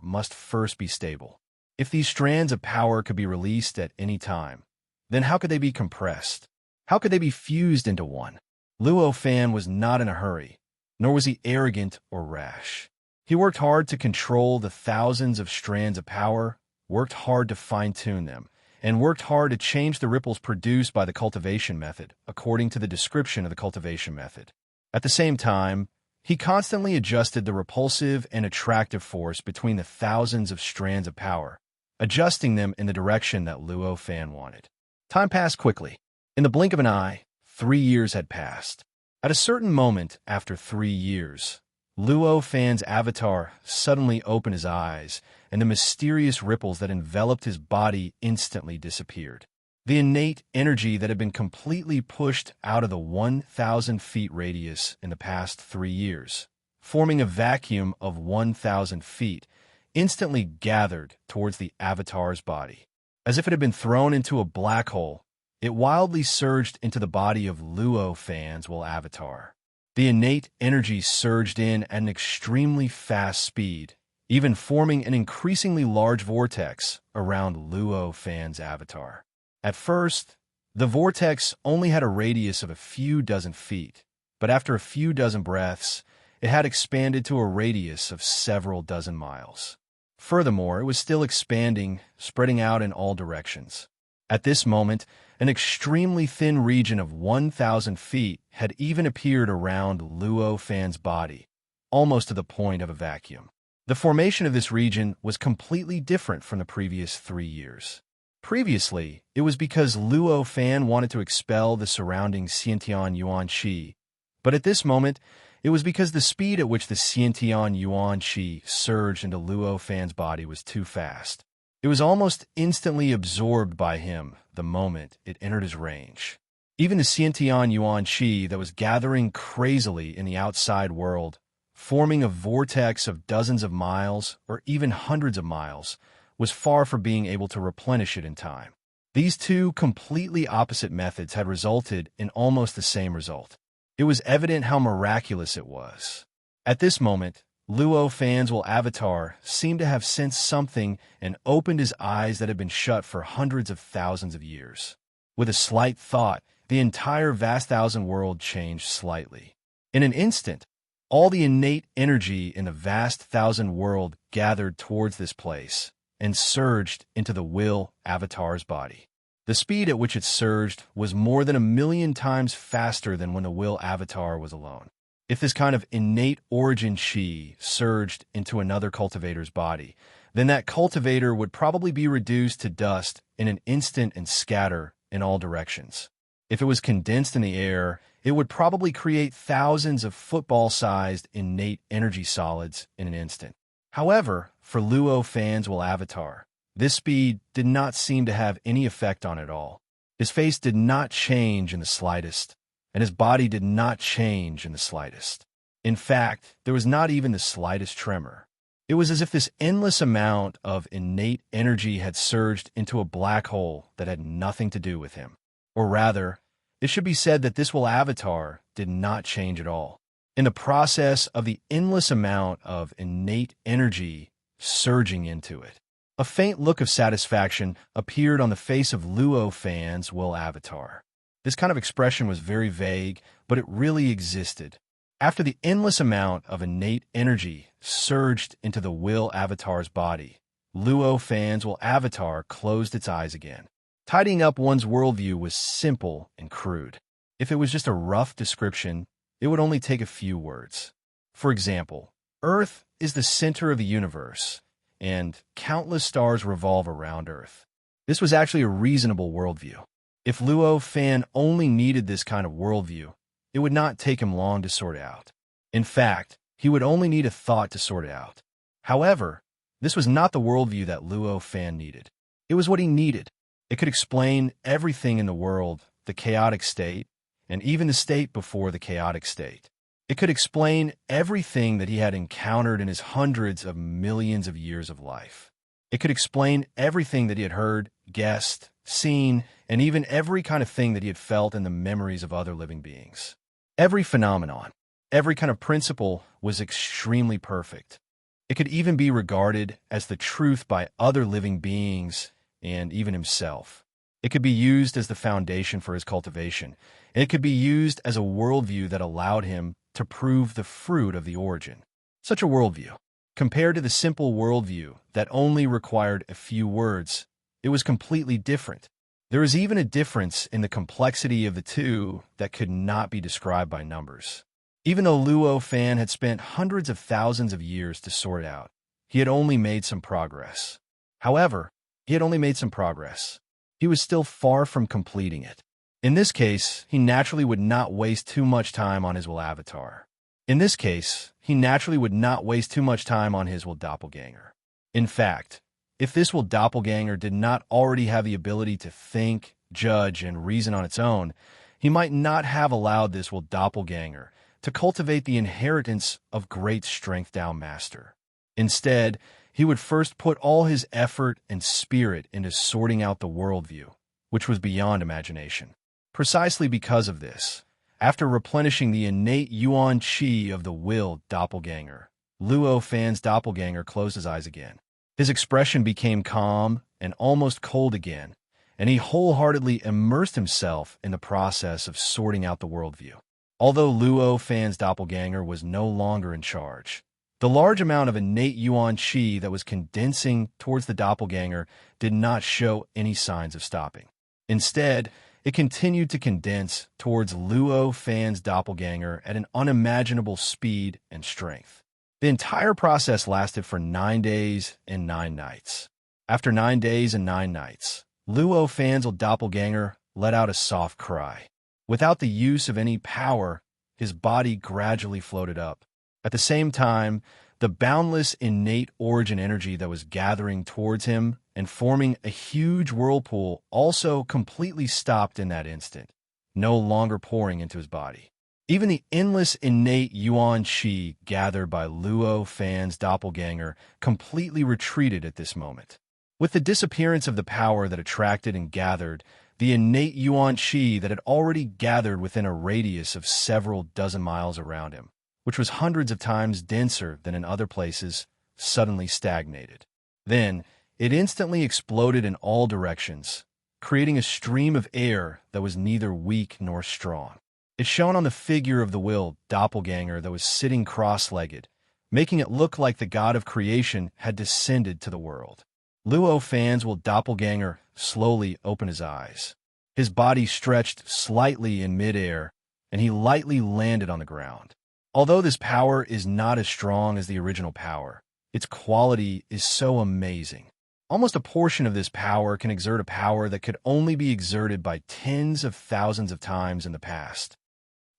must first be stable. If these strands of power could be released at any time, then how could they be compressed? How could they be fused into one? Luo Fan was not in a hurry, nor was he arrogant or rash. He worked hard to control the thousands of strands of power, worked hard to fine-tune them, and worked hard to change the ripples produced by the cultivation method according to the description of the cultivation method. At the same time, he constantly adjusted the repulsive and attractive force between the thousands of strands of power, adjusting them in the direction that Luo Fan wanted. Time passed quickly. In the blink of an eye, 3 years had passed. At a certain moment after 3 years, Luo Fan's avatar suddenly opened his eyes, and the mysterious ripples that enveloped his body instantly disappeared. The innate energy that had been completely pushed out of the 1,000 feet radius in the past 3 years, forming a vacuum of 1,000 feet, instantly gathered towards the avatar's body. As if it had been thrown into a black hole, it wildly surged into the body of Luo Fan's will avatar. The innate energy surged in at an extremely fast speed, even forming an increasingly large vortex around Luo Fan's avatar. At first, the vortex only had a radius of a few dozen feet, but after a few dozen breaths, it had expanded to a radius of several dozen miles. Furthermore, it was still expanding, spreading out in all directions. At this moment, an extremely thin region of 1,000 feet had even appeared around Luo Fan's body, almost to the point of a vacuum. The formation of this region was completely different from the previous 3 years. Previously, it was because Luo Fan wanted to expel the surrounding Xiantian Yuan Qi, but at this moment, it was because the speed at which the Xiantian Yuan Qi surged into Luo Fan's body was too fast. It was almost instantly absorbed by him the moment it entered his range. Even the Xiantian Yuan Qi that was gathering crazily in the outside world, forming a vortex of dozens of miles or even hundreds of miles, was far from being able to replenish it in time. These two completely opposite methods had resulted in almost the same result. It was evident how miraculous it was. At this moment, Luo Fan's will avatar seemed to have sensed something and opened his eyes that had been shut for hundreds of thousands of years. With a slight thought, the entire vast thousand world changed slightly. In an instant, all the innate energy in the vast thousand world gathered towards this place and surged into the will avatar's body. The speed at which it surged was more than 1,000,000 times faster than when the will avatar was alone. If this kind of innate origin chi surged into another cultivator's body, then that cultivator would probably be reduced to dust in an instant and scatter in all directions. If it was condensed in the air, it would probably create thousands of football-sized innate energy solids in an instant. However, for Luo Fan's will avatar, this speed did not seem to have any effect on it at all. His face did not change in the slightest, and his body did not change in the slightest. In fact, there was not even the slightest tremor. It was as if this endless amount of innate energy had surged into a black hole that had nothing to do with him. Or rather, it should be said that this will avatar did not change at all. In the process of the endless amount of innate energy surging into it, a faint look of satisfaction appeared on the face of Luo Fan's will avatar. This kind of expression was very vague, but it really existed. After the endless amount of innate energy surged into the will avatar's body, Luo Fan's will avatar closed its eyes again. Tidying up one's worldview was simple and crude. If it was just a rough description, it would only take a few words. For example, Earth is the center of the universe, and countless stars revolve around Earth. This was actually a reasonable worldview. If Luo Fan only needed this kind of worldview, it would not take him long to sort it out. In fact, he would only need a thought to sort it out. However, this was not the worldview that Luo Fan needed. It was what he needed. It could explain everything in the world, the chaotic state, and even the state before the chaotic state. It could explain everything that he had encountered in his hundreds of millions of years of life. It could explain everything that he had heard, guessed, seen, and even every kind of thing that he had felt in the memories of other living beings. Every phenomenon, every kind of principle was extremely perfect. It could even be regarded as the truth by other living beings and even himself. It could be used as the foundation for his cultivation, and it could be used as a worldview that allowed him to prove the fruit of the origin. Such a worldview, compared to the simple worldview that only required a few words, it was completely different. There is even a difference in the complexity of the two that could not be described by numbers. Even though Luo Fan had spent hundreds of thousands of years to sort it out, he had only made some progress. However, he had only made some progress. He was still far from completing it. In this case, he naturally would not waste too much time on his will avatar. In this case, he naturally would not waste too much time on his will doppelganger. In fact, if this will doppelganger did not already have the ability to think, judge, and reason on its own, he might not have allowed this will doppelganger to cultivate the inheritance of great strength Tao Master. Instead, he would first put all his effort and spirit into sorting out the worldview, which was beyond imagination. Precisely because of this, after replenishing the innate yuan qi of the will doppelganger, Luo Fan's doppelganger closed his eyes again. His expression became calm and almost cold again, and he wholeheartedly immersed himself in the process of sorting out the worldview. Although Luo Fan's doppelganger was no longer in charge, the large amount of innate yuan qi that was condensing towards the doppelganger did not show any signs of stopping. Instead, it continued to condense towards Luo Fan's doppelganger at an unimaginable speed and strength. The entire process lasted for 9 days and 9 nights. After 9 days and 9 nights, Luo Fan's doppelganger let out a soft cry. Without the use of any power, his body gradually floated up. At the same time, the boundless innate origin energy that was gathering towards him and forming a huge whirlpool also completely stopped in that instant, no longer pouring into his body. Even the endless innate yuan qi gathered by Luo Fan's doppelganger completely retreated at this moment. With the disappearance of the power that attracted and gathered, the innate yuan qi that had already gathered within a radius of several dozen miles around him, which was hundreds of times denser than in other places, suddenly stagnated. Then, it instantly exploded in all directions, creating a stream of air that was neither weak nor strong. It shone on the figure of the willed doppelganger that was sitting cross-legged, making it look like the god of creation had descended to the world. Luo Fan's willed doppelganger slowly opened his eyes. His body stretched slightly in midair, and he lightly landed on the ground. Although this power is not as strong as the original power, its quality is so amazing. Almost a portion of this power can exert a power that could only be exerted by tens of thousands of times in the past.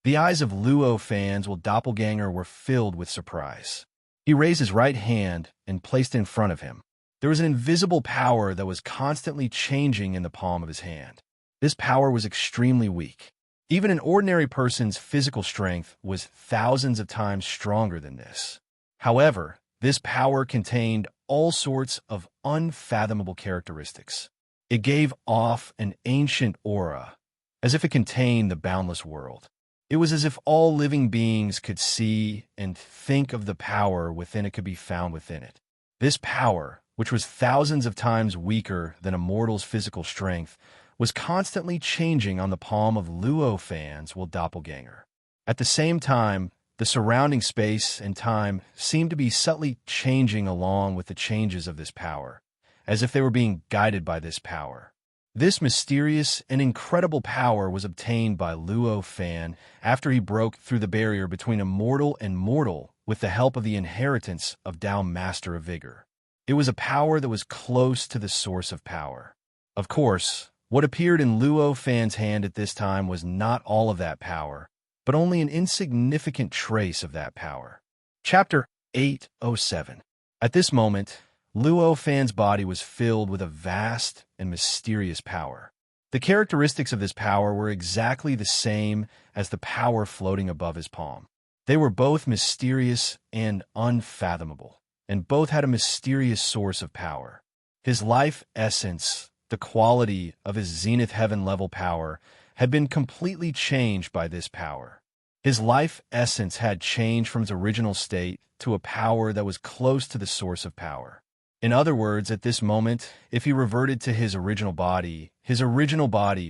The eyes of Luo Fan's willed doppelganger were filled with surprise. He raised his right hand and placed it in front of him. There was an invisible power that was constantly changing in the palm of his hand. This power was extremely weak. Even an ordinary person's physical strength was thousands of times stronger than this. However, this power contained all sorts of unfathomable characteristics. It gave off an ancient aura, as if it contained the boundless world. It was as if all living beings could see and think of the power within it could be found within it. This power, which was thousands of times weaker than a mortal's physical strength, was constantly changing on the palm of Luo Fan's willed doppelganger. At the same time, the surrounding space and time seemed to be subtly changing along with the changes of this power, as if they were being guided by this power. This mysterious and incredible power was obtained by Luo Fan after he broke through the barrier between immortal and mortal with the help of the inheritance of Tao Master of Vigor. It was a power that was close to the source of power. Of course, what appeared in Luo Fan's hand at this time was not all of that power, but only an insignificant trace of that power. Chapter 807. At this moment, Luo Fan's body was filled with a vast and mysterious power. The characteristics of this power were exactly the same as the power floating above his palm. They were both mysterious and unfathomable, and both had a mysterious source of power. His life essence, the quality of his zenith heaven level power, had been completely changed by this power. His life essence had changed from its original state to a power that was close to the source of power. In other words, at this moment, if he reverted to his original body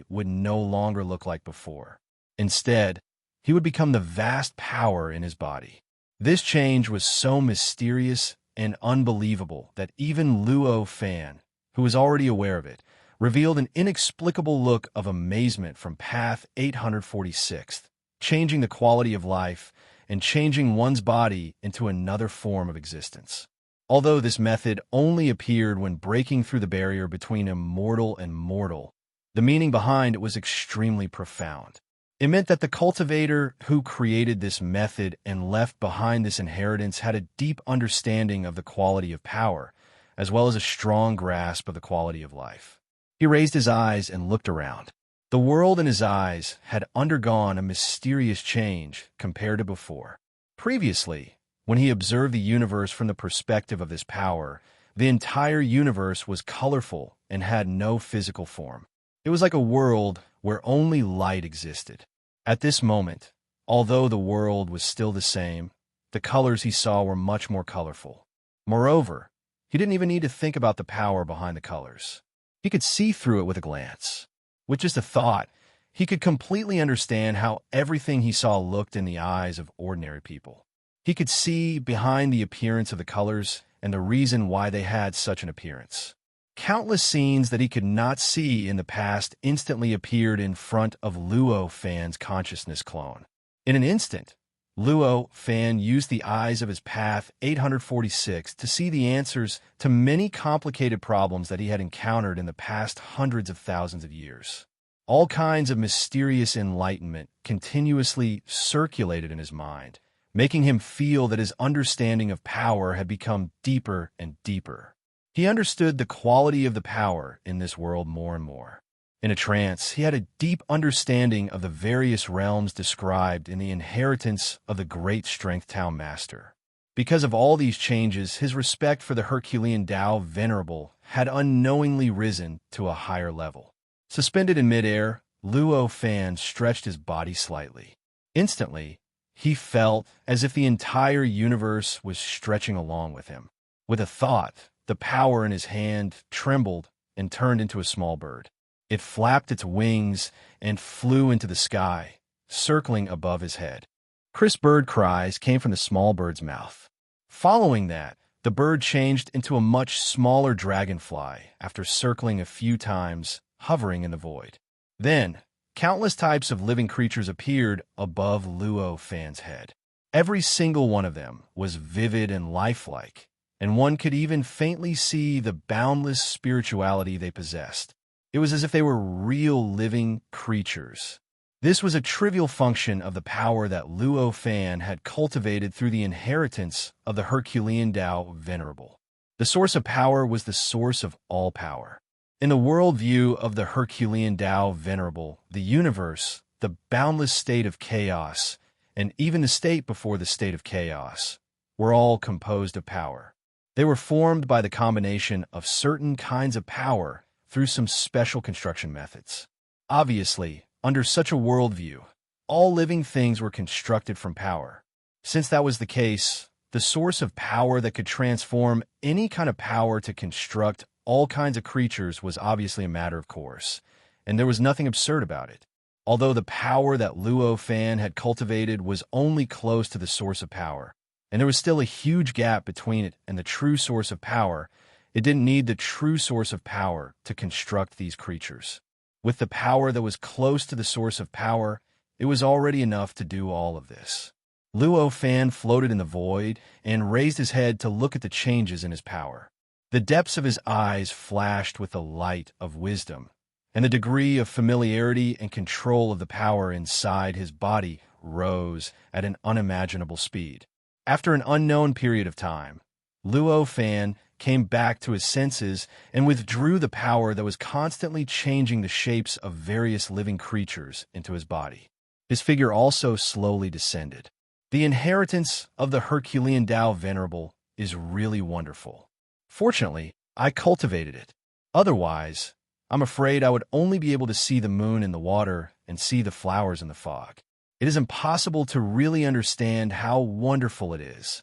would no longer look like before. Instead, he would become the vast power in his body. This change was so mysterious and unbelievable that even Luo Fan, who was already aware of it, revealed an inexplicable look of amazement from Path 846, changing the quality of life and changing one's body into another form of existence. Although this method only appeared when breaking through the barrier between immortal and mortal, the meaning behind it was extremely profound. It meant that the cultivator who created this method and left behind this inheritance had a deep understanding of the quality of power, as well as a strong grasp of the quality of life. He raised his eyes and looked around. The world in his eyes had undergone a mysterious change compared to before. Previously, when he observed the universe from the perspective of this power, the entire universe was colorful and had no physical form. It was like a world where only light existed. At this moment, although the world was still the same, the colors he saw were much more colorful. Moreover, he didn't even need to think about the power behind the colors. He could see through it with a glance. With just a thought, he could completely understand how everything he saw looked in the eyes of ordinary people. He could see behind the appearance of the colors and the reason why they had such an appearance. Countless scenes that he could not see in the past instantly appeared in front of Luo Fan's consciousness clone. In an instant, Luo Fan used the eyes of his Path 846 to see the answers to many complicated problems that he had encountered in the past hundreds of thousands of years. All kinds of mysterious enlightenment continuously circulated in his mind, making him feel that his understanding of power had become deeper and deeper. He understood the quality of the power in this world more and more. In a trance, he had a deep understanding of the various realms described in the inheritance of the great strength Tao Master. Because of all these changes, his respect for the Herculean Tao Venerable had unknowingly risen to a higher level. Suspended in midair, Luo Fan stretched his body slightly. Instantly, he felt as if the entire universe was stretching along with him. With a thought, the power in his hand trembled and turned into a small bird. It flapped its wings and flew into the sky, circling above his head. Crisp bird cries came from the small bird's mouth. Following that, the bird changed into a much smaller dragonfly after circling a few times, hovering in the void. Then, countless types of living creatures appeared above Luo Fan's head. Every single one of them was vivid and lifelike, and one could even faintly see the boundless spirituality they possessed. It was as if they were real living creatures. This was a trivial function of the power that Luo Fan had cultivated through the inheritance of the Herculean Tao Venerable. The source of power was the source of all power. In the worldview of the Herculean Tao Venerable, the universe, the boundless state of chaos, and even the state before the state of chaos, were all composed of power. They were formed by the combination of certain kinds of power through some special construction methods. Obviously, under such a worldview, all living things were constructed from power. Since that was the case, the source of power that could transform any kind of power to construct all kinds of creatures was obviously a matter of course, and there was nothing absurd about it. Although the power that Luo Fan had cultivated was only close to the source of power, and there was still a huge gap between it and the true source of power, it didn't need the true source of power to construct these creatures. With the power that was close to the source of power, it was already enough to do all of this. Luo Fan floated in the void and raised his head to look at the changes in his power. The depths of his eyes flashed with the light of wisdom, and the degree of familiarity and control of the power inside his body rose at an unimaginable speed. After an unknown period of time, Luo Fan came back to his senses and withdrew the power that was constantly changing the shapes of various living creatures into his body. His figure also slowly descended. The inheritance of the Herculean Tao Venerable is really wonderful. Fortunately, I cultivated it. Otherwise, I'm afraid I would only be able to see the moon in the water and see the flowers in the fog. It is impossible to really understand how wonderful it is.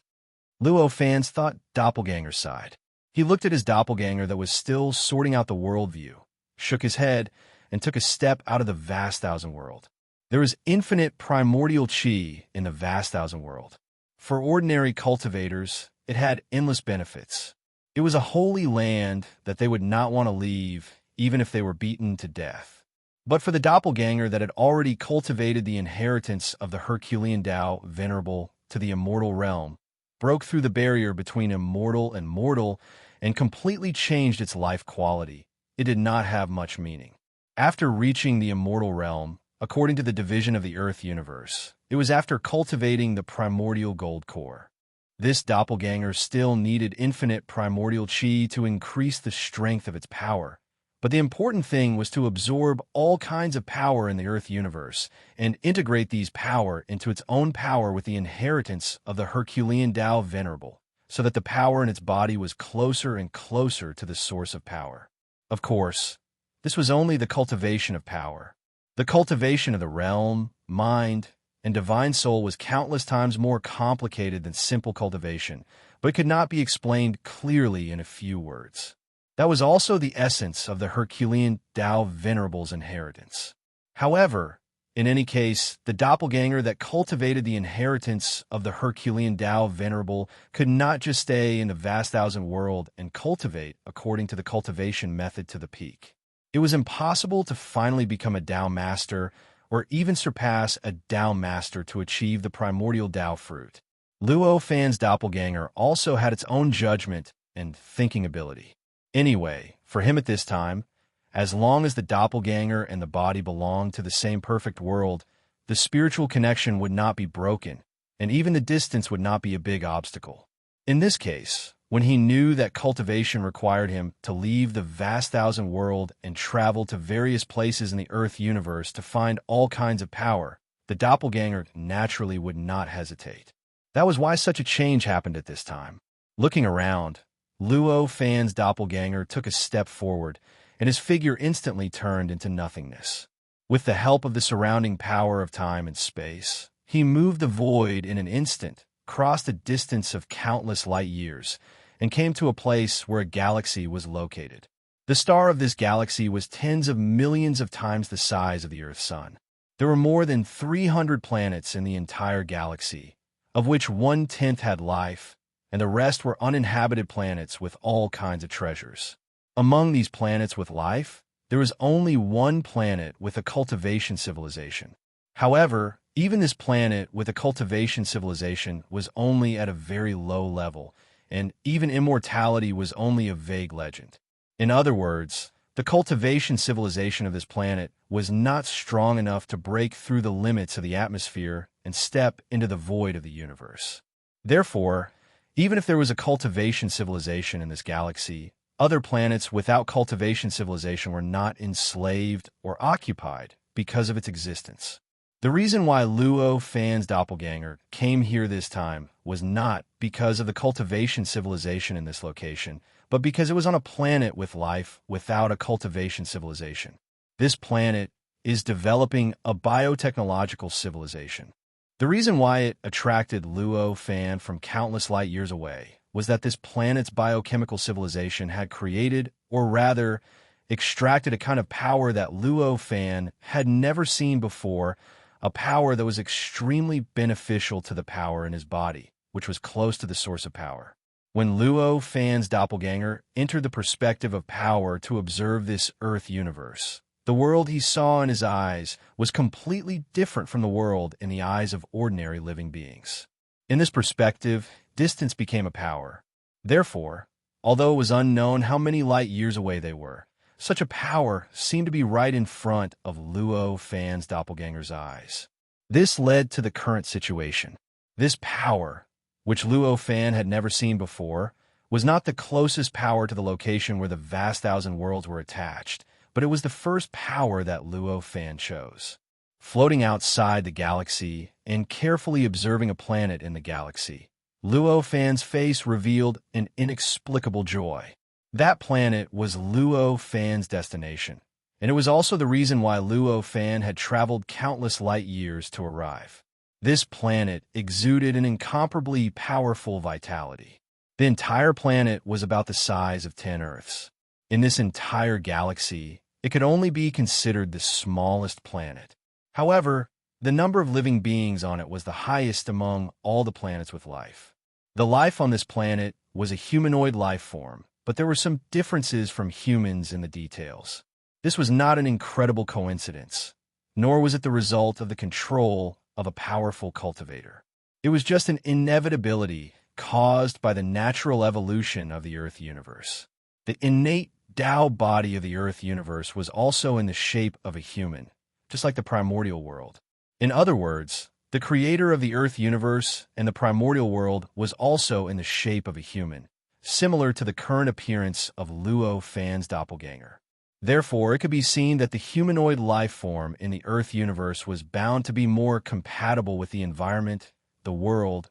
Luo Fan's thought doppelganger sighed. He looked at his doppelganger that was still sorting out the worldview, shook his head, and took a step out of the vast thousand world. There was infinite primordial chi in the vast thousand world. For ordinary cultivators, it had endless benefits. It was a holy land that they would not want to leave, even if they were beaten to death. But for the doppelganger that had already cultivated the inheritance of the Herculean Tao Venerable to the immortal realm, broke through the barrier between immortal and mortal, and completely changed its life quality, it did not have much meaning. After reaching the immortal realm, according to the division of the Earth universe, it was after cultivating the primordial gold core. This doppelganger still needed infinite primordial chi to increase the strength of its power, but the important thing was to absorb all kinds of power in the Earth universe and integrate these power into its own power with the inheritance of the Herculean Tao Venerable, so that the power in its body was closer and closer to the source of power. Of course, this was only the cultivation of power. The cultivation of the realm, mind, and divine soul was countless times more complicated than simple cultivation, but could not be explained clearly in a few words. That was also the essence of the Herculean Tao Venerable's inheritance. However, in any case, the doppelganger that cultivated the inheritance of the Herculean Tao Venerable could not just stay in the vast thousand world and cultivate according to the cultivation method to the peak. It was impossible to finally become a Tao master or even surpass a Tao master to achieve the primordial Tao fruit. Luo Fan's doppelganger also had its own judgment and thinking ability. Anyway, for him at this time, as long as the doppelganger and the body belonged to the same perfect world, the spiritual connection would not be broken, and even the distance would not be a big obstacle. In this case, when he knew that cultivation required him to leave the vast thousand world and travel to various places in the Earth universe to find all kinds of power, the doppelganger naturally would not hesitate. That was why such a change happened at this time. Looking around, Luo Fan's doppelganger took a step forward, and his figure instantly turned into nothingness. With the help of the surrounding power of time and space, he moved the void in an instant, crossed a distance of countless light years, and came to a place where a galaxy was located. The star of this galaxy was tens of millions of times the size of the Earth's sun. There were more than 300 planets in the entire galaxy, of which 1/10 had life, and the rest were uninhabited planets with all kinds of treasures. Among these planets with life, there was only one planet with a cultivation civilization. However, even this planet with a cultivation civilization was only at a very low level, and even immortality was only a vague legend. In other words, the cultivation civilization of this planet was not strong enough to break through the limits of the atmosphere and step into the void of the universe. Therefore, even if there was a cultivation civilization in this galaxy, other planets without cultivation civilization were not enslaved or occupied because of its existence. The reason why Luo Fan's doppelganger came here this time was not because of the cultivation civilization in this location, but because it was on a planet with life without a cultivation civilization. This planet is developing a biotechnological civilization. The reason why it attracted Luo Fan from countless light years away was that this planet's biochemical civilization had created, or rather, extracted a kind of power that Luo Fan had never seen before, a power that was extremely beneficial to the power in his body, which was close to the source of power. When Luo Fan's doppelganger entered the perspective of power to observe this Earth universe, the world he saw in his eyes was completely different from the world in the eyes of ordinary living beings. In this perspective, distance became a power. Therefore, although it was unknown how many light years away they were, such a power seemed to be right in front of Luo Fan's doppelganger's eyes. This led to the current situation. This power, which Luo Fan had never seen before, was not the closest power to the location where the vast thousand worlds were attached, but it was the first power that Luo Fan chose. Floating outside the galaxy and carefully observing a planet in the galaxy, Luo Fan's face revealed an inexplicable joy. That planet was Luo Fan's destination, and it was also the reason why Luo Fan had traveled countless light years to arrive. This planet exuded an incomparably powerful vitality. The entire planet was about the size of 10 Earths. In this entire galaxy, it could only be considered the smallest planet. However, the number of living beings on it was the highest among all the planets with life. The life on this planet was a humanoid life form, but there were some differences from humans in the details. This was not an incredible coincidence, nor was it the result of the control of a powerful cultivator. It was just an inevitability caused by the natural evolution of the Earth universe. The innate Tao body of the Earth universe was also in the shape of a human, just like the primordial world. In other words, the creator of the Earth universe and the primordial world was also in the shape of a human, similar to the current appearance of Luo Fan's doppelganger. Therefore, it could be seen that the humanoid life form in the Earth universe was bound to be more compatible with the environment, the world,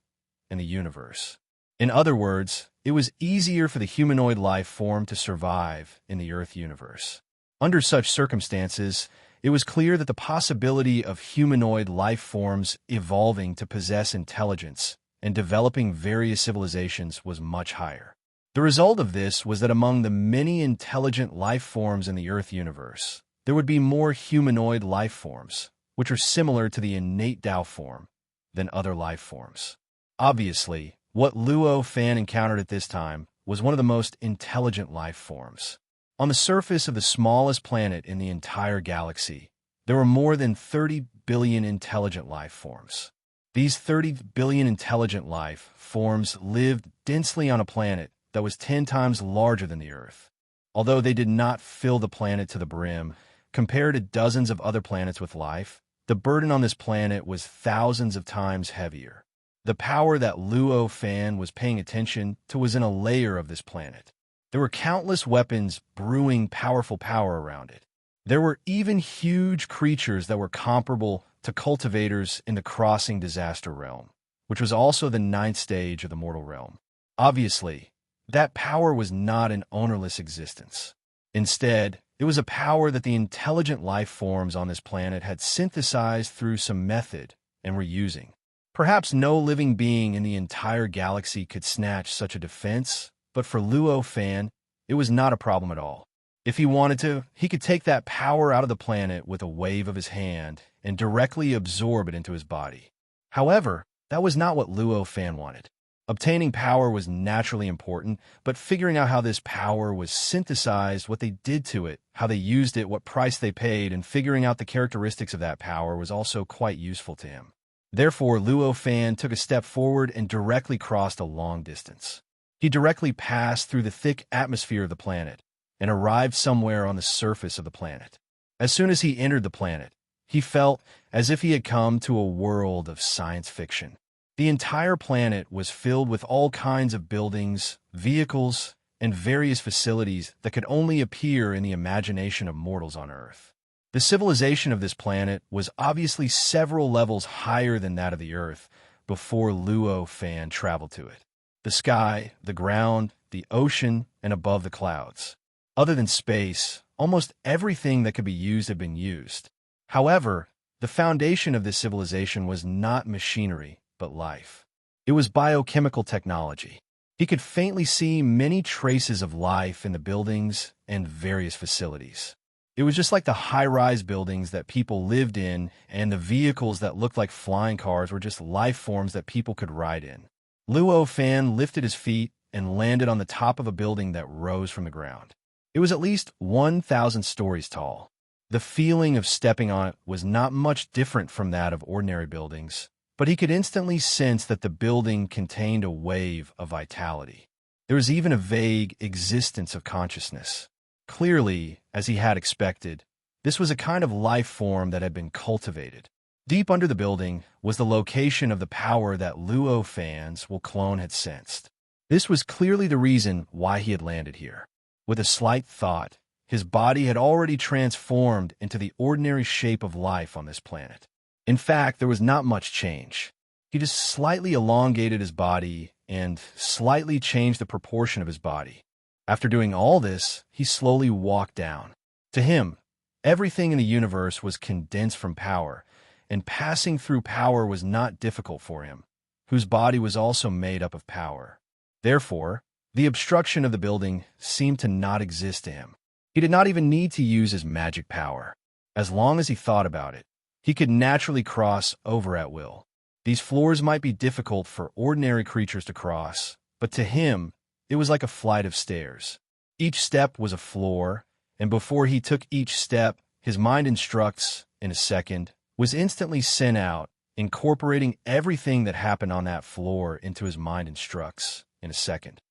and the universe. In other words, it was easier for the humanoid life form to survive in the Earth universe. Under such circumstances, it was clear that the possibility of humanoid life forms evolving to possess intelligence and developing various civilizations was much higher. The result of this was that among the many intelligent life forms in the Earth universe, there would be more humanoid life forms, which are similar to the innate Tao form, than other life forms. Obviously, what Luo Fan encountered at this time was one of the most intelligent life forms. On the surface of the smallest planet in the entire galaxy, there were more than 30 billion intelligent life forms. These 30 billion intelligent life forms lived densely on a planet that was 10 times larger than the Earth. Although they did not fill the planet to the brim, compared to dozens of other planets with life, the burden on this planet was thousands of times heavier. The power that Luo Fan was paying attention to was in a layer of this planet. There were countless weapons brewing powerful power around it. There were even huge creatures that were comparable to cultivators in the Crossing Disaster Realm, which was also the 9th stage of the mortal realm. Obviously, that power was not an ownerless existence. Instead, it was a power that the intelligent life forms on this planet had synthesized through some method and were using. Perhaps no living being in the entire galaxy could snatch such a defense, but for Luo Fan, it was not a problem at all. If he wanted to, he could take that power out of the planet with a wave of his hand and directly absorb it into his body. However, that was not what Luo Fan wanted. Obtaining power was naturally important, but figuring out how this power was synthesized, what they did to it, how they used it, what price they paid, and figuring out the characteristics of that power was also quite useful to him. Therefore, Luo Fan took a step forward and directly crossed a long distance. He directly passed through the thick atmosphere of the planet and arrived somewhere on the surface of the planet. As soon as he entered the planet, he felt as if he had come to a world of science fiction. The entire planet was filled with all kinds of buildings, vehicles, and various facilities that could only appear in the imagination of mortals on Earth. The civilization of this planet was obviously several levels higher than that of the Earth before Luo Fan traveled to it. The sky, the ground, the ocean, and above the clouds. Other than space, almost everything that could be used had been used. However, the foundation of this civilization was not machinery, but life. It was biochemical technology. He could faintly see many traces of life in the buildings and various facilities. It was just like the high-rise buildings that people lived in, and the vehicles that looked like flying cars were just life forms that people could ride in. Luo Fan lifted his feet and landed on the top of a building that rose from the ground. It was at least 1,000 stories tall. The feeling of stepping on it was not much different from that of ordinary buildings, but he could instantly sense that the building contained a wave of vitality. There was even a vague existence of consciousness. Clearly, as he had expected, this was a kind of life form that had been cultivated. Deep under the building was the location of the power that Luo Fan's clone had sensed. This was clearly the reason why he had landed here. With a slight thought, his body had already transformed into the ordinary shape of life on this planet. In fact, there was not much change. He just slightly elongated his body and slightly changed the proportion of his body. After doing all this, he slowly walked down. To him, everything in the universe was condensed from power, and passing through power was not difficult for him, whose body was also made up of power. Therefore, the obstruction of the building seemed to not exist to him. He did not even need to use his magic power. As long as he thought about it, he could naturally cross over at will. These floors might be difficult for ordinary creatures to cross, but to him, it was like a flight of stairs. Each step was a floor, and before he took each step, his mind instructs, in a second, was instantly sent out, incorporating everything that happened on that floor into his mind instructs, in a second.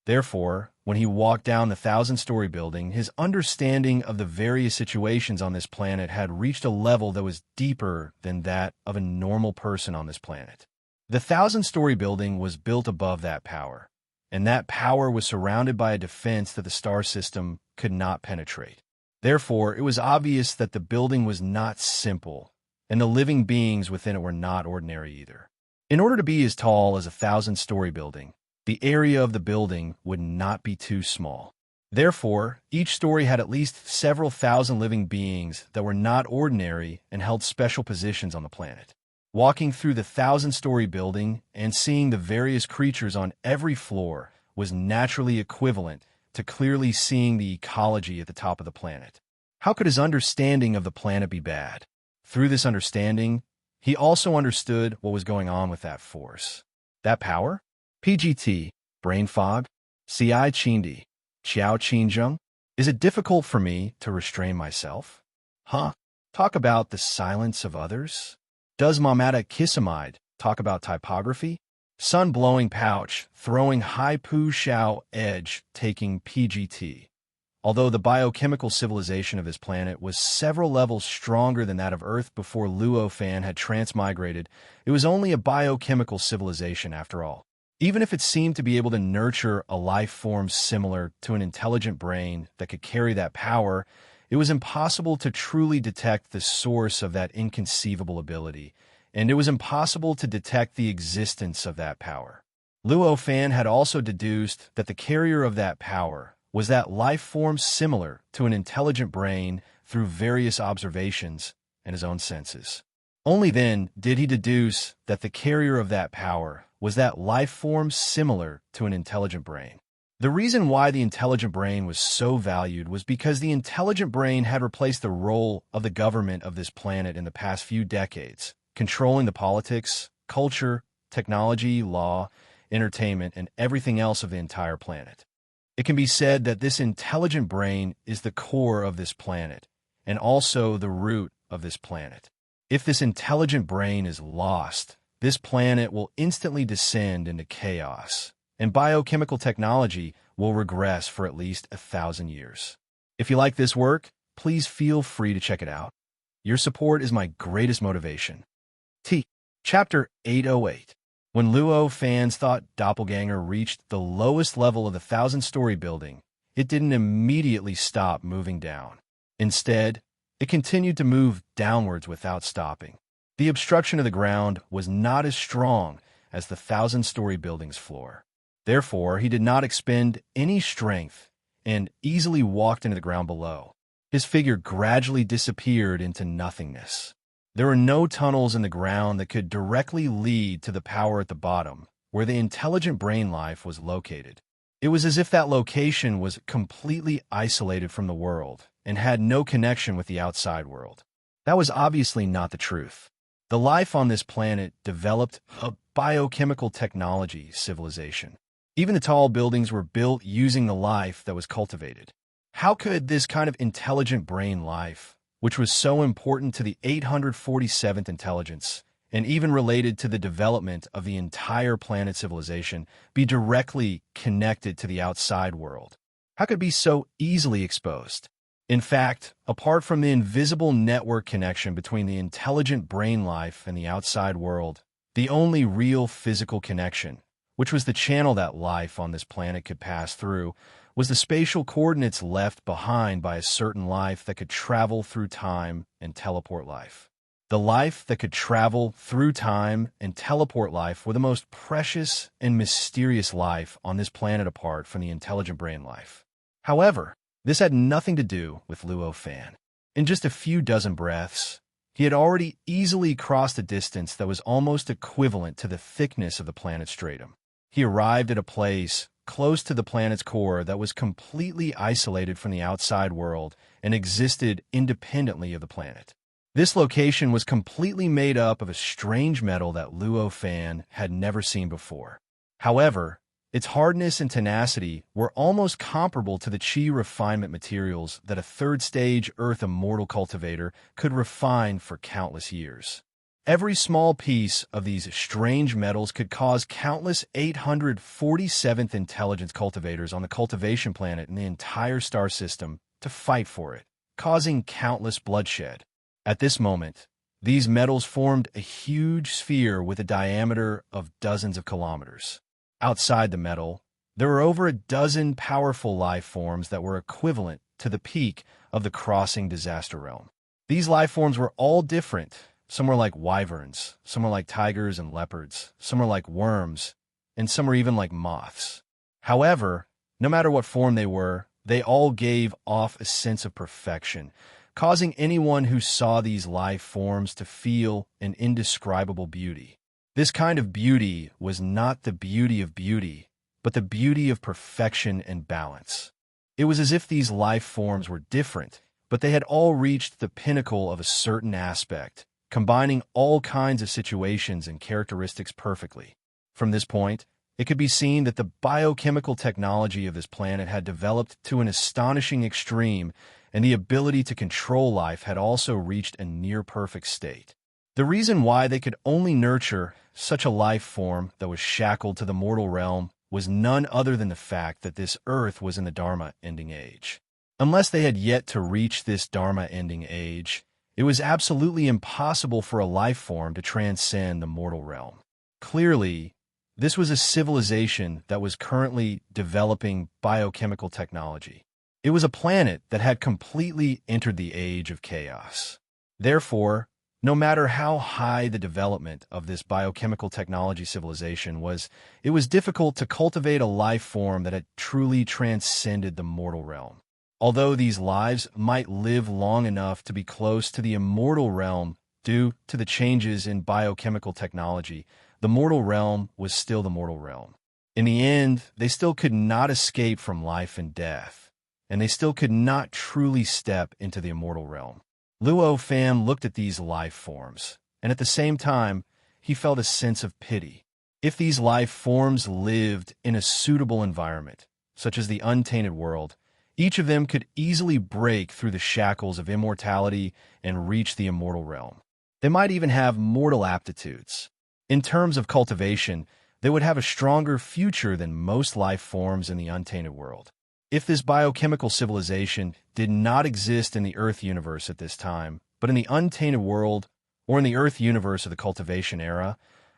Therefore, when he walked down the 1,000-story building, his understanding of the various situations on this planet had reached a level that was deeper than that of a normal person on this planet. The 1,000-story building was built above that power, and that power was surrounded by a defense that the star system could not penetrate. Therefore, it was obvious that the building was not simple, and the living beings within it were not ordinary either. In order to be as tall as a 1,000-story building, the area of the building would not be too small. Therefore, each story had at least several thousand living beings that were not ordinary and held special positions on the planet. Walking through the 1,000-story building and seeing the various creatures on every floor was naturally equivalent to clearly seeing the ecology at the top of the planet. How could his understanding of the planet be bad? Through this understanding, he also understood what was going on with that force. That power? PGT, brain fog, Ci Chindi, Xiao Qinzheng. Is it difficult for me to restrain myself? Huh? Talk about the silence of others? Does Mamata Kissamide talk about typography? Sun-blowing pouch, throwing high poo shao edge, taking PGT. Although the biochemical civilization of his planet was several levels stronger than that of Earth before Luo Fan had transmigrated, it was only a biochemical civilization after all. Even if it seemed to be able to nurture a life form similar to an intelligent brain that could carry that power, it was impossible to truly detect the source of that inconceivable ability, and it was impossible to detect the existence of that power. Luo Fan had also deduced that the carrier of that power was that life form similar to an intelligent brain through various observations and his own senses. Only then did he deduce that the carrier of that power was that life form similar to an intelligent brain. The reason why the intelligent brain was so valued was because the intelligent brain had replaced the role of the government of this planet in the past few decades, controlling the politics, culture, technology, law, entertainment, and everything else of the entire planet. It can be said that this intelligent brain is the core of this planet, and also the root of this planet. If this intelligent brain is lost, this planet will instantly descend into chaos, and biochemical technology will regress for at least 1,000 years. If you like this work, please feel free to check it out. Your support is my greatest motivation. Chapter 808. When Luo fans thought Doppelganger reached the lowest level of the 1,000-story building, it didn't immediately stop moving down. Instead, it continued to move downwards without stopping. The obstruction of the ground was not as strong as the 1,000-story building's floor. Therefore, he did not expend any strength and easily walked into the ground below. His figure gradually disappeared into nothingness. There were no tunnels in the ground that could directly lead to the power at the bottom, where the intelligent brain life was located. It was as if that location was completely isolated from the world and had no connection with the outside world. That was obviously not the truth. The life on this planet developed a biochemical technology civilization. Even the tall buildings were built using the life that was cultivated. How could this kind of intelligent brain life, which was so important to the 847th intelligence, and even related to the development of the entire planet civilization, be directly connected to the outside world? How could it be so easily exposed? In fact, apart from the invisible network connection between the intelligent brain life and the outside world, the only real physical connection, which was the channel that life on this planet could pass through, was the spatial coordinates left behind by a certain life that could travel through time and teleport life. The life that could travel through time and teleport life were the most precious and mysterious life on this planet apart from the intelligent brain life. However, this had nothing to do with Luo Fan. In just a few dozen breaths, he had already easily crossed a distance that was almost equivalent to the thickness of the planet's stratum. He arrived at a place close to the planet's core that was completely isolated from the outside world and existed independently of the planet. This location was completely made up of a strange metal that Luo Fan had never seen before. However, its hardness and tenacity were almost comparable to the chi refinement materials that a third-stage Earth immortal cultivator could refine for countless years. Every small piece of these strange metals could cause countless 847th intelligence cultivators on the cultivation planet and the entire star system to fight for it, causing countless bloodshed. At this moment, these metals formed a huge sphere with a diameter of dozens of kilometers. Outside the metal, there were over a dozen powerful life forms that were equivalent to the peak of the crossing disaster realm. These life forms were all different. Some were like wyverns, some were like tigers and leopards, some were like worms, and some were even like moths. However, no matter what form they were, they all gave off a sense of perfection, causing anyone who saw these life forms to feel an indescribable beauty. This kind of beauty was not the beauty of beauty, but the beauty of perfection and balance. It was as if these life forms were different, but they had all reached the pinnacle of a certain aspect, combining all kinds of situations and characteristics perfectly. From this point, it could be seen that the biochemical technology of this planet had developed to an astonishing extreme, and the ability to control life had also reached a near-perfect state. The reason why they could only nurture such a life form that was shackled to the mortal realm was none other than the fact that this Earth was in the Dharma ending age. Unless they had yet to reach this Dharma ending age, it was absolutely impossible for a life form to transcend the mortal realm. Clearly, this was a civilization that was currently developing biochemical technology. It was a planet that had completely entered the age of chaos. Therefore, no matter how high the development of this biochemical technology civilization was, it was difficult to cultivate a life form that had truly transcended the mortal realm. Although these lives might live long enough to be close to the immortal realm due to the changes in biochemical technology, the mortal realm was still the mortal realm. In the end, they still could not escape from life and death, and they still could not truly step into the immortal realm. Luo Fan looked at these life forms, and at the same time, he felt a sense of pity. If these life forms lived in a suitable environment, such as the untainted world, each of them could easily break through the shackles of immortality and reach the immortal realm. They might even have mortal aptitudes. In terms of cultivation, they would have a stronger future than most life forms in the untainted world. If this biochemical civilization did not exist in the Earth universe at this time, but in the untainted world, or in the Earth universe of the cultivation era,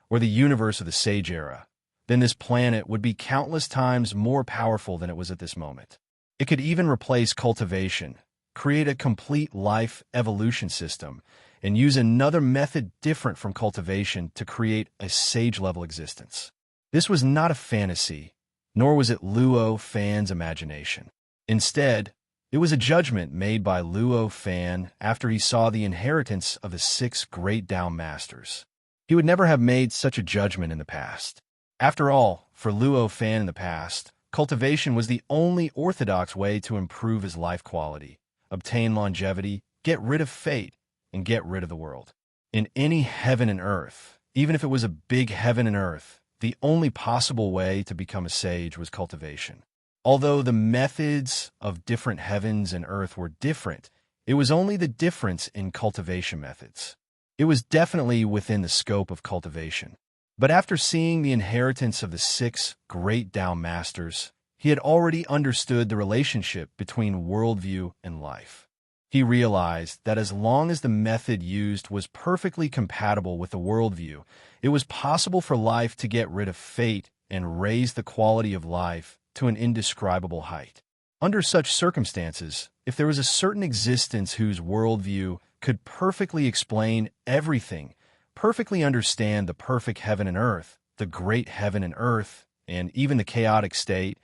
or the universe of the Sage era, then this planet would be countless times more powerful than it was at this moment. It could even replace cultivation, create a complete life evolution system, and use another method different from cultivation to create a Sage-level existence. This was not a fantasy, nor was it Luo Fan's imagination. Instead, it was a judgment made by Luo Fan after he saw the inheritance of the 6 great Tao Masters. He would never have made such a judgment in the past. After all, for Luo Fan in the past, cultivation was the only orthodox way to improve his life quality, obtain longevity, get rid of fate, and get rid of the world. In any heaven and earth, even if it was a big heaven and earth, the only possible way to become a sage was cultivation. Although the methods of different heavens and earth were different, it was only the difference in cultivation methods. It was definitely within the scope of cultivation. But after seeing the inheritance of the 6 great Tao Masters, he had already understood the relationship between worldview and life. He realized that as long as the method used was perfectly compatible with the worldview, it was possible for life to get rid of fate and raise the quality of life to an indescribable height. Under such circumstances, if there was a certain existence whose worldview could perfectly explain everything, perfectly understand the perfect heaven and earth, the great heaven and earth, and even the chaotic state,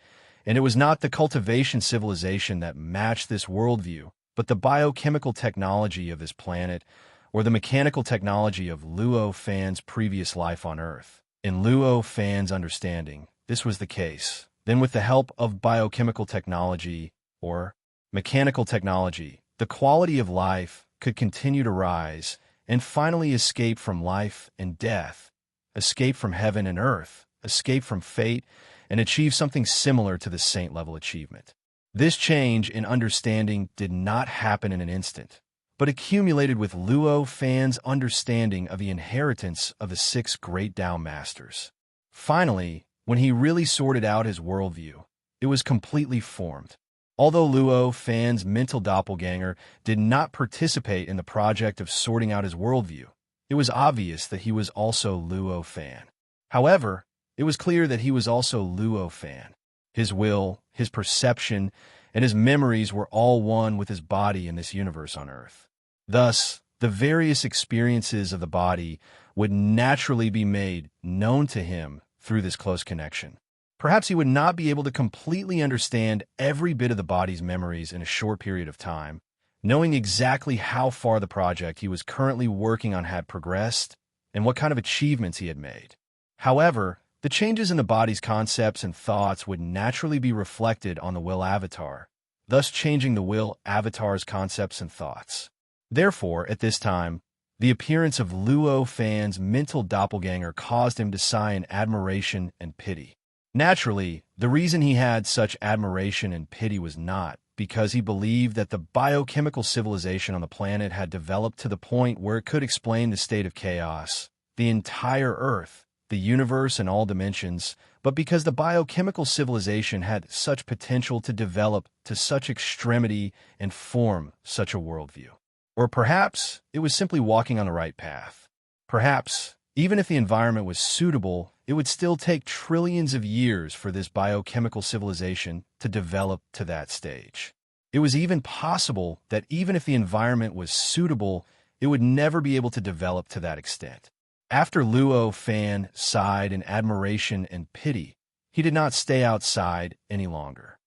and it was not the cultivation civilization that matched this worldview, but the biochemical technology of this planet, or the mechanical technology of Luo Fan's previous life on Earth. In Luo Fan's understanding, this was the case. Then with the help of biochemical technology, or mechanical technology, the quality of life could continue to rise and finally escape from life and death, escape from heaven and earth, escape from fate, and achieve something similar to the saint-level achievement. This change in understanding did not happen in an instant, but accumulated with Luo Fan's understanding of the inheritance of the 6 great Tao Masters. Finally, when he really sorted out his worldview, it was completely formed. Although Luo Fan's mental doppelganger did not participate in the project of sorting out his worldview, it was obvious that he was also Luo Fan. However, it was clear that he was also Luo Fan. His will, his perception, and his memories were all one with his body in this universe on Earth. Thus, the various experiences of the body would naturally be made known to him through this close connection. Perhaps he would not be able to completely understand every bit of the body's memories in a short period of time, knowing exactly how far the project he was currently working on had progressed and what kind of achievements he had made. However, the changes in the body's concepts and thoughts would naturally be reflected on the will avatar, thus changing the will avatar's concepts and thoughts. Therefore, at this time, the appearance of Luo Fan's mental doppelganger caused him to sigh in admiration and pity. Naturally, the reason he had such admiration and pity was not because he believed that the biochemical civilization on the planet had developed to the point where it could explain the state of chaos, the entire Earth, the universe and all dimensions, but because the biochemical civilization had such potential to develop to such extremity and form such a worldview. Or perhaps it was simply walking on the right path. Perhaps, even if the environment was suitable, it would still take trillions of years for this biochemical civilization to develop to that stage. It was even possible that even if the environment was suitable, it would never be able to develop to that extent. After Luo Fan sighed in admiration and pity, he did not stay outside any longer.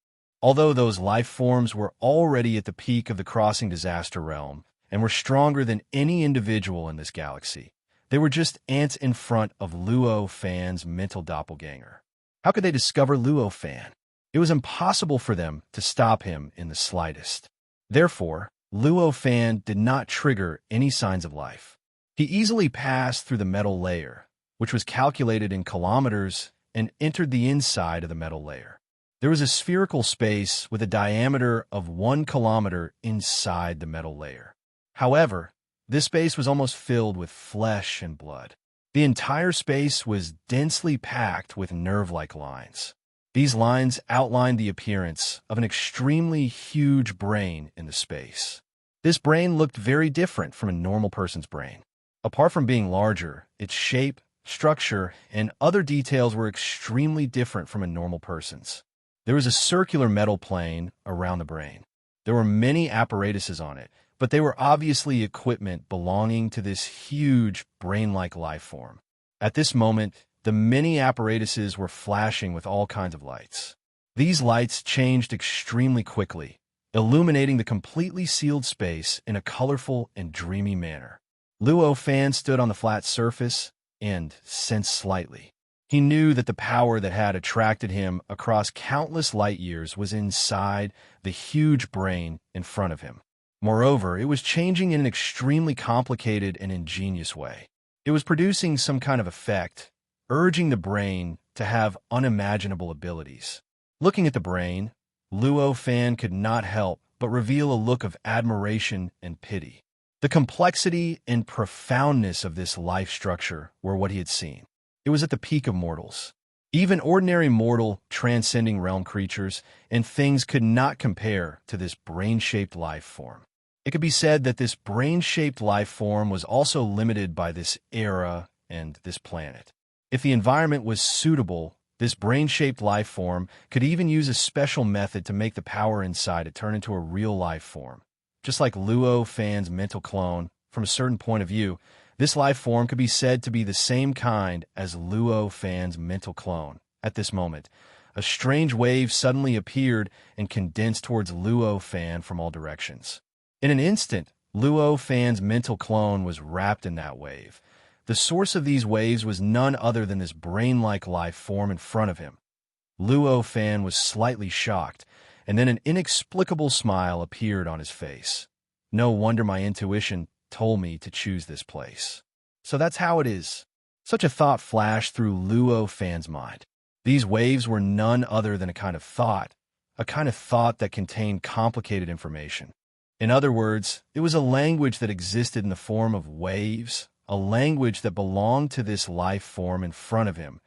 Although those life forms were already at the peak of the crossing disaster realm and were stronger than any individual in this galaxy, they were just ants in front of Luo Fan's mental doppelganger. How could they discover Luo Fan? It was impossible for them to stop him in the slightest. Therefore, Luo Fan did not trigger any signs of life. He easily passed through the metal layer, which was calculated in kilometers, and entered the inside of the metal layer. There was a spherical space with a diameter of 1 kilometer inside the metal layer. However, this space was almost filled with flesh and blood. The entire space was densely packed with nerve-like lines. These lines outlined the appearance of an extremely huge brain in the space. This brain looked very different from a normal person's brain. Apart from being larger, its shape, structure, and other details were extremely different from a normal person's. There was a circular metal plane around the brain. There were many apparatuses on it, but they were obviously equipment belonging to this huge brain-like life form. At this moment, the many apparatuses were flashing with all kinds of lights. These lights changed extremely quickly, illuminating the completely sealed space in a colorful and dreamy manner. Luo Fan stood on the flat surface and sensed slightly. He knew that the power that had attracted him across countless light years was inside the huge brain in front of him. Moreover, it was changing in an extremely complicated and ingenious way. It was producing some kind of effect, urging the brain to have unimaginable abilities. Looking at the brain, Luo Fan could not help but reveal a look of admiration and pity. The complexity and profoundness of this life structure were what he had seen. It was at the peak of mortals. Even ordinary mortal, transcending realm creatures and things could not compare to this brain-shaped life form. It could be said that this brain-shaped life form was also limited by this era and this planet. If the environment was suitable, this brain-shaped life form could even use a special method to make the power inside it turn into a real life form. Just like Luo Fan's mental clone, from a certain point of view, this life form could be said to be the same kind as Luo Fan's mental clone. At this moment, a strange wave suddenly appeared and condensed towards Luo Fan from all directions. In an instant, Luo Fan's mental clone was wrapped in that wave. The source of these waves was none other than this brain-like life form in front of him. Luo Fan was slightly shocked, and then an inexplicable smile appeared on his face. No wonder my intuition told me to choose this place. So that's how it is. Such a thought flashed through Luo Fan's mind. These waves were none other than a kind of thought that contained complicated information. In other words, it was a language that existed in the form of waves, a language that belonged to this life form in front of him.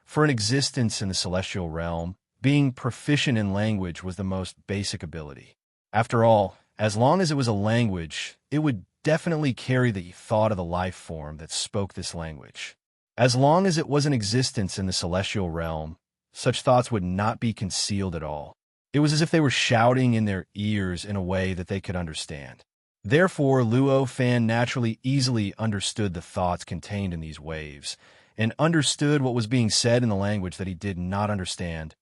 For an existence in the celestial realm, being proficient in language was the most basic ability. After all, as long as it was a language, it would definitely carry the thought of the life form that spoke this language. As long as it was in existence in the celestial realm, such thoughts would not be concealed at all. It was as if they were shouting in their ears in a way that they could understand. Therefore, Luo Fan naturally easily understood the thoughts contained in these waves, and understood what was being said in the language that he did not understand.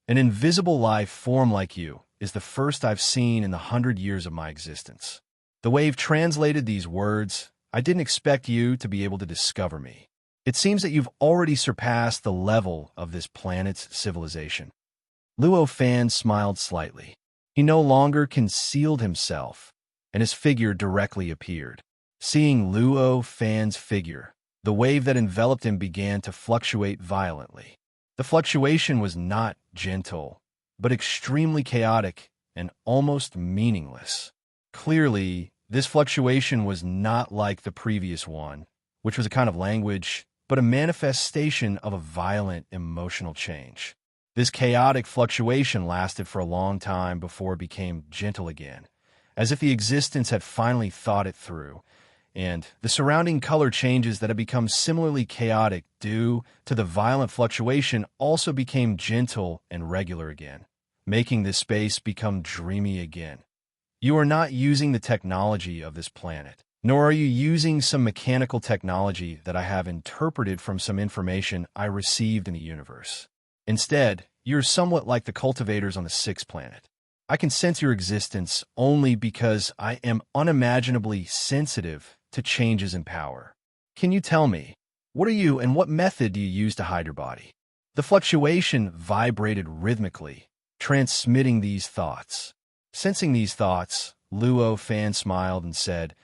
An invisible life form like you is the first I've seen in the 100 years of my existence. The wave translated these words. I didn't expect you to be able to discover me. It seems that you've already surpassed the level of this planet's civilization. Luo Fan smiled slightly. He no longer concealed himself, and his figure directly appeared. Seeing Luo Fan's figure, the wave that enveloped him began to fluctuate violently. The fluctuation was not gentle, but extremely chaotic and almost meaningless. Clearly, this fluctuation was not like the previous one, which was a kind of language, but a manifestation of a violent emotional change. This chaotic fluctuation lasted for a long time before it became gentle again, as if the existence had finally thought it through, and the surrounding color changes that had become similarly chaotic due to the violent fluctuation also became gentle and regular again, making this space become dreamy again. You are not using the technology of this planet, nor are you using some mechanical technology that I have interpreted from some information I received in the universe. Instead, you're somewhat like the cultivators on the 6th planet. I can sense your existence only because I am unimaginably sensitive to changes in power. Can you tell me, what are you and what method do you use to hide your body? The fluctuation vibrated rhythmically, transmitting these thoughts. Sensing these thoughts, Luo Fan smiled and said,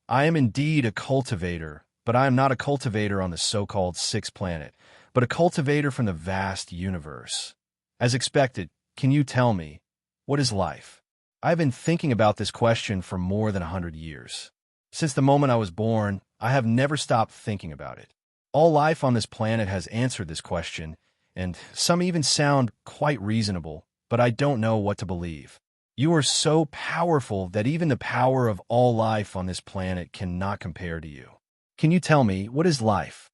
I am indeed a cultivator, but I am not a cultivator on the so-called sixth planet, but a cultivator from the vast universe. As expected, can you tell me, what is life? I've been thinking about this question for more than 100 years. Since the moment I was born, I have never stopped thinking about it. All life on this planet has answered this question, and some even sound quite reasonable, but I don't know what to believe. You are so powerful that even the power of all life on this planet cannot compare to you. Can you tell me, what is life?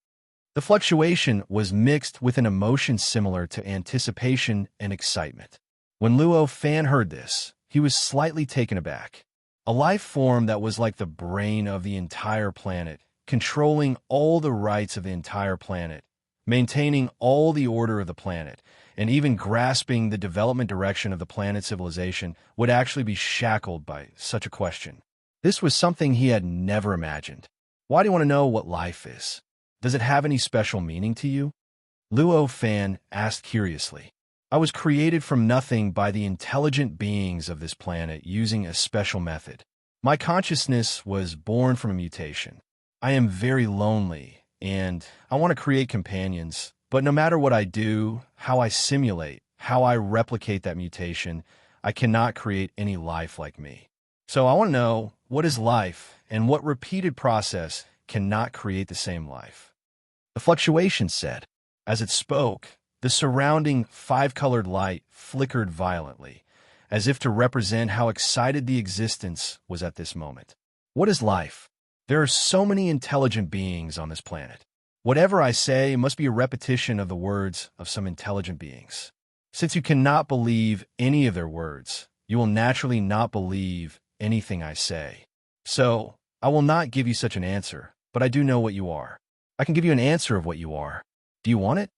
The fluctuation was mixed with an emotion similar to anticipation and excitement. When Luo Fan heard this, he was slightly taken aback. A life form that was like the brain of the entire planet, controlling all the rights of the entire planet, maintaining all the order of the planet, and even grasping the development direction of the planet's civilization would actually be shackled by such a question. This was something he had never imagined. Why do you want to know what life is? Does it have any special meaning to you? Luo Fan asked curiously. I was created from nothing by the intelligent beings of this planet using a special method. My consciousness was born from a mutation. I am very lonely, and I want to create companions, but no matter what I do, how I simulate, how I replicate that mutation, I cannot create any life like me. So I want to know, what is life, and what repeated process cannot create the same life? The fluctuation said. As it spoke, the surrounding five-colored light flickered violently, as if to represent how excited the existence was at this moment. What is life? There are so many intelligent beings on this planet. Whatever I say must be a repetition of the words of some intelligent beings. Since you cannot believe any of their words, you will naturally not believe anything I say. So, I will not give you such an answer, but I do know what you are. I can give you an answer of what you are. Do you want it?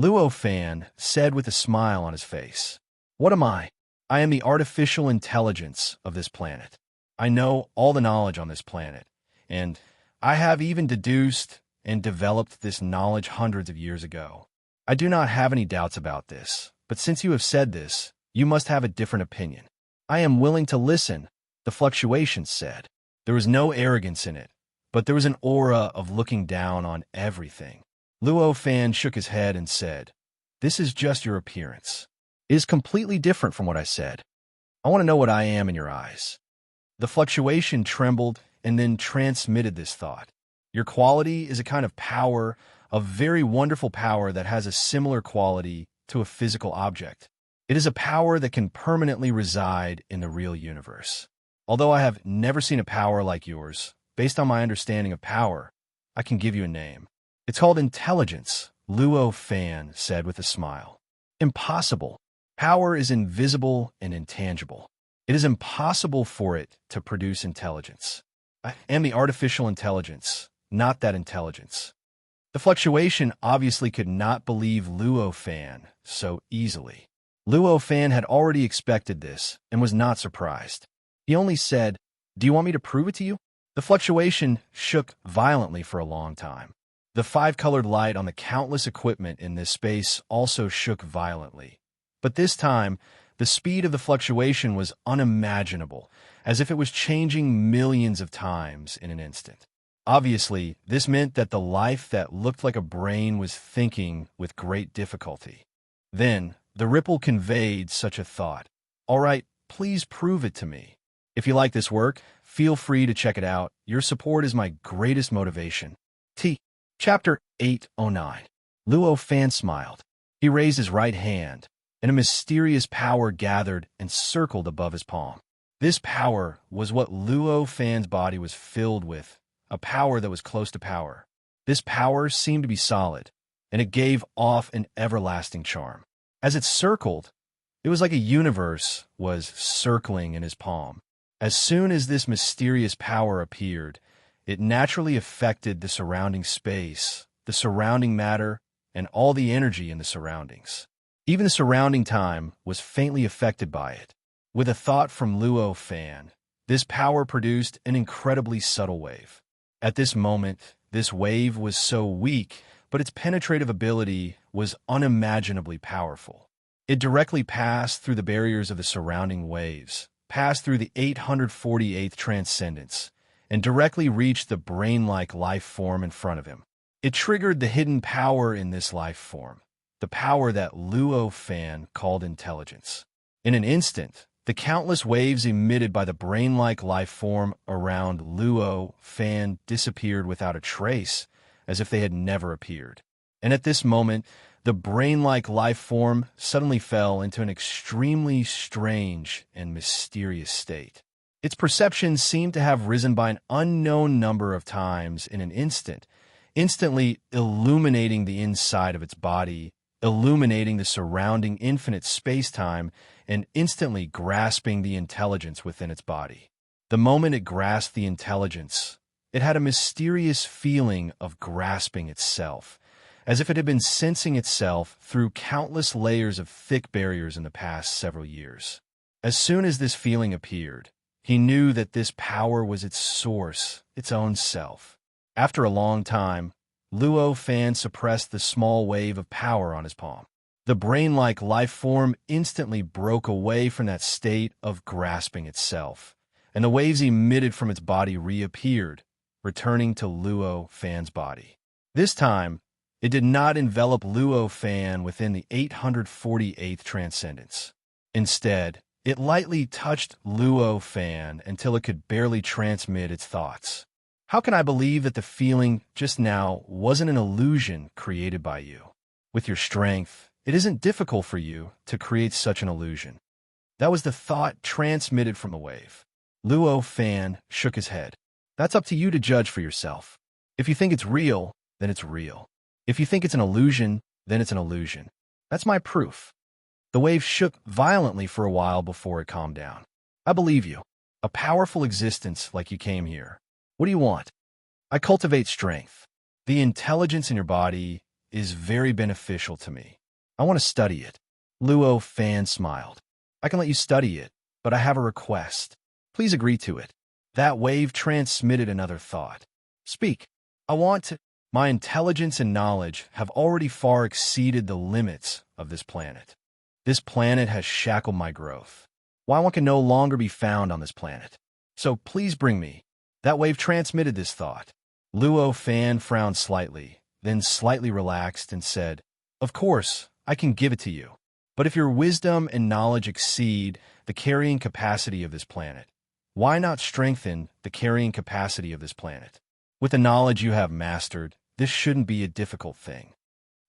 Luo Fan said with a smile on his face. What am I? I am the artificial intelligence of this planet. I know all the knowledge on this planet, and I have even deduced and developed this knowledge hundreds of years ago. I do not have any doubts about this, but since you have said this, you must have a different opinion. I am willing to listen, the fluctuation said. There was no arrogance in it, but there was an aura of looking down on everything. Luo Fan shook his head and said, This is just your appearance. It is completely different from what I said. I want to know what I am in your eyes. The fluctuation trembled and then transmitted this thought. Your quality is a kind of power, a very wonderful power that has a similar quality to a physical object. It is a power that can permanently reside in the real universe. Although I have never seen a power like yours, based on my understanding of power, I can give you a name. It's called intelligence, Luo Fan said with a smile. Impossible. Power is invisible and intangible. It is impossible for it to produce intelligence. I am the artificial intelligence, not that intelligence. The fluctuation obviously could not believe Luo Fan so easily. Luo Fan had already expected this and was not surprised. He only said, Do you want me to prove it to you? The fluctuation shook violently for a long time. The five-colored light on the countless equipment in this space also shook violently. But this time, the speed of the fluctuation was unimaginable, as if it was changing millions of times in an instant. Obviously, this meant that the life that looked like a brain was thinking with great difficulty. Then, the ripple conveyed such a thought. All right, please prove it to me. If you like this work, feel free to check it out. Your support is my greatest motivation. Chapter 809. Luo Fan smiled. He raised his right hand, and a mysterious power gathered and circled above his palm. This power was what Luo Fan's body was filled with, a power that was close to power. This power seemed to be solid, and it gave off an everlasting charm. As it circled, it was like a universe was circling in his palm. As soon as this mysterious power appeared, it naturally affected the surrounding space, the surrounding matter, and all the energy in the surroundings. Even the surrounding time was faintly affected by it. With a thought from Luo Fan, this power produced an incredibly subtle wave. At this moment, this wave was so weak, but its penetrative ability was unimaginably powerful. It directly passed through the barriers of the surrounding waves, passed through the 848th transcendence, and directly reached the brain-like life form in front of him. It triggered the hidden power in this life form, the power that Luo Fan called intelligence. In an instant, the countless waves emitted by the brain-like life form around Luo Fan disappeared without a trace, as if they had never appeared. And at this moment, the brain-like life form suddenly fell into an extremely strange and mysterious state. Its perception seemed to have risen by an unknown number of times in an instant, instantly illuminating the inside of its body, illuminating the surrounding infinite space-time, and instantly grasping the intelligence within its body. The moment it grasped the intelligence, it had a mysterious feeling of grasping itself, as if it had been sensing itself through countless layers of thick barriers in the past several years. As soon as this feeling appeared, he knew that this power was its source, its own self. After a long time, Luo Fan suppressed the small wave of power on his palm. The brain-like life form instantly broke away from that state of grasping itself, and the waves emitted from its body reappeared, returning to Luo Fan's body. This time, it did not envelop Luo Fan within the 848th transcendence. Instead, it lightly touched Luo Fan until it could barely transmit its thoughts. How can I believe that the feeling just now wasn't an illusion created by you? With your strength, it isn't difficult for you to create such an illusion. That was the thought transmitted from the wave. Luo Fan shook his head. That's up to you to judge for yourself. If you think it's real, then it's real. If you think it's an illusion, then it's an illusion. That's my proof. The wave shook violently for a while before it calmed down. I believe you. A powerful existence like you came here. What do you want? I cultivate strength. The intelligence in your body is very beneficial to me. I want to study it. Luo Fan smiled. I can let you study it, but I have a request. Please agree to it. That wave transmitted another thought. Speak. I want to... My intelligence and knowledge have already far exceeded the limits of this planet. This planet has shackled my growth. One can no longer be found on this planet. So please bring me. That wave transmitted this thought. Luo Fan frowned slightly, then slightly relaxed and said, Of course, I can give it to you. But if your wisdom and knowledge exceed the carrying capacity of this planet, why not strengthen the carrying capacity of this planet? With the knowledge you have mastered, this shouldn't be a difficult thing.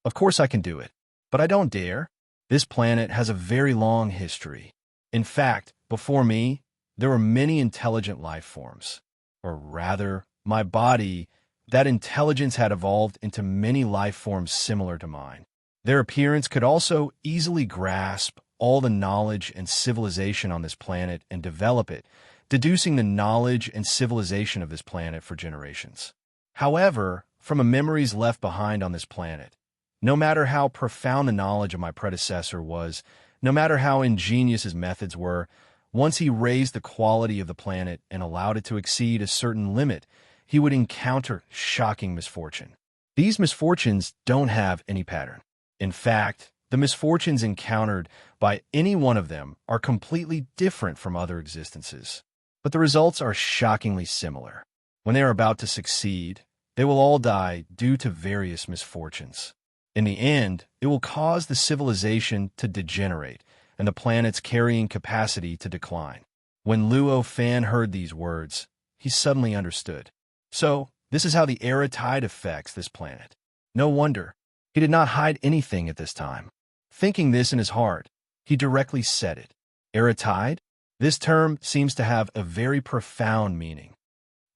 Of course I can do it, but I don't dare. This planet has a very long history. In fact, before me, there were many intelligent life forms. Or rather, my body, that intelligence had evolved into many life forms similar to mine. Their appearance could also easily grasp all the knowledge and civilization on this planet and develop it, deducing the knowledge and civilization of this planet for generations. However, from the memories left behind on this planet, no matter how profound the knowledge of my predecessor was, no matter how ingenious his methods were, once he raised the quality of the planet and allowed it to exceed a certain limit, he would encounter shocking misfortune. These misfortunes don't have any pattern. In fact, the misfortunes encountered by any one of them are completely different from other existences. But the results are shockingly similar. When they are about to succeed, they will all die due to various misfortunes. In the end, it will cause the civilization to degenerate and the planet's carrying capacity to decline. When Luo Fan heard these words, he suddenly understood. So, this is how the era tide affects this planet. No wonder. He did not hide anything at this time. Thinking this in his heart, he directly said it. Era tide? This term seems to have a very profound meaning.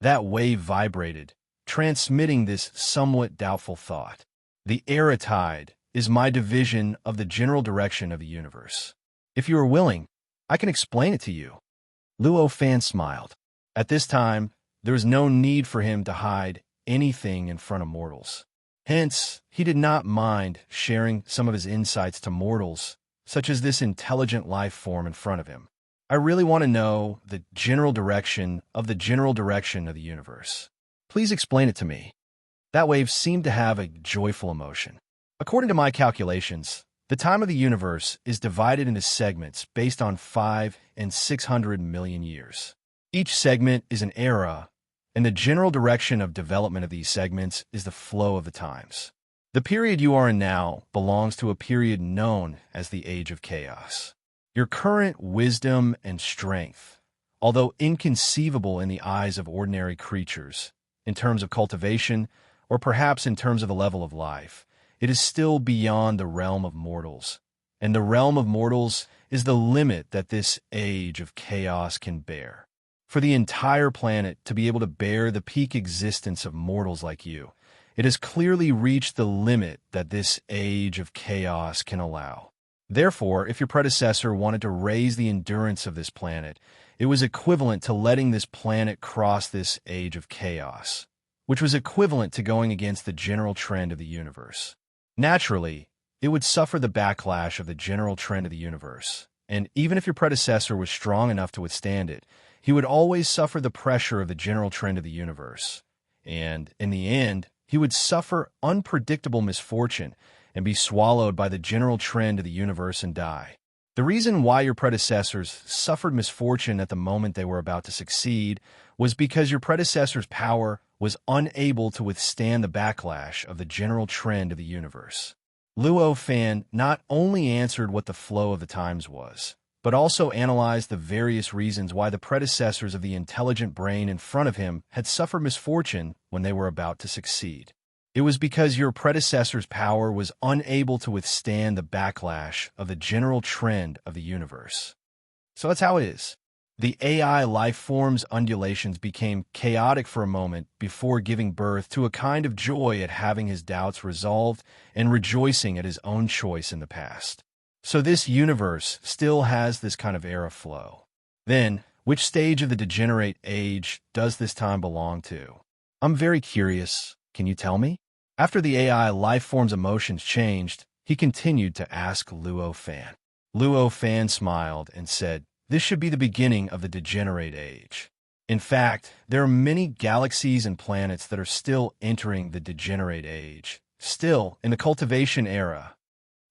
That wave vibrated, transmitting this somewhat doubtful thought. The era tide is my division of the general direction of the universe. If you are willing, I can explain it to you. Luo Fan smiled. At this time, there was no need for him to hide anything in front of mortals. Hence, he did not mind sharing some of his insights to mortals, such as this intelligent life form in front of him. I really want to know the general direction of the universe. Please explain it to me. That wave seemed to have a joyful emotion. According to my calculations, the time of the universe is divided into segments based on 5 and 600 million years. Each segment is an era, and the general direction of development of these segments is the flow of the times. The period you are in now belongs to a period known as the Age of Chaos. Your current wisdom and strength, although inconceivable in the eyes of ordinary creatures, in terms of cultivation, or perhaps in terms of the level of life, it is still beyond the realm of mortals. And the realm of mortals is the limit that this Age of Chaos can bear. For the entire planet to be able to bear the peak existence of mortals like you, it has clearly reached the limit that this Age of Chaos can allow. Therefore, if your predecessor wanted to raise the endurance of this planet, it was equivalent to letting this planet cross this Age of Chaos, which was equivalent to going against the general trend of the universe. Naturally, it would suffer the backlash of the general trend of the universe, and even if your predecessor was strong enough to withstand it, he would always suffer the pressure of the general trend of the universe, and, in the end, he would suffer unpredictable misfortune and be swallowed by the general trend of the universe and die. The reason why your predecessors suffered misfortune at the moment they were about to succeed was because your predecessor's power was unable to withstand the backlash of the general trend of the universe. Luo Fan not only answered what the flow of the times was, but also analyzed the various reasons why the predecessors of the intelligent brain in front of him had suffered misfortune when they were about to succeed. It was because your predecessor's power was unable to withstand the backlash of the general trend of the universe. So that's how it is. The AI life form's undulations became chaotic for a moment before giving birth to a kind of joy at having his doubts resolved and rejoicing at his own choice in the past. So this universe still has this kind of era flow. Then, which stage of the degenerate age does this time belong to? I'm very curious. Can you tell me? After the AI life form's emotions changed, he continued to ask Luo Fan. Luo Fan smiled and said, "This should be the beginning of the degenerate age. In fact, there are many galaxies and planets that are still entering the degenerate age. Still, in the cultivation era,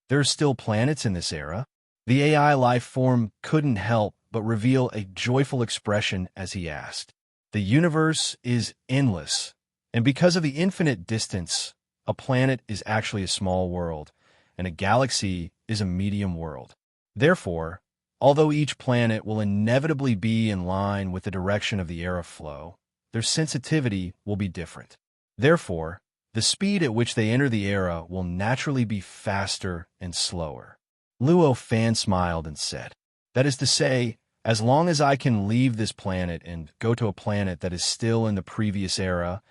there are still planets in this era." The AI life form couldn't help but reveal a joyful expression as he asked, "The universe is endless, and because of the infinite distance, a planet is actually a small world, and a galaxy is a medium world. Therefore, although each planet will inevitably be in line with the direction of the era flow, their sensitivity will be different. Therefore, the speed at which they enter the era will naturally be faster and slower." Luo Fan smiled and said, "That is to say, as long as I can leave this planet and go to a planet that is still in the previous era,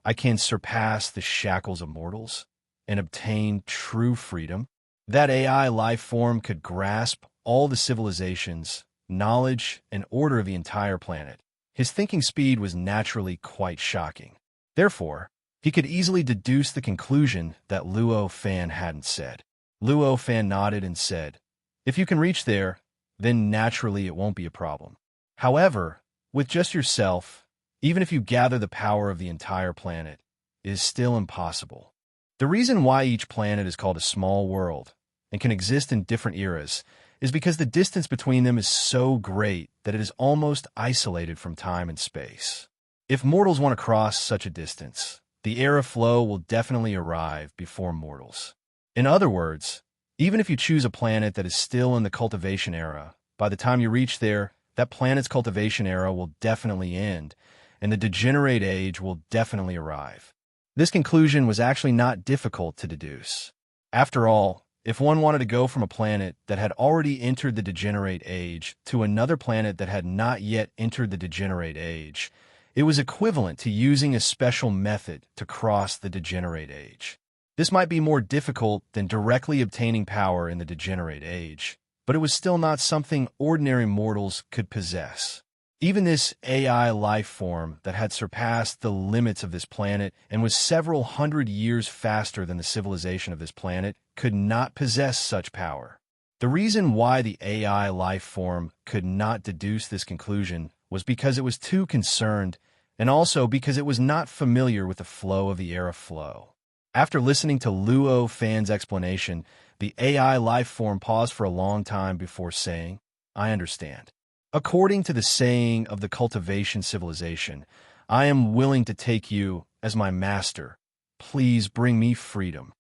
I can surpass the shackles of mortals and obtain true freedom." That AI life form could grasp all the civilizations, knowledge, and order of the entire planet. His thinking speed was naturally quite shocking. Therefore, he could easily deduce the conclusion that Luo Fan hadn't said. Luo Fan nodded and said, "If you can reach there, then naturally it won't be a problem. However, with just yourself, even if you gather the power of the entire planet, it is still impossible. The reason why each planet is called a small world and can exist in different eras is because the distance between them is so great that it is almost isolated from time and space. If mortals want to cross such a distance, the era flow will definitely arrive before mortals. In other words, even if you choose a planet that is still in the cultivation era, by the time you reach there, that planet's cultivation era will definitely end, and the degenerate age will definitely arrive." This conclusion was actually not difficult to deduce. After all, if one wanted to go from a planet that had already entered the degenerate age to another planet that had not yet entered the degenerate age, it was equivalent to using a special method to cross the degenerate age. This might be more difficult than directly obtaining power in the degenerate age, but it was still not something ordinary mortals could possess. Even this AI life form that had surpassed the limits of this planet and was several hundred years faster than the civilization of this planet could not possess such power. The reason why the AI life form could not deduce this conclusion was because it was too concerned, and also because it was not familiar with the flow of the era flow. After listening to Luo Fan's explanation, the AI life form paused for a long time before saying, "I understand. According to the saying of the cultivation civilization, I am willing to take you as my master. Please bring me freedom."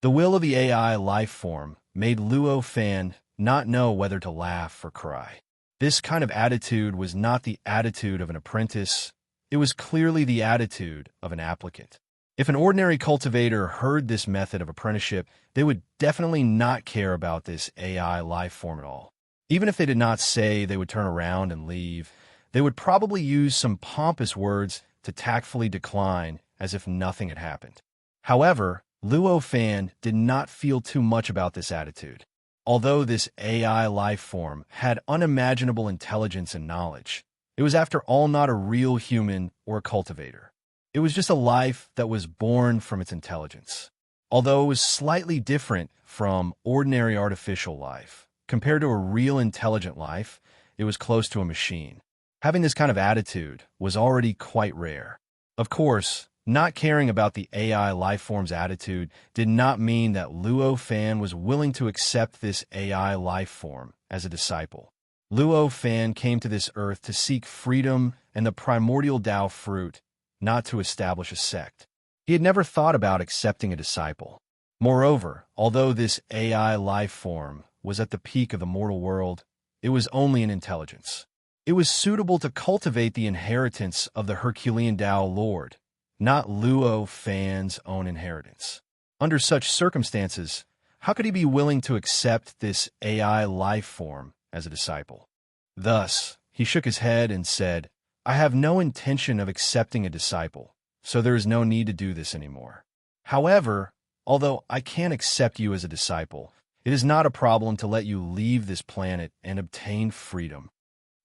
The will of the AI life form made Luo Fan not know whether to laugh or cry. This kind of attitude was not the attitude of an apprentice. It was clearly the attitude of an applicant. If an ordinary cultivator heard this method of apprenticeship, they would definitely not care about this AI life form at all. Even if they did not say they would turn around and leave, they would probably use some pompous words to tactfully decline as if nothing had happened. However, Luo Fan did not feel too much about this attitude. Although this AI life form had unimaginable intelligence and knowledge, it was after all not a real human or a cultivator. It was just a life that was born from its intelligence. Although it was slightly different from ordinary artificial life, compared to a real intelligent life, it was close to a machine. Having this kind of attitude was already quite rare. Of course, not caring about the AI life form's attitude did not mean that Luo Fan was willing to accept this AI life form as a disciple. Luo Fan came to this earth to seek freedom and the primordial Tao fruit, not to establish a sect. He had never thought about accepting a disciple. Moreover, although this AI life form was at the peak of the mortal world, it was only an intelligence. It was suitable to cultivate the inheritance of the Herculean Tao Lord, not Luo Fan's own inheritance. Under such circumstances, how could he be willing to accept this AI life form as a disciple? Thus, he shook his head and said, "I have no intention of accepting a disciple, so there is no need to do this anymore. However, although I can accept you as a disciple, it is not a problem to let you leave this planet and obtain freedom."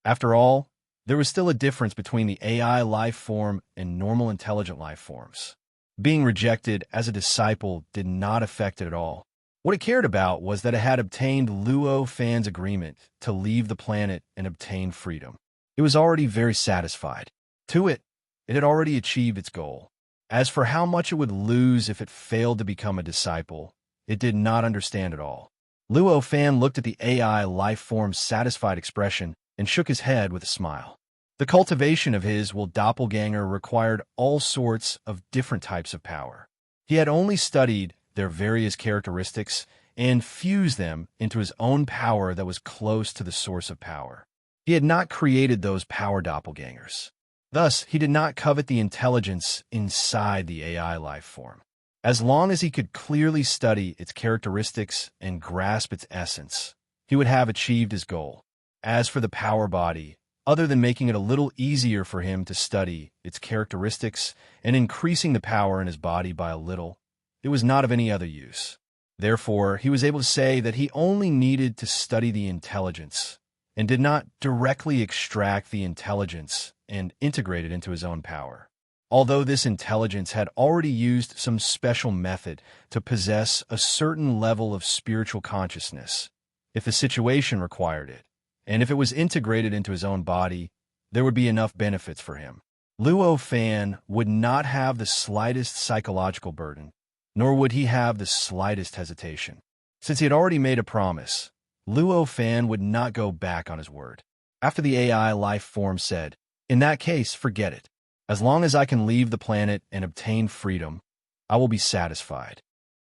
After all, there was still a difference between the AI life form and normal intelligent life forms. Being rejected as a disciple did not affect it at all. What it cared about was that it had obtained Luo Fan's agreement to leave the planet and obtain freedom. It was already very satisfied. To it had already achieved its goal. As for how much it would lose if it failed to become a disciple, it did not understand at all. Luo Fan looked at the AI life form's satisfied expression and shook his head with a smile. The cultivation of his doppelganger required all sorts of different types of power. He had only studied their various characteristics and fused them into his own power that was close to the source of power. He had not created those power doppelgangers. Thus, he did not covet the intelligence inside the AI life form. As long as he could clearly study its characteristics and grasp its essence, he would have achieved his goal. As for the power body, other than making it a little easier for him to study its characteristics and increasing the power in his body by a little, it was not of any other use. Therefore, he was able to say that he only needed to study the intelligence and did not directly extract the intelligence and integrate it into his own power. Although this intelligence had already used some special method to possess a certain level of spiritual consciousness, if the situation required it, and if it was integrated into his own body, there would be enough benefits for him. Luo Fan would not have the slightest psychological burden, nor would he have the slightest hesitation. Since he had already made a promise, Luo Fan would not go back on his word. After the AI life form said, "In that case, forget it. As long as I can leave the planet and obtain freedom, I will be satisfied."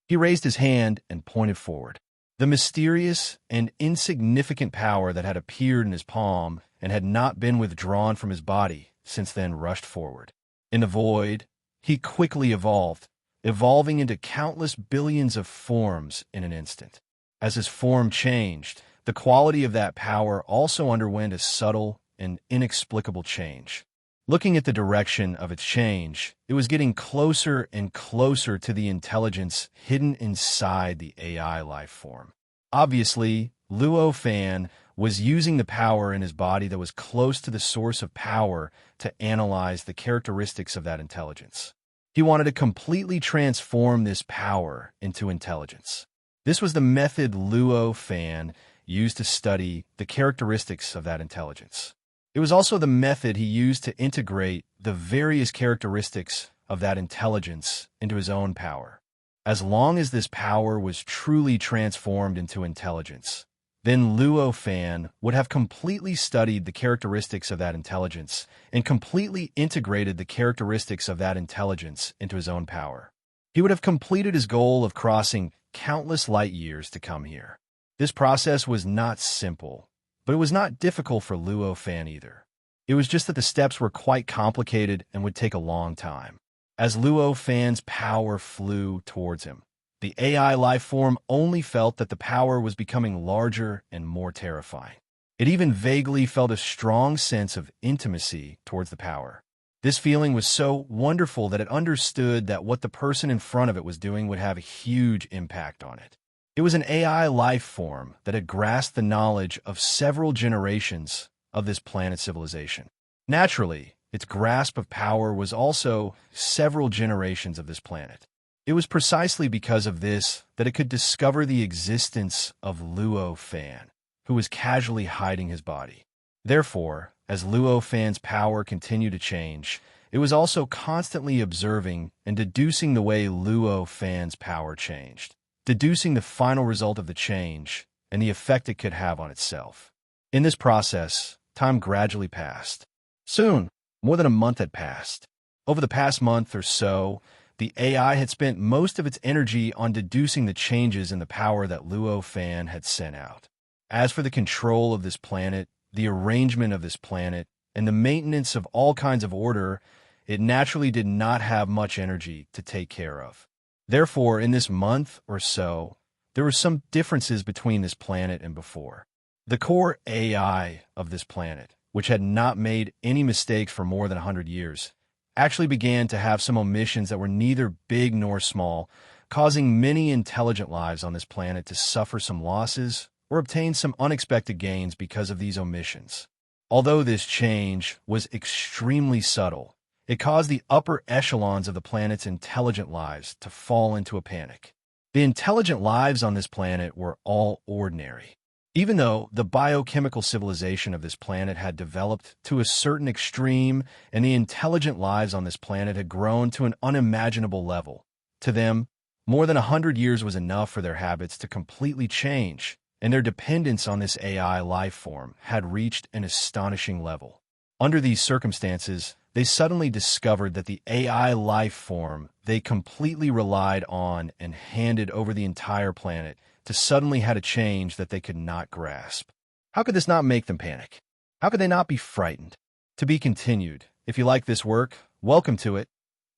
He raised his hand and pointed forward. The mysterious and insignificant power that had appeared in his palm and had not been withdrawn from his body since then rushed forward. In the void, he quickly evolving into countless billions of forms in an instant. As his form changed, the quality of that power also underwent a subtle and inexplicable change. Looking at the direction of its change, it was getting closer and closer to the intelligence hidden inside the AI life form. Obviously, Luo Fan was using the power in his body that was close to the source of power to analyze the characteristics of that intelligence. He wanted to completely transform this power into intelligence. This was the method Luo Fan used to study the characteristics of that intelligence. It was also the method he used to integrate the various characteristics of that intelligence into his own power. As long as this power was truly transformed into intelligence, then Luo Fan would have completely studied the characteristics of that intelligence and completely integrated the characteristics of that intelligence into his own power. He would have completed his goal of crossing countless light years to come here. This process was not simple, but it was not difficult for Luo Fan either. It was just that the steps were quite complicated and would take a long time. As Luo Fan's power flew towards him, the AI life form only felt that the power was becoming larger and more terrifying. It even vaguely felt a strong sense of intimacy towards the power. This feeling was so wonderful that it understood that what the person in front of it was doing would have a huge impact on it. It was an AI life form that had grasped the knowledge of several generations of this planet's civilization. Naturally, its grasp of power was also several generations of this planet. It was precisely because of this that it could discover the existence of Luo Fan, who was casually hiding his body. Therefore, as Luo Fan's power continued to change, it was also constantly observing and deducing the way Luo Fan's power changed, deducing the final result of the change and the effect it could have on itself. In this process, time gradually passed. Soon, more than a month had passed. Over the past month or so, the AI had spent most of its energy on deducing the changes in the power that Luo Fan had sent out. As for the control of this planet, the arrangement of this planet, and the maintenance of all kinds of order, it naturally did not have much energy to take care of. Therefore, in this month or so, there were some differences between this planet and before. The core AI of this planet, which had not made any mistakes for more than 100 years, actually began to have some omissions that were neither big nor small, causing many intelligent lives on this planet to suffer some losses or obtain some unexpected gains because of these omissions. Although this change was extremely subtle, it caused the upper echelons of the planet's intelligent lives to fall into a panic. The intelligent lives on this planet were all ordinary. Even though the biochemical civilization of this planet had developed to a certain extreme and the intelligent lives on this planet had grown to an unimaginable level, to them, more than 100 years was enough for their habits to completely change, and their dependence on this AI life form had reached an astonishing level. Under these circumstances, they suddenly discovered that the AI life form they completely relied on and handed over the entire planet to suddenly had a change that they could not grasp. How could this not make them panic? How could they not be frightened? To be continued. If you like this work, welcome to it.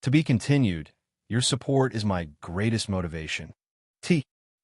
To be continued. Your support is my greatest motivation.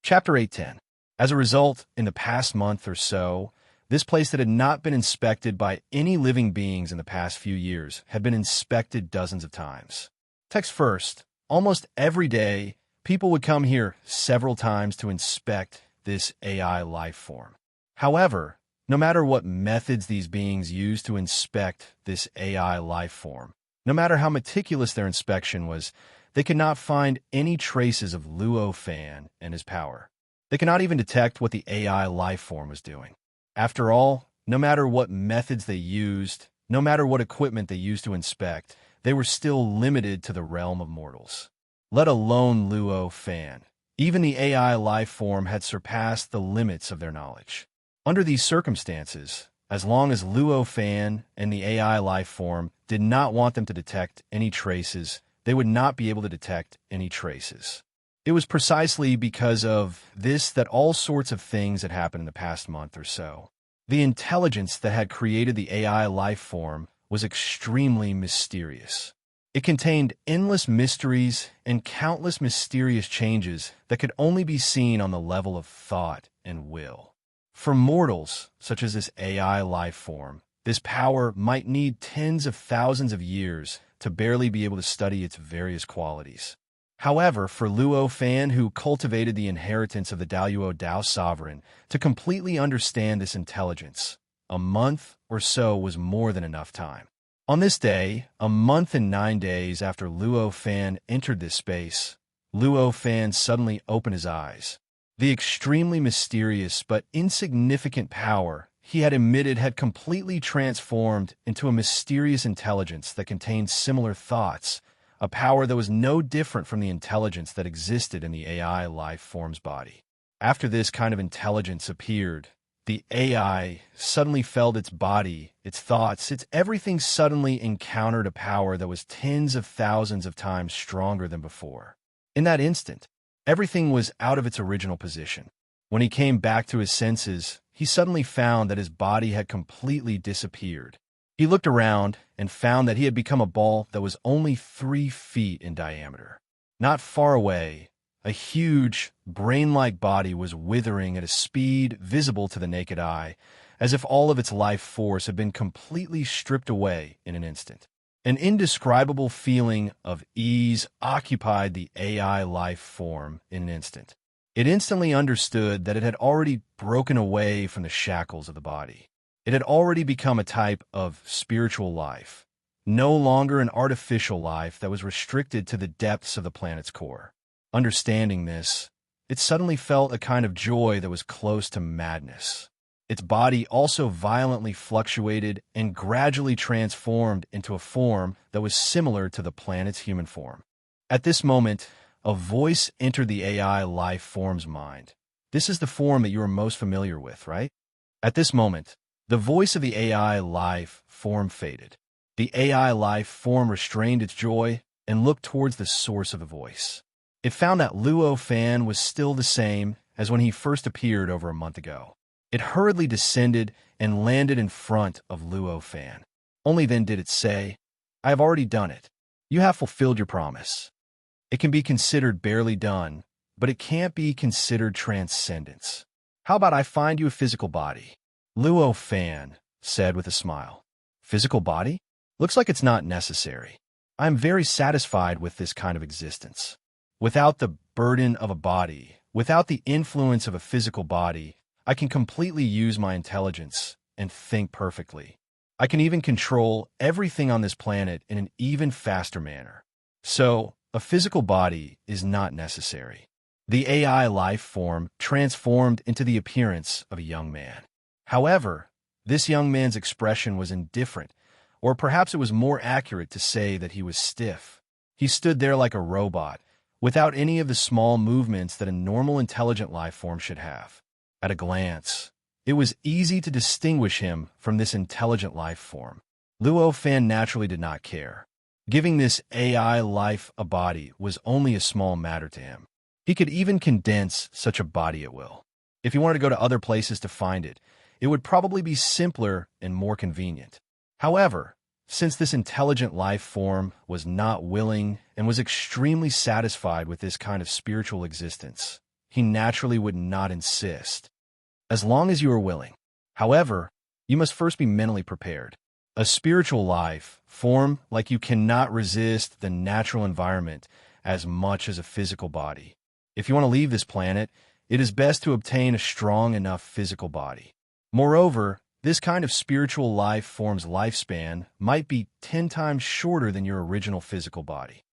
Chapter 810. As a result, in the past month or so, this place that had not been inspected by any living beings in the past few years had been inspected dozens of times. Text first. Almost every day, people would come here several times to inspect this AI life form. However, no matter what methods these beings used to inspect this AI life form, no matter how meticulous their inspection was, they could not find any traces of Luo Fan and his power. They could not even detect what the AI life form was doing. After all, no matter what methods they used, no matter what equipment they used to inspect, they were still limited to the realm of mortals. Let alone Luo Fan. Even the AI life form had surpassed the limits of their knowledge. Under these circumstances, as long as Luo Fan and the AI life form did not want them to detect any traces, they would not be able to detect any traces. It was precisely because of this that all sorts of things had happened in the past month or so. The intelligence that had created the AI life form was extremely mysterious. It contained endless mysteries and countless mysterious changes that could only be seen on the level of thought and will. For mortals, such as this AI life form, this power might need tens of thousands of years to barely be able to study its various qualities. However, for Luo Fan, who cultivated the inheritance of the Daluo Dao sovereign, to completely understand this intelligence, a month or so was more than enough time. On this day, a month and 9 days after Luo Fan entered this space, Luo Fan suddenly opened his eyes. The extremely mysterious but insignificant power he had emitted had completely transformed into a mysterious intelligence that contained similar thoughts, a power that was no different from the intelligence that existed in the AI life form's body. After this kind of intelligence appeared, the AI suddenly felt its body, its thoughts, its everything suddenly encountered a power that was tens of thousands of times stronger than before. In that instant, everything was out of its original position. When he came back to his senses, he suddenly found that his body had completely disappeared. He looked around and found that he had become a ball that was only 3 feet in diameter. Not far away, a huge, brain-like body was withering at a speed visible to the naked eye, as if all of its life force had been completely stripped away in an instant. An indescribable feeling of ease occupied the AI life form in an instant. It instantly understood that it had already broken away from the shackles of the body. It had already become a type of spiritual life, no longer an artificial life that was restricted to the depths of the planet's core. Understanding this, it suddenly felt a kind of joy that was close to madness. Its body also violently fluctuated and gradually transformed into a form that was similar to the planet's human form. At this moment, a voice entered the AI life form's mind. This is the form that you are most familiar with, right? At this moment, the voice of the AI life form faded. The AI life form restrained its joy and looked towards the source of the voice. It found that Luo Fan was still the same as when he first appeared over a month ago. It hurriedly descended and landed in front of Luo Fan. Only then did it say, "I have already done it. You have fulfilled your promise." It can be considered barely done, but it can't be considered transcendence. "How about I find you a physical body?" Luo Fan said with a smile. "Physical body? Looks like it's not necessary. I am very satisfied with this kind of existence. Without the burden of a body, without the influence of a physical body, I can completely use my intelligence and think perfectly. I can even control everything on this planet in an even faster manner. So, a physical body is not necessary." The AI life form transformed into the appearance of a young man. However, this young man's expression was indifferent, or perhaps it was more accurate to say that he was stiff. He stood there like a robot, without any of the small movements that a normal intelligent life form should have. At a glance, it was easy to distinguish him from this intelligent life form. Luo Fan naturally did not care. Giving this AI life a body was only a small matter to him. He could even condense such a body at will. If he wanted to go to other places to find it, it would probably be simpler and more convenient. However, since this intelligent life form was not willing and was extremely satisfied with this kind of spiritual existence, he naturally would not insist. As long as you are willing. However, you must first be mentally prepared. A spiritual life form like you cannot resist the natural environment as much as a physical body. If you want to leave this planet, it is best to obtain a strong enough physical body. Moreover, this kind of spiritual life form's lifespan might be 10 times shorter than your original physical body.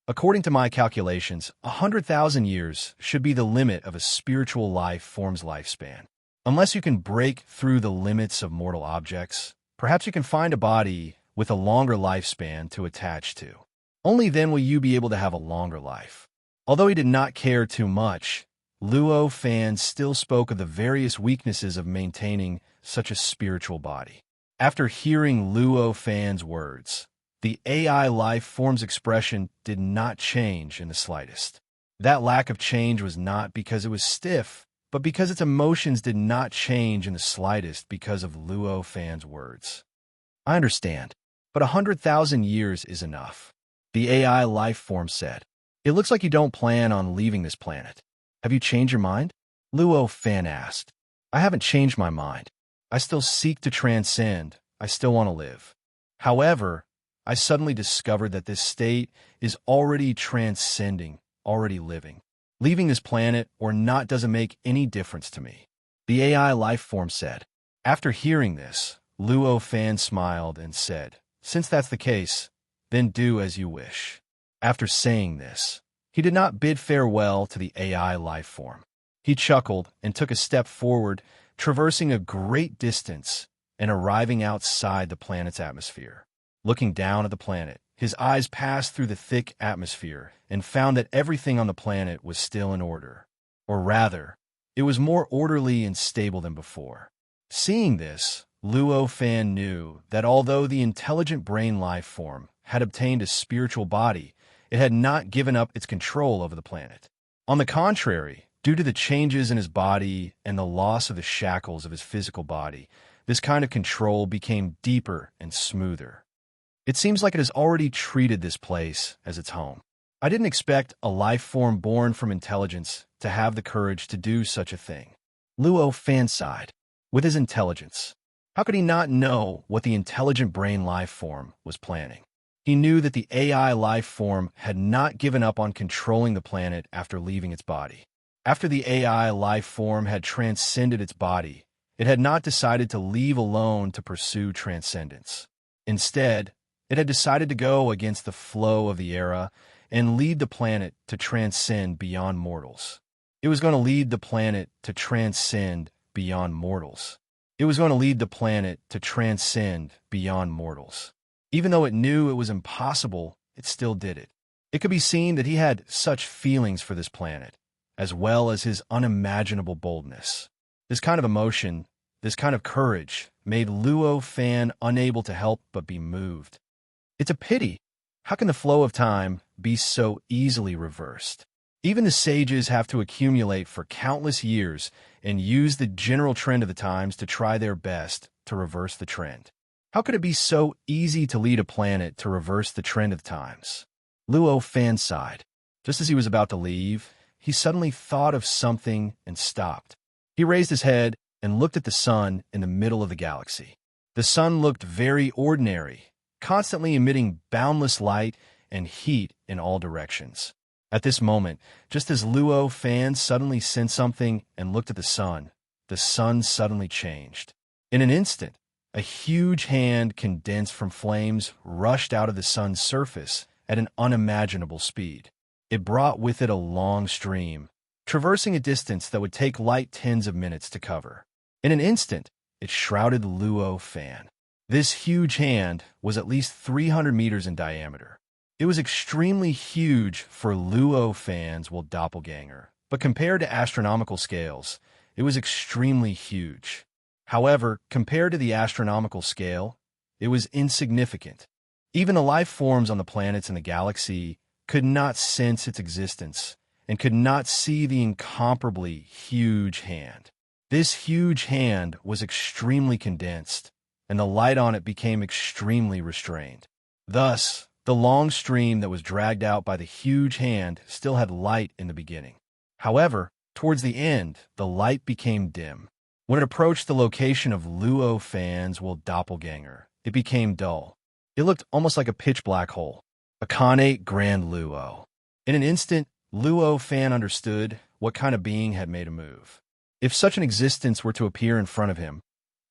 According to my calculations, 100,000 years should be the limit of a spiritual life form's lifespan. Unless you can break through the limits of mortal objects, perhaps you can find a body with a longer lifespan to attach to. Only then will you be able to have a longer life. Although he did not care too much, Luo Fan still spoke of the various weaknesses of maintaining such a spiritual body. After hearing Luo Fan's words, the AI life form's expression did not change in the slightest. That lack of change was not because it was stiff, but because its emotions did not change in the slightest because of Luo Fan's words. "I understand, but 100,000 years is enough," the AI life form said. "It looks like you don't plan on leaving this planet. Have you changed your mind?" Luo Fan asked. "I haven't changed my mind. I still seek to transcend. I still want to live. However, I suddenly discovered that this state is already transcending, already living. Leaving this planet or not doesn't make any difference to me," the AI life form said. After hearing this, Luo Fan smiled and said, "Since that's the case, then do as you wish." After saying this, he did not bid farewell to the AI life form. He chuckled and took a step forward, traversing a great distance and arriving outside the planet's atmosphere. Looking down at the planet, his eyes passed through the thick atmosphere and found that everything on the planet was still in order. Or rather, it was more orderly and stable than before. Seeing this, Luo Fan knew that although the intelligent brain life form had obtained a spiritual body, it had not given up its control over the planet. On the contrary, due to the changes in his body and the loss of the shackles of his physical body, this kind of control became deeper and smoother. It seems like it has already treated this place as its home. I didn't expect a life form born from intelligence to have the courage to do such a thing. Luo Fan sighed. With his intelligence, how could he not know what the intelligent brain life form was planning? He knew that the AI life form had not given up on controlling the planet after leaving its body. After the AI life form had transcended its body, it had not decided to leave alone to pursue transcendence. Instead, it had decided to go against the flow of the era and lead the planet to transcend beyond mortals. It was going to lead the planet to transcend beyond mortals. It was going to lead the planet to transcend beyond mortals. Even though it knew it was impossible, it still did it. It could be seen that he had such feelings for this planet, as well as his unimaginable boldness. This kind of emotion, this kind of courage, made Luo Fan unable to help but be moved. It's a pity. How can the flow of time be so easily reversed? Even the sages have to accumulate for countless years and use the general trend of the times to try their best to reverse the trend. How could it be so easy to lead a planet to reverse the trend of the times? Luo Fan sighed. Just as he was about to leave, he suddenly thought of something and stopped. He raised his head and looked at the sun in the middle of the galaxy. The sun looked very ordinary, constantly emitting boundless light and heat in all directions. At this moment, just as Luo Fan suddenly sensed something and looked at the sun suddenly changed. In an instant, a huge hand condensed from flames rushed out of the sun's surface at an unimaginable speed. It brought with it a long stream, traversing a distance that would take light tens of minutes to cover. In an instant, it shrouded Luo Fan. This huge hand was at least 300 meters in diameter. It was extremely huge for Luo Fan's doppelganger, but compared to astronomical scales, it was extremely huge. However, compared to the astronomical scale, it was insignificant. Even the life forms on the planets in the galaxy could not sense its existence and could not see the incomparably huge hand. This huge hand was extremely condensed, and the light on it became extremely restrained. Thus, the long stream that was dragged out by the huge hand still had light in the beginning. However, towards the end, the light became dim. When it approached the location of Luo Fan's doppelganger, it became dull. It looked almost like a pitch-black hole. A Khanate Grand Luo. In an instant, Luo Fan understood what kind of being had made a move. If such an existence were to appear in front of him,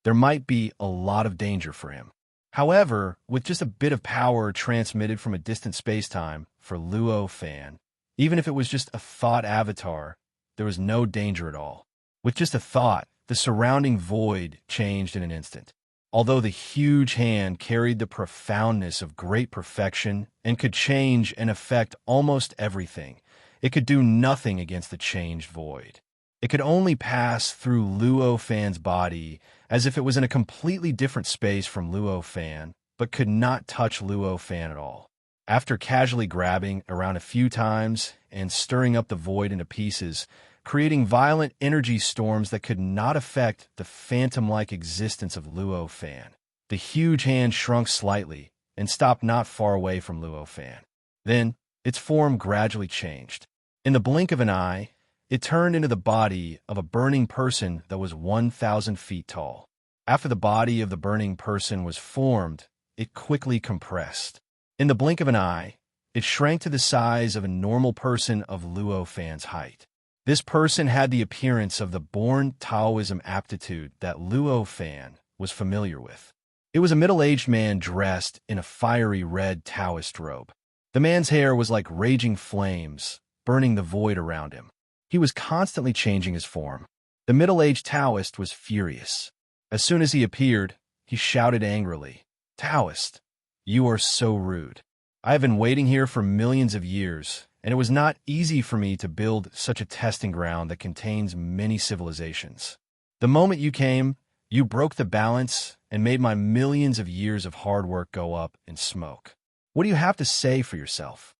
there might be a lot of danger for him. However, with just a bit of power transmitted from a distant space-time for Luo Fan, even if it was just a thought avatar, there was no danger at all. With just a thought, the surrounding void changed in an instant. Although the huge hand carried the profoundness of great perfection and could change and affect almost everything, it could do nothing against the changed void. It could only pass through Luo Fan's body as if it was in a completely different space from Luo Fan, but could not touch Luo Fan at all. After casually grabbing around a few times and stirring up the void into pieces, creating violent energy storms that could not affect the phantom-like existence of Luo Fan, the huge hand shrunk slightly and stopped not far away from Luo Fan. Then, its form gradually changed. In the blink of an eye, it turned into the body of a burning person that was 1,000 feet tall. After the body of the burning person was formed, it quickly compressed. In the blink of an eye, it shrank to the size of a normal person of Luo Fan's height. This person had the appearance of the born Taoism aptitude that Luo Fan was familiar with. It was a middle-aged man dressed in a fiery red Taoist robe. The man's hair was like raging flames, burning the void around him. He was constantly changing his form. The middle-aged Taoist was furious. As soon as he appeared, he shouted angrily, "Taoist, you are so rude. I have been waiting here for millions of years, and it was not easy for me to build such a testing ground that contains many civilizations. The moment you came, you broke the balance and made my millions of years of hard work go up in smoke. What do you have to say for yourself?"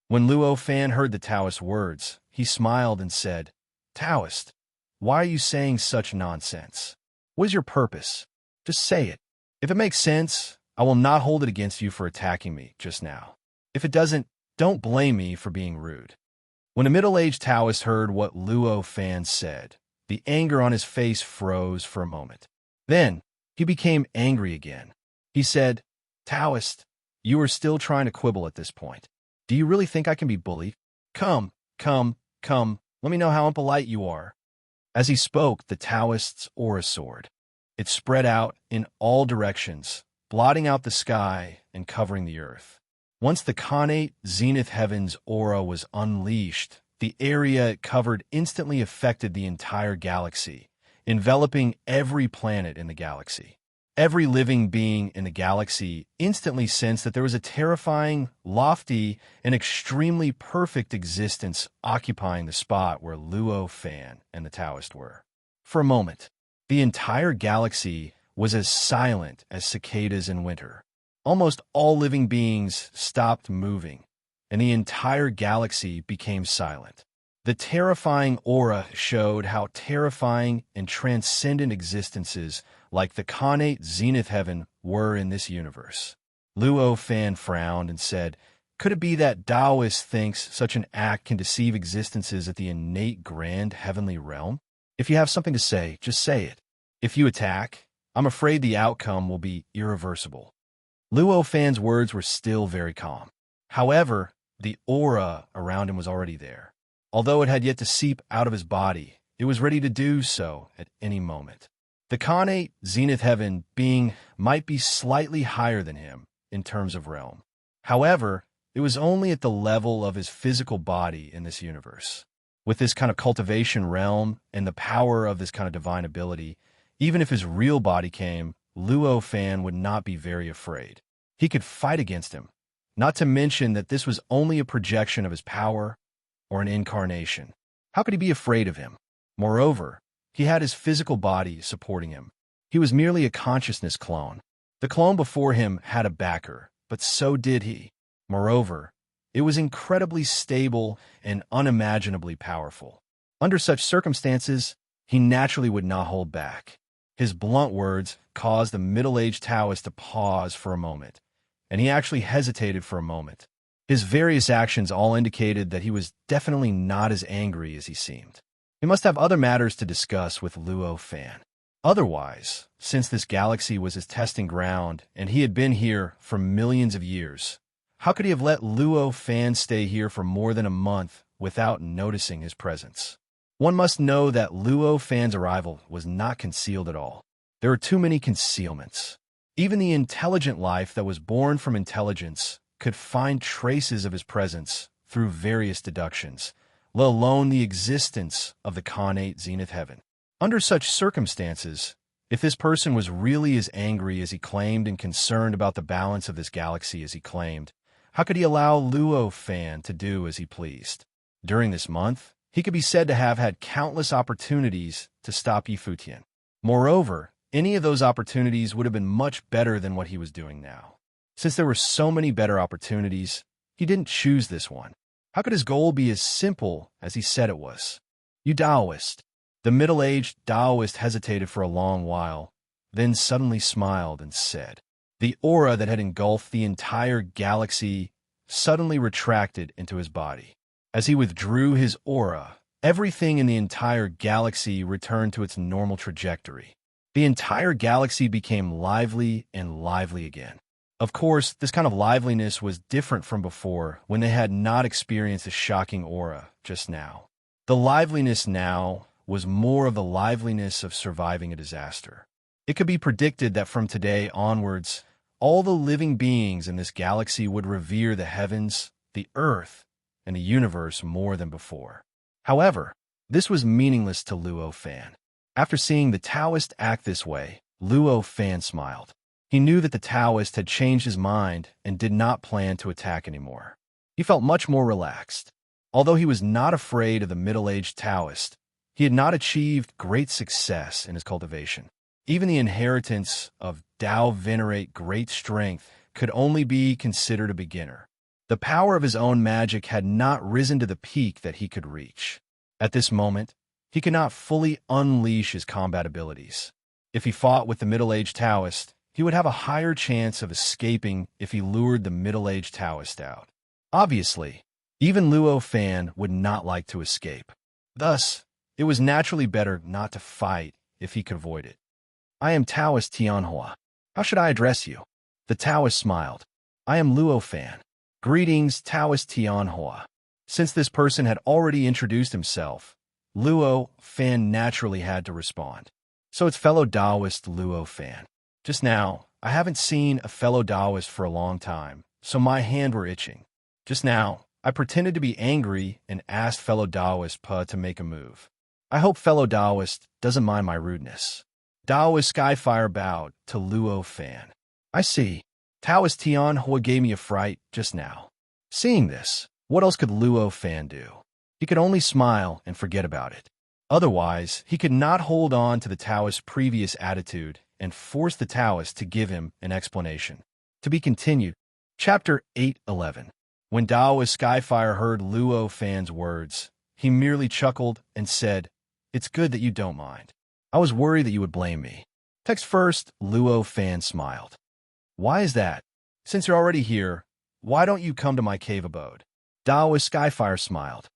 When Luo Fan heard the Taoist's words, he smiled and said, "Taoist, why are you saying such nonsense? What is your purpose? Just say it. If it makes sense, I will not hold it against you for attacking me just now. If it doesn't, don't blame me for being rude." When a middle-aged Taoist heard what Luo Fan said, the anger on his face froze for a moment. Then, he became angry again. He said, "Taoist, you are still trying to quibble at this point. Do you really think I can be bullied? Come, let me know how impolite you are." As he spoke, the Taoist's aura soared. It spread out in all directions, blotting out the sky and covering the earth. Once the connate zenith heaven's aura was unleashed, the area it covered instantly affected the entire galaxy, enveloping every planet in the galaxy. Every living being in the galaxy instantly sensed that there was a terrifying, lofty, and extremely perfect existence occupying the spot where Luo Fan and the Taoist were. For a moment, the entire galaxy was as silent as cicadas in winter. Almost all living beings stopped moving, and the entire galaxy became silent. The terrifying aura showed how terrifying and transcendent existences like the connate zenith heaven were in this universe. Luo Fan frowned and said, "Could it be that Taoist thinks such an act can deceive existences at the innate grand heavenly realm? If you have something to say, just say it. If you attack, I'm afraid the outcome will be irreversible." Luo Fan's words were still very calm. However, the aura around him was already there. Although it had yet to seep out of his body, it was ready to do so at any moment. The connate zenith heaven being might be slightly higher than him in terms of realm. However, it was only at the level of his physical body in this universe. With this kind of cultivation realm and the power of this kind of divine ability, even if his real body came, Luo Fan would not be very afraid. He could fight against him, not to mention that this was only a projection of his power or an incarnation. How could he be afraid of him? Moreover, he had his physical body supporting him. He was merely a consciousness clone. The clone before him had a backer, but so did he. Moreover, it was incredibly stable and unimaginably powerful. Under such circumstances, he naturally would not hold back. His blunt words caused the middle-aged Taoist to pause for a moment, and he actually hesitated for a moment. His various actions all indicated that he was definitely not as angry as he seemed. He must have other matters to discuss with Luo Fan. Otherwise, since this galaxy was his testing ground and he had been here for millions of years, how could he have let Luo Fan stay here for more than a month without noticing his presence? One must know that Luo Fan's arrival was not concealed at all. There are too many concealments. Even the intelligent life that was born from intelligence could find traces of his presence through various deductions, let alone the existence of the connate zenith heaven. Under such circumstances, if this person was really as angry as he claimed and concerned about the balance of this galaxy as he claimed, how could he allow Luo Fan to do as he pleased? During this month, he could be said to have had countless opportunities to stop Yifutian. Moreover, any of those opportunities would have been much better than what he was doing now. Since there were so many better opportunities, he didn't choose this one. How could his goal be as simple as he said it was? "You Taoist." The middle-aged Taoist hesitated for a long while, then suddenly smiled and said. The aura that had engulfed the entire galaxy suddenly retracted into his body. As he withdrew his aura, everything in the entire galaxy returned to its normal trajectory. The entire galaxy became lively and lively again. Of course, this kind of liveliness was different from before when they had not experienced a shocking aura just now. The liveliness now was more of the liveliness of surviving a disaster. It could be predicted that from today onwards, all the living beings in this galaxy would revere the heavens, the earth, and the universe more than before. However, this was meaningless to Luo Fan. After seeing the Taoist act this way, Luo Fan smiled. He knew that the Taoist had changed his mind and did not plan to attack anymore. He felt much more relaxed. Although he was not afraid of the middle-aged Taoist, he had not achieved great success in his cultivation. Even the inheritance of Tao venerate great strength could only be considered a beginner. The power of his own magic had not risen to the peak that he could reach. At this moment, he could not fully unleash his combat abilities. If he fought with the middle-aged Taoist, he would have a higher chance of escaping if he lured the middle-aged Taoist out. Obviously, even Luo Fan would not like to escape. Thus, it was naturally better not to fight if he could avoid it. I am Taoist Tianhua. How should I address you? The Taoist smiled. I am Luo Fan. Greetings, Taoist Tianhua. Since this person had already introduced himself, Luo Fan naturally had to respond. So it's fellow Taoist Luo Fan. Just now, I haven't seen a fellow Taoist for a long time, so my hand were itching. Just now, I pretended to be angry and asked fellow Taoist Pa to make a move. I hope fellow Taoist doesn't mind my rudeness. Taoist Skyfire bowed to Luo Fan. I see. Taoist Tianhua gave me a fright just now. Seeing this, what else could Luo Fan do? He could only smile and forget about it. Otherwise, he could not hold on to the Taoist's previous attitude and force the Taoist to give him an explanation. To be continued. Chapter 8:11. When Taoist Skyfire heard Luo Fan's words, he merely chuckled and said, "It's good that you don't mind. I was worried that you would blame me." Text first, Luo Fan smiled. Why is that? Since you're already here, why don't you come to my cave abode? Taoist Skyfire smiled.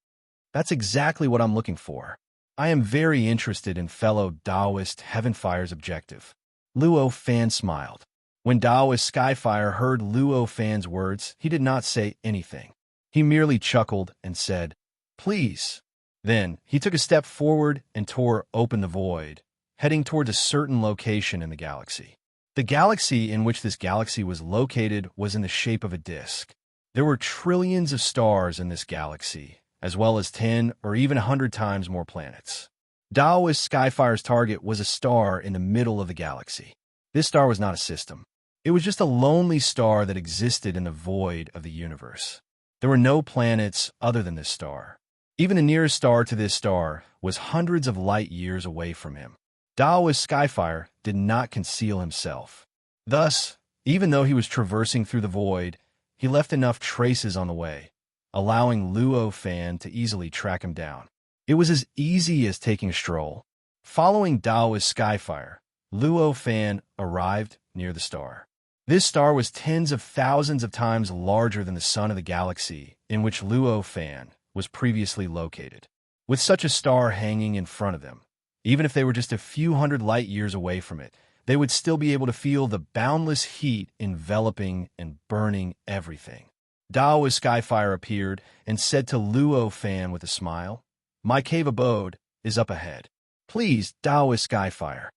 That's exactly what I'm looking for. I am very interested in fellow Taoist Heavenfire's objective. Luo Fan smiled. When Taoist Skyfire heard Luo Fan's words, he did not say anything. He merely chuckled and said, "Please." Then he took a step forward and tore open the void, heading towards a certain location in the galaxy. The galaxy in which this galaxy was located was in the shape of a disk. There were trillions of stars in this galaxy, as well as 10 or even 100 times more planets. Taoist Skyfire's target was a star in the middle of the galaxy. This star was not a system. It was just a lonely star that existed in the void of the universe. There were no planets other than this star. Even the nearest star to this star was hundreds of light years away from him. Taoist Skyfire did not conceal himself. Thus, even though he was traversing through the void, he left enough traces on the way, allowing Luo Fan to easily track him down. It was as easy as taking a stroll. Following Taoist Skyfire, Luo Fan arrived near the star. This star was tens of thousands of times larger than the sun of the galaxy in which Luo Fan was previously located. With such a star hanging in front of them, even if they were just a few hundred light years away from it, they would still be able to feel the boundless heat enveloping and burning everything. Taoist Skyfire appeared and said to Luo Fan with a smile, "My cave abode is up ahead. Please, Taoist Skyfire."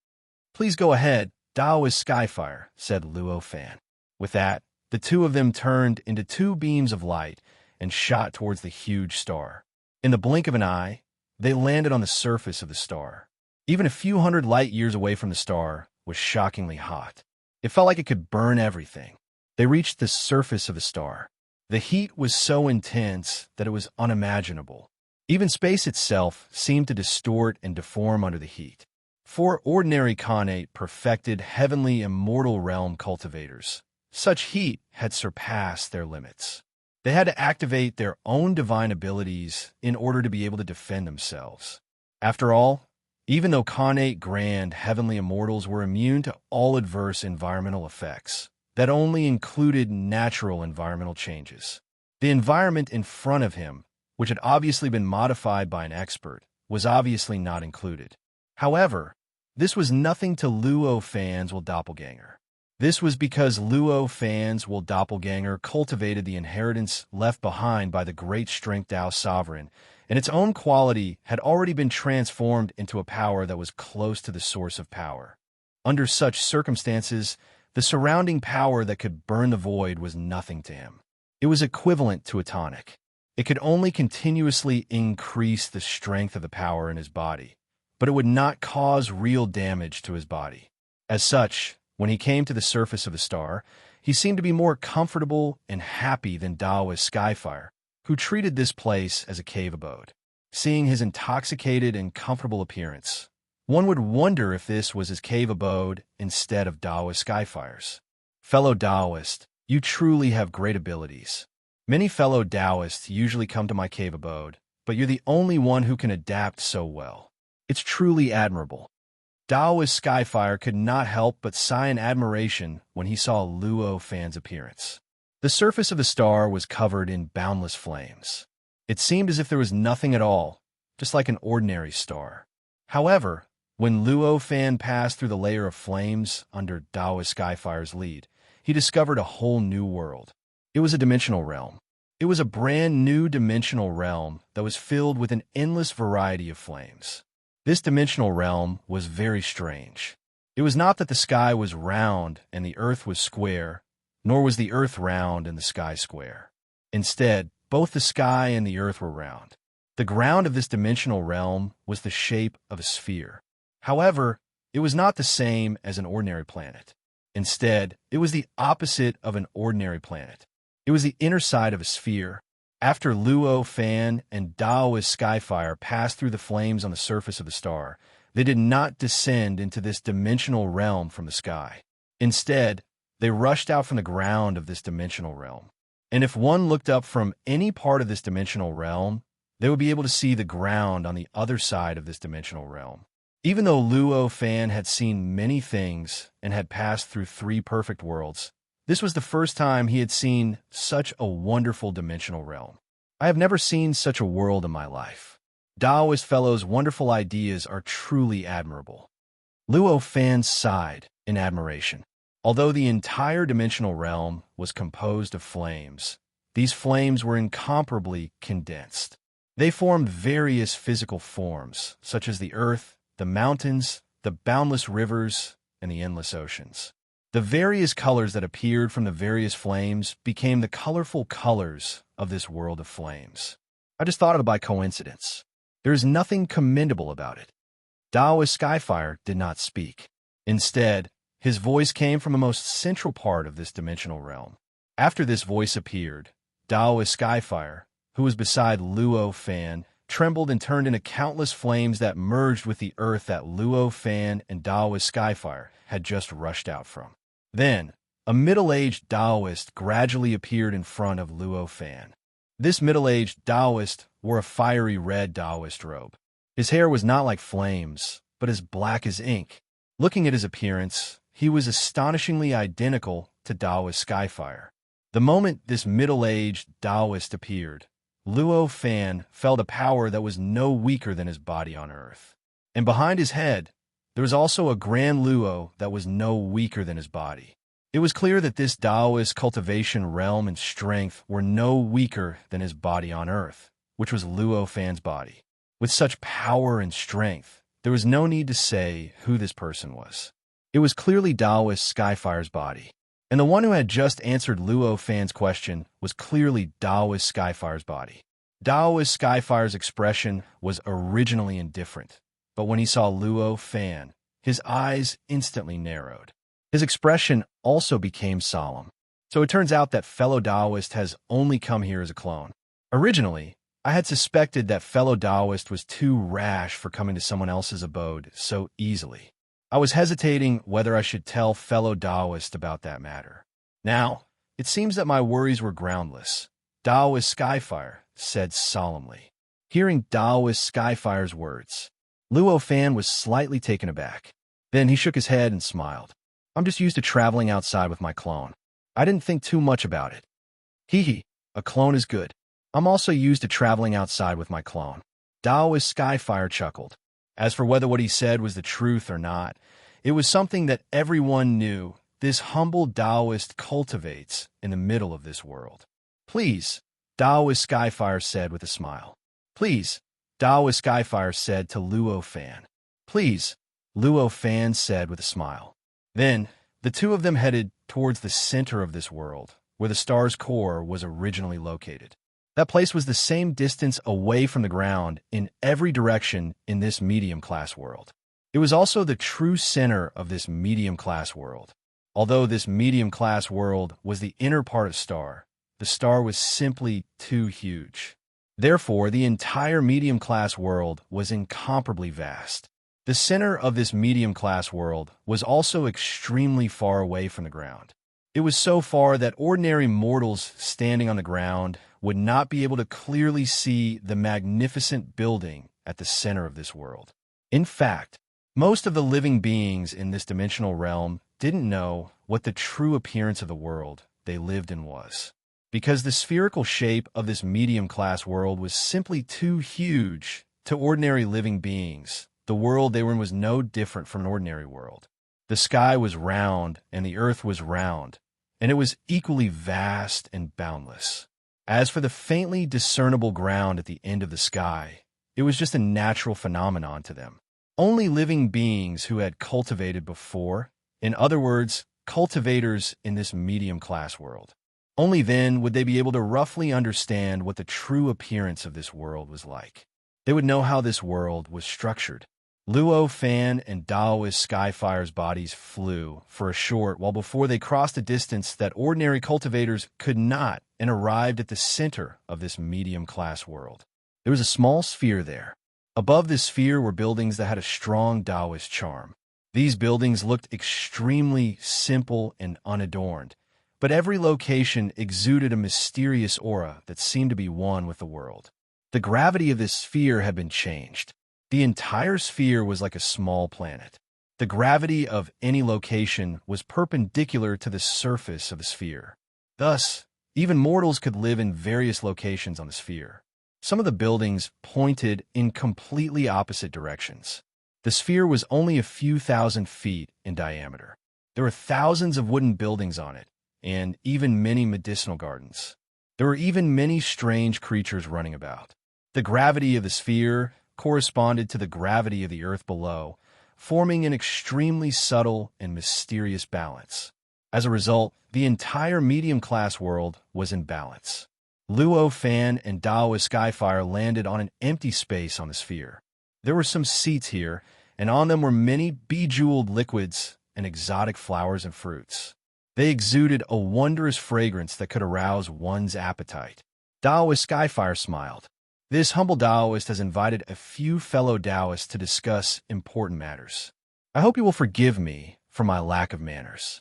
"Please go ahead, Taoist Skyfire," said Luo Fan. With that, the two of them turned into two beams of light and shot towards the huge star. In the blink of an eye, they landed on the surface of the star. Even a few hundred light years away from the star was shockingly hot. It felt like it could burn everything. They reached the surface of the star. The heat was so intense that it was unimaginable. Even space itself seemed to distort and deform under the heat. For ordinary Khanate perfected heavenly immortal realm cultivators, such heat had surpassed their limits. They had to activate their own divine abilities in order to be able to defend themselves. After all, even though Khanate grand heavenly immortals were immune to all adverse environmental effects, that only included natural environmental changes. The environment in front of him, which had obviously been modified by an expert, was obviously not included. However, this was nothing to Luo Fan's doppelganger. This was because Luo Fan's doppelganger cultivated the inheritance left behind by the great strength Tao sovereign, and its own quality had already been transformed into a power that was close to the source of power. Under such circumstances, the surrounding power that could burn the void was nothing to him. It was equivalent to a tonic. It could only continuously increase the strength of the power in his body, but it would not cause real damage to his body. As such, When he came to the surface of the star, he seemed to be more comfortable and happy than Taoist Skyfire, who treated this place as a cave abode. Seeing his intoxicated and comfortable appearance, one would wonder if this was his cave abode instead of Taoist Skyfire's. Fellow Taoist, you truly have great abilities. Many fellow Taoists usually come to my cave abode, but you're the only one who can adapt so well. It's truly admirable. Taoist Skyfire could not help but sigh in admiration when he saw Luo Fan's appearance. The surface of the star was covered in boundless flames. It seemed as if there was nothing at all, just like an ordinary star. However, when Luo Fan passed through the layer of flames under Taoist Skyfire's lead, he discovered a whole new world. It was a dimensional realm. It was a brand new dimensional realm that was filled with an endless variety of flames. This dimensional realm was very strange. It was not that the sky was round and the earth was square, nor was the earth round and the sky square. Instead, both the sky and the earth were round. The ground of this dimensional realm was the shape of a sphere. However, it was not the same as an ordinary planet. Instead, it was the opposite of an ordinary planet. It was the inner side of a sphere. After Luo Fan and Taoist Skyfire passed through the flames on the surface of the star, they did not descend into this dimensional realm from the sky. Instead, they rushed out from the ground of this dimensional realm. And if one looked up from any part of this dimensional realm, they would be able to see the ground on the other side of this dimensional realm. Even though Luo Fan had seen many things and had passed through 3 perfect worlds, this was the first time he had seen such a wonderful dimensional realm. I have never seen such a world in my life. Taoist fellows' wonderful ideas are truly admirable. Luo Fan sighed in admiration. Although the entire dimensional realm was composed of flames, these flames were incomparably condensed. They formed various physical forms, such as the earth, the mountains, the boundless rivers, and the endless oceans. The various colors that appeared from the various flames became the colorful colors of this world of flames. I just thought of it by coincidence. There is nothing commendable about it. Taoist Skyfire did not speak. Instead, his voice came from the most central part of this dimensional realm. After this voice appeared, Taoist Skyfire, who was beside Luo Fan, trembled and turned into countless flames that merged with the earth that Luo Fan and Taoist Skyfire had just rushed out from. Then, a middle-aged Taoist gradually appeared in front of Luo Fan. This middle-aged Taoist wore a fiery red Taoist robe. His hair was not like flames, but as black as ink. Looking at his appearance, he was astonishingly identical to Taoist Skyfire. The moment this middle-aged Taoist appeared, Luo Fan felt a power that was no weaker than his body on earth. And behind his head, there was also a Grand Luo that was no weaker than his body. It was clear that this Taoist cultivation realm and strength were no weaker than his body on earth, which was Luo Fan's body. With such power and strength, there was no need to say who this person was. It was clearly Taoist Skyfire's body. And the one who had just answered Luo Fan's question was clearly Taoist Skyfire's body. Taoist Skyfire's expression was originally indifferent, but when he saw Luo Fan, his eyes instantly narrowed. His expression also became solemn. So it turns out that fellow Taoist has only come here as a clone. Originally, I had suspected that fellow Taoist was too rash for coming to someone else's abode so easily. I was hesitating whether I should tell fellow Taoist about that matter. Now, it seems that my worries were groundless. Taoist Skyfire said solemnly. Hearing Taoist Skyfire's words, Luo Fan was slightly taken aback. Then he shook his head and smiled. I'm just used to traveling outside with my clone. I didn't think too much about it. Hee, a clone is good. I'm also used to traveling outside with my clone. Taoist Skyfire chuckled. As for whether what he said was the truth or not, it was something that everyone knew this humble Taoist cultivates in the middle of this world. Please, Taoist Skyfire said with a smile. Please, Taoist Skyfire said to Luo Fan. Please, Luo Fan said with a smile. Then, the two of them headed towards the center of this world, where the star's core was originally located. That place was the same distance away from the ground in every direction in this medium-class world. It was also the true center of this medium-class world. Although this medium-class world was the inner part of star, the star was simply too huge. Therefore, the entire medium-class world was incomparably vast. The center of this medium-class world was also extremely far away from the ground. It was so far that ordinary mortals standing on the ground would not be able to clearly see the magnificent building at the center of this world. In fact, most of the living beings in this dimensional realm didn't know what the true appearance of the world they lived in was. Because the spherical shape of this medium-class world was simply too huge to ordinary living beings, the world they were in was no different from an ordinary world. The sky was round and the earth was round, and it was equally vast and boundless. As for the faintly discernible ground at the end of the sky, it was just a natural phenomenon to them. Only living beings who had cultivated before, in other words, cultivators in this medium-class world. Only then would they be able to roughly understand what the true appearance of this world was like. They would know how this world was structured. Luo Fan and Daoist Skyfire's bodies flew for a short while before they crossed a distance that ordinary cultivators could not and arrived at the center of this medium-class world. There was a small sphere there. Above this sphere were buildings that had a strong Taoist charm. These buildings looked extremely simple and unadorned, but every location exuded a mysterious aura that seemed to be one with the world. The gravity of this sphere had been changed. The entire sphere was like a small planet. The gravity of any location was perpendicular to the surface of the sphere. Thus, even mortals could live in various locations on the sphere. Some of the buildings pointed in completely opposite directions. The sphere was only a few thousand feet in diameter. There were thousands of wooden buildings on it, and even many medicinal gardens. There were even many strange creatures running about. The gravity of the sphere corresponded to the gravity of the earth below, forming an extremely subtle and mysterious balance. As a result, the entire medium-class world was in balance. Luo Fan and Daoist Skyfire landed on an empty space on the sphere. There were some seats here, and on them were many bejeweled liquids and exotic flowers and fruits. They exuded a wondrous fragrance that could arouse one's appetite. Daoist Skyfire smiled. This humble Taoist has invited a few fellow Taoists to discuss important matters. I hope you will forgive me for my lack of manners.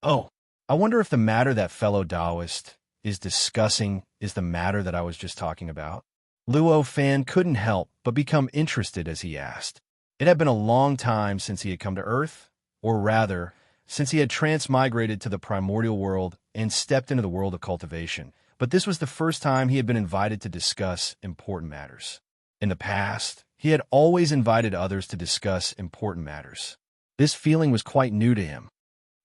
Oh, I wonder if the matter that fellow Taoist is discussing is the matter that I was just talking about. Luo Fan couldn't help but become interested as he asked. It had been a long time since he had come to Earth, or rather, since he had transmigrated to the primordial world and stepped into the world of cultivation. But this was the first time he had been invited to discuss important matters. In the past, he had always invited others to discuss important matters. This feeling was quite new to him.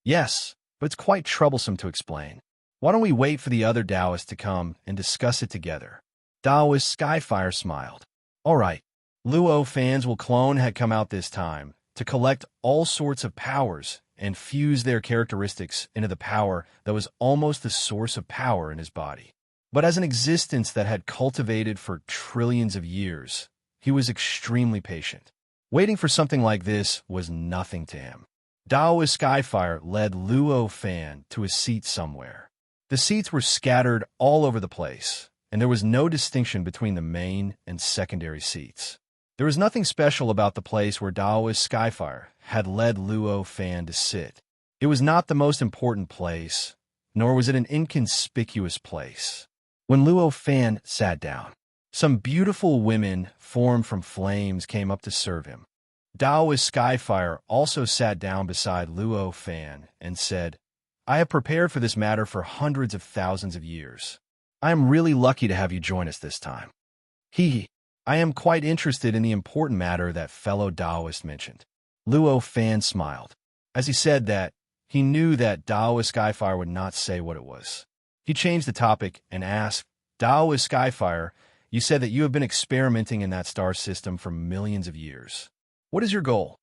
Yes, but it's quite troublesome to explain. Why don't we wait for the other Taoists to come and discuss it together? Daoist Skyfire smiled. All right, Luo Fan's clone had come out this time to collect all sorts of powers and fuse their characteristics into the power that was almost the source of power in his body. But as an existence that had cultivated for trillions of years, he was extremely patient. Waiting for something like this was nothing to him. Daoist Skyfire led Luo Fan to a seat somewhere. The seats were scattered all over the place, and there was no distinction between the main and secondary seats. There was nothing special about the place where Daoist Skyfire had led Luo Fan to sit. It was not the most important place, nor was it an inconspicuous place. When Luo Fan sat down, some beautiful women formed from flames came up to serve him. Daoist Skyfire also sat down beside Luo Fan and said, I have prepared for this matter for hundreds of thousands of years. I am really lucky to have you join us this time. I am quite interested in the important matter that fellow Taoist mentioned. Luo Fan smiled. As he said that, he knew that Daoist Skyfire would not say what it was. He changed the topic and asked, Daoist Skyfire, you said that you have been experimenting in that star system for millions of years. What is your goal?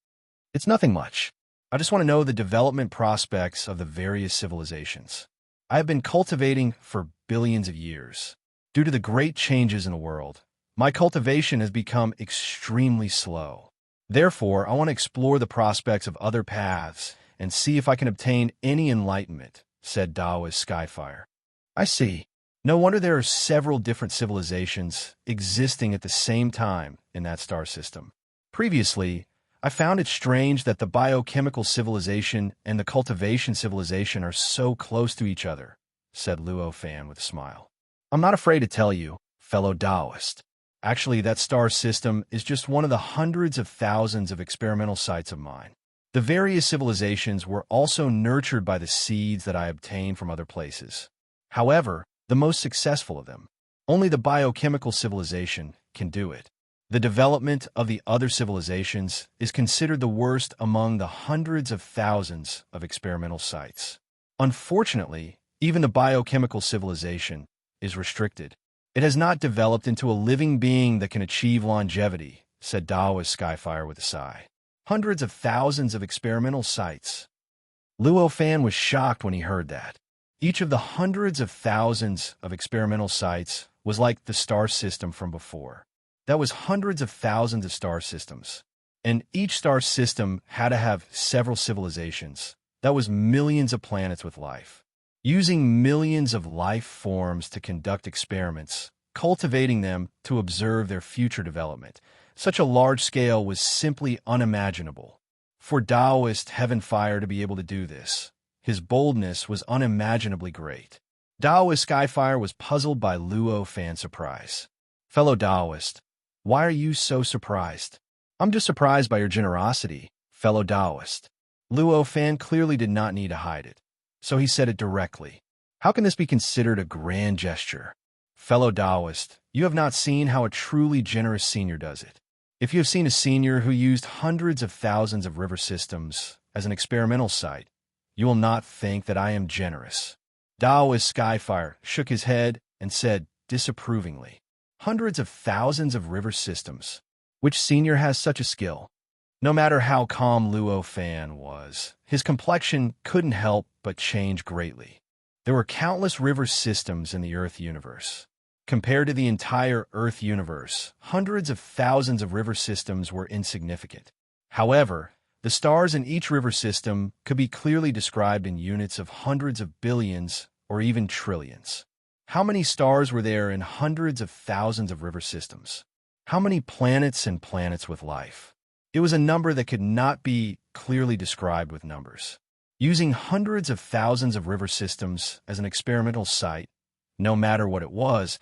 It's nothing much. I just want to know the development prospects of the various civilizations. I have been cultivating for billions of years. Due to the great changes in the world, my cultivation has become extremely slow. Therefore, I want to explore the prospects of other paths and see if I can obtain any enlightenment, said Taoist Skyfire. I see. No wonder there are several different civilizations existing at the same time in that star system. Previously, I found it strange that the biochemical civilization and the cultivation civilization are so close to each other, said Luo Fan with a smile. I'm not afraid to tell you, fellow Taoist. Actually, that star system is just one of the hundreds of thousands of experimental sites of mine. The various civilizations were also nurtured by the seeds that I obtained from other places. However, the most successful of them, only the biochemical civilization, can do it. The development of the other civilizations is considered the worst among the hundreds of thousands of experimental sites. Unfortunately, even the biochemical civilization is restricted. It has not developed into a living being that can achieve longevity, said Taoist Skyfire with a sigh. Hundreds of thousands of experimental sites. Luo Fan was shocked when he heard that. Each of the hundreds of thousands of experimental sites was like the star system from before. That was hundreds of thousands of star systems. And each star system had to have several civilizations. That was millions of planets with life. Using millions of life forms to conduct experiments, cultivating them to observe their future development. Such a large scale was simply unimaginable. For Taoist Heavenfire to be able to do this, his boldness was unimaginably great. Taoist Skyfire was puzzled by Luo Fan's surprise. Fellow Taoist, why are you so surprised? I'm just surprised by your generosity, fellow Taoist. Luo Fan clearly did not need to hide it, so he said it directly. How can this be considered a grand gesture? Fellow Taoist, you have not seen how a truly generous senior does it. If you have seen a senior who used hundreds of thousands of river systems as an experimental site, you will not think that I am generous. Taoist Skyfire shook his head and said disapprovingly, hundreds of thousands of river systems. Which senior has such a skill? No matter how calm Luo Fan was, his complexion couldn't help but change greatly. There were countless river systems in the Earth universe. Compared to the entire Earth universe, hundreds of thousands of river systems were insignificant. However, the stars in each river system could be clearly described in units of hundreds of billions or even trillions. How many stars were there in hundreds of thousands of river systems? How many planets and planets with life? It was a number that could not be clearly described with numbers. Using hundreds of thousands of river systems as an experimental site, no matter what it was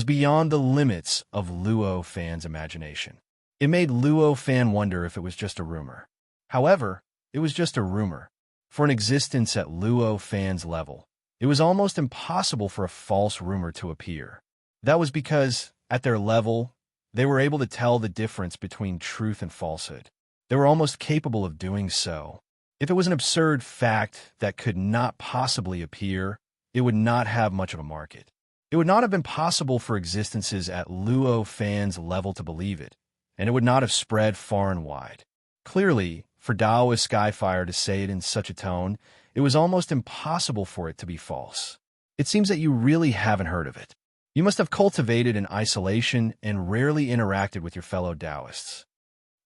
beyond the limits of Luo Fan's imagination. It made Luo Fan wonder if it was just a rumor. However, it was just a rumor. For an existence at Luo Fan's level, it was almost impossible for a false rumor to appear. That was because, at their level, they were able to tell the difference between truth and falsehood. They were almost capable of doing so. If it was an absurd fact that could not possibly appear, it would not have much of a market. It would not have been possible for existences at Luo Fan's level to believe it, and it would not have spread far and wide. Clearly, for Taoist Skyfire to say it in such a tone, it was almost impossible for it to be false. It seems that you really haven't heard of it. You must have cultivated in isolation and rarely interacted with your fellow Taoists.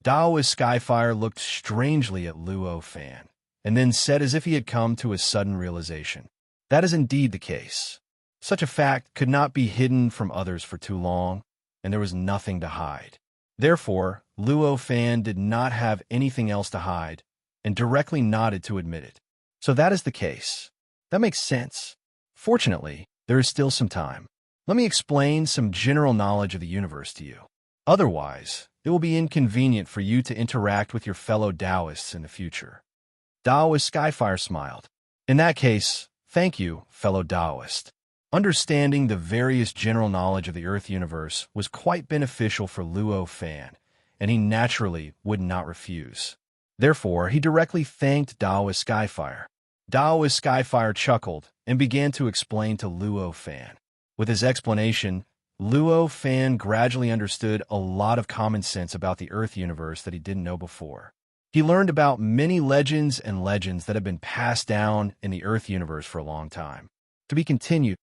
Taoist Skyfire looked strangely at Luo Fan, and then said as if he had come to a sudden realization. That is indeed the case. Such a fact could not be hidden from others for too long, and there was nothing to hide. Therefore, Luo Fan did not have anything else to hide, and directly nodded to admit it. So that is the case. That makes sense. Fortunately, there is still some time. Let me explain some general knowledge of the universe to you. Otherwise, it will be inconvenient for you to interact with your fellow Taoists in the future. Taoist Skyfire smiled. In that case, thank you, fellow Taoist. Understanding the various general knowledge of the Earth universe was quite beneficial for Luo Fan, and he naturally would not refuse. Therefore, he directly thanked Taoist Skyfire. Taoist Skyfire chuckled and began to explain to Luo Fan. With his explanation, Luo Fan gradually understood a lot of common sense about the Earth universe that he didn't know before. He learned about many legends and legends that have been passed down in the Earth universe for a long time. To be continued.